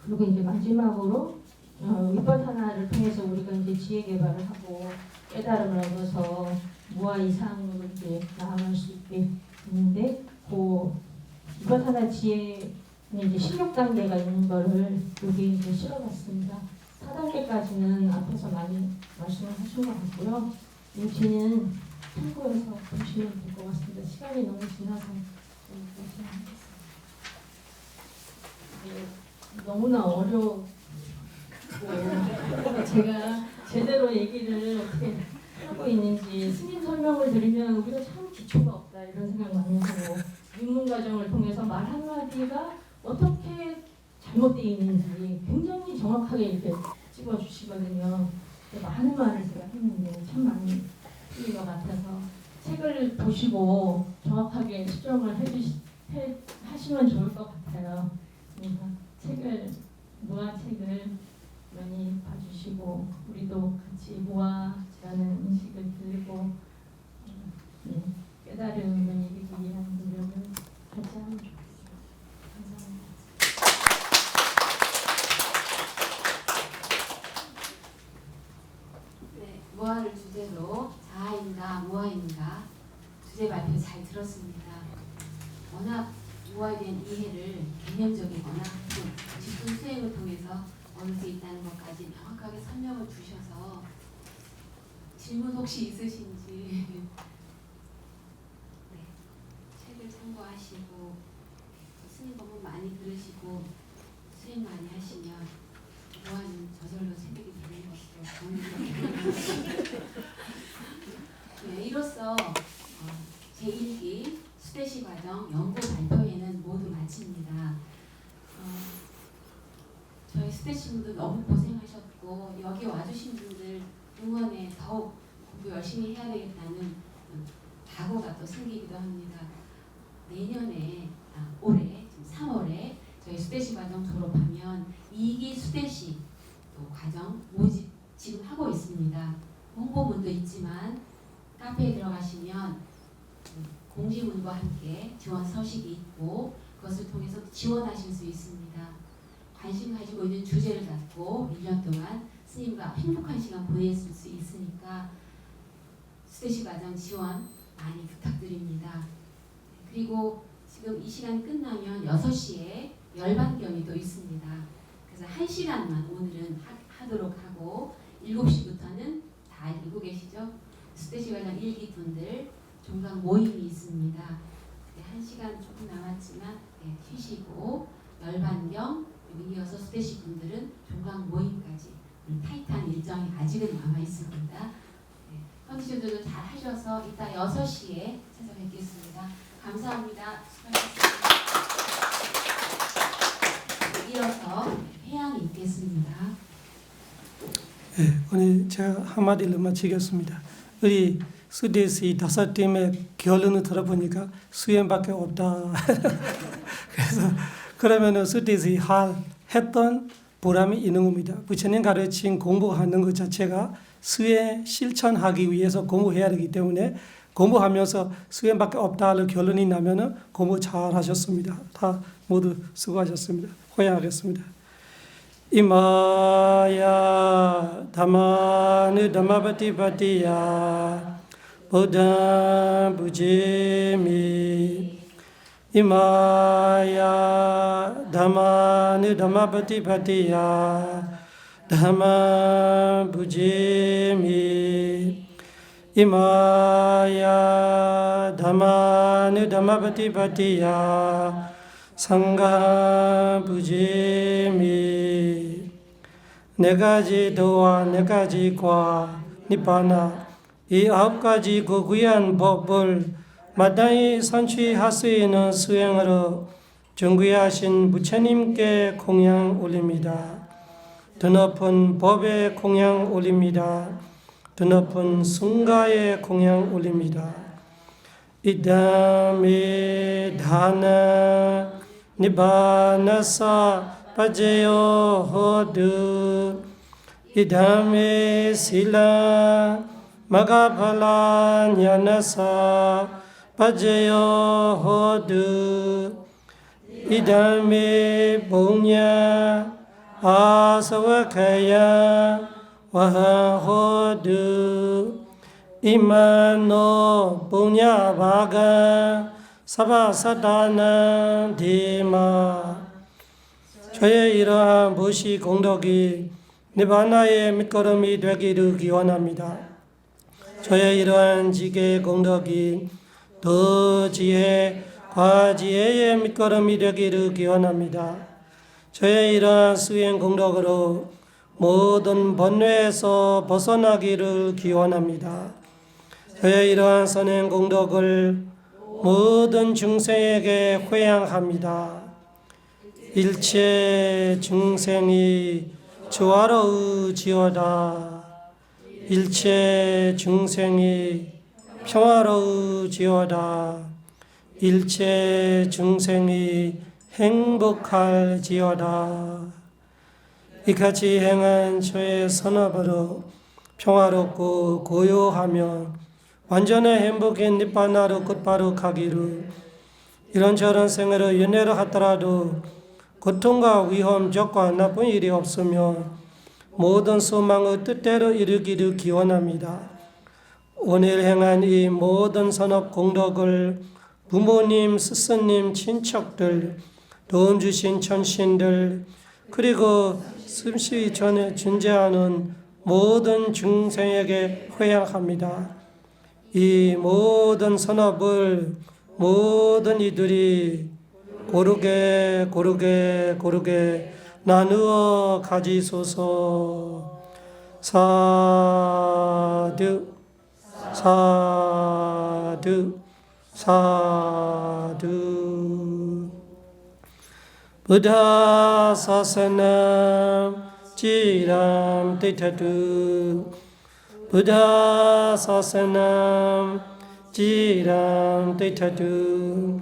그리고 이제 마지막으로 위퍼사나를 통해서 우리가 이제 지혜 개발을 하고 깨달음을 얻어서 무아 이상으로 이제 나아갈 수 있게 되는데 그 위퍼사나 지혜는 이제 16단계가 있는 거를 여기 이제 실어봤습니다. 4단계까지는 앞에서 많이 말씀을 하신 것 같고요. 여기는 참고해서 보시면 될 것 같습니다. 시간이 너무 지나서 여기까지 하겠습니다. 너무나 어려워. 제가 제대로 얘기를 어떻게 하고 있는지 스님 설명을 들으면 우리가 참 기초가 없다 이런 생각 많이 하고 입문 과정을 통해서 말 한마디가 어떻게 잘못되어 있는지 굉장히 정확하게 이렇게 찍어주시거든요. 많은 말을 제가 했는데 참 많이 틀린 것 같아서 책을 보시고 정확하게 수정을 하시면 좋을 것 같아요. 그래서 무아책을 많이 봐주시고 우리도 같이 무아라는 인식을 들고 깨달음을 이루기 위한 노력을 같이 하면 좋겠습니다. 감사합니다. 네, 무아를 주제로 자아인가 무아인가 주제 발표 잘 들었습니다. 워낙 무아에 대한 이해를 개념적이거나 집중 수행을 통해서 얻을 수 있다는 것까지 명확하게 설명을 주셔서 질문 혹시 있으신지 네, 책을 참고하시고 스님 법문 많이 들으시고 수행 많이 하시면 무아는 저절로 새벽이 되는 것으로 네, 이로써 제1기 수대시 과정 연구 발표회는 모두 마칩니다. 저희 수대시 분들 너무 고생하셨고 여기 와주신 분들 응원에 더욱 공부 열심히 해야 되겠다는 각오가 또 생기기도 합니다. 내년에 올해 3월에 저희 수대시 과정 졸업하면 2기 수대시 또 과정 모집 지금 하고 있습니다. 홍보문도 있지만 카페에 들어가시면 공지문과 함께 지원 서식이 있고 그것을 통해서 지원하실 수 있습니다. 관심 가지고 있는 주제를 갖고 1년 동안 스님과 행복한 시간 보냈을 수 있으니까 수대시 과정 지원 많이 부탁드립니다. 그리고 지금 이 시간 끝나면 6시에 열반경이 또 있습니다. 그래서 1시간만 오늘은 하도록 하고 7시부터는 다 알고 계시죠? 수대시 과정 1기 분들 종강 모임이 있습니다. 1시간 조금 남았지만 쉬시고 열반경 이어서 수대시 분들은 종강 모임까지 타이트한 일정이 아직은 남아 있습니다. 컨디션들도 잘 하셔서 이따 6시에 찾아뵙겠습니다. 감사합니다. 수고하셨습니다. 이어서 회양이 있겠습니다. 듣겠습니다. 네, 오늘 제가 한마디로 마치겠습니다. 우리 수디씨 5팀의 결론을 들어보니까 수행밖에 없다. 그래서 그러면은 수디씨 했던 보람이 있는 겁니다. 부처님 가르친 공부하는 것 자체가 수행 실천하기 위해서 공부해야 되기 때문에 공부하면서 수행밖에 없다를 결론이 나면은 공부 잘 하셨습니다. 다 모두 수고하셨습니다. 호양하겠습니다. 이마야 담마누 담마바티바티야 보담 부지미 이마야 담마누 담마바티바티야 담마 부지미 이마야 담마누 담마바티바티야 상가 부지미 네 가지 도와 네 가지 과 니바나 이 9가지 그 귀한 법을 마땅히 성취할 수 있는 수행으로 존귀하신 부처님께 공양 올립니다. 드높은 법에 공양 올립니다. 드높은 승가에 공양 올립니다. 이담이 다나 니바나사 파제요 호두 이담이 실라 마가팔라 냐나사 파제요 호두 이담이 봉냐 아사와카야 와호두 이마노 봉냐바가 사바사다나 디마 저의 이러한 무시 공덕이 니바나의 밑거름이 되기를 기원합니다. 저의 이러한 지계 공덕이 더 지혜, 과지혜의 밑거름이 되기를 기원합니다. 저의 이러한 수행 공덕으로 모든 번뇌에서 벗어나기를 기원합니다. 저의 이러한 선행 공덕을 모든 중생에게 회양합니다. 일체 중생이 조화로우지어다. 일체 중생이 평화로우지어다. 일체 중생이 행복할지어다. 이같이 행한 저의 선업으로 평화롭고 고요하며 완전한 행복의 니바나로 곧바로 가기를 이런저런 생애를 연애를 하더라도 고통과 위험, 적과 나쁜 일이 없으며 모든 소망의 뜻대로 이루기를 기원합니다. 오늘 행한 이 모든 선업 공덕을 부모님, 스승님, 친척들, 도움 주신 천신들 그리고 숨쉬기 전에 존재하는 모든 중생에게 회양합니다. 이 모든 선업을 모든 이들이 고르게 나누어 가지소서. 사두 사두 사두. 부ddha 사사남 지람 티타두. 부ddha 사사남 지람 티타두.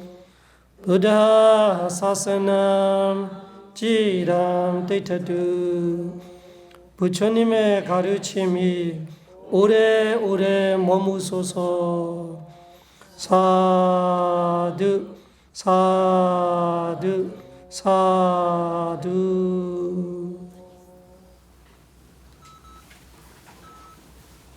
부ddha 사사남 지람 티타두. 부처님의 가르침이 오래오래 머무소서. 사두 사두 사두.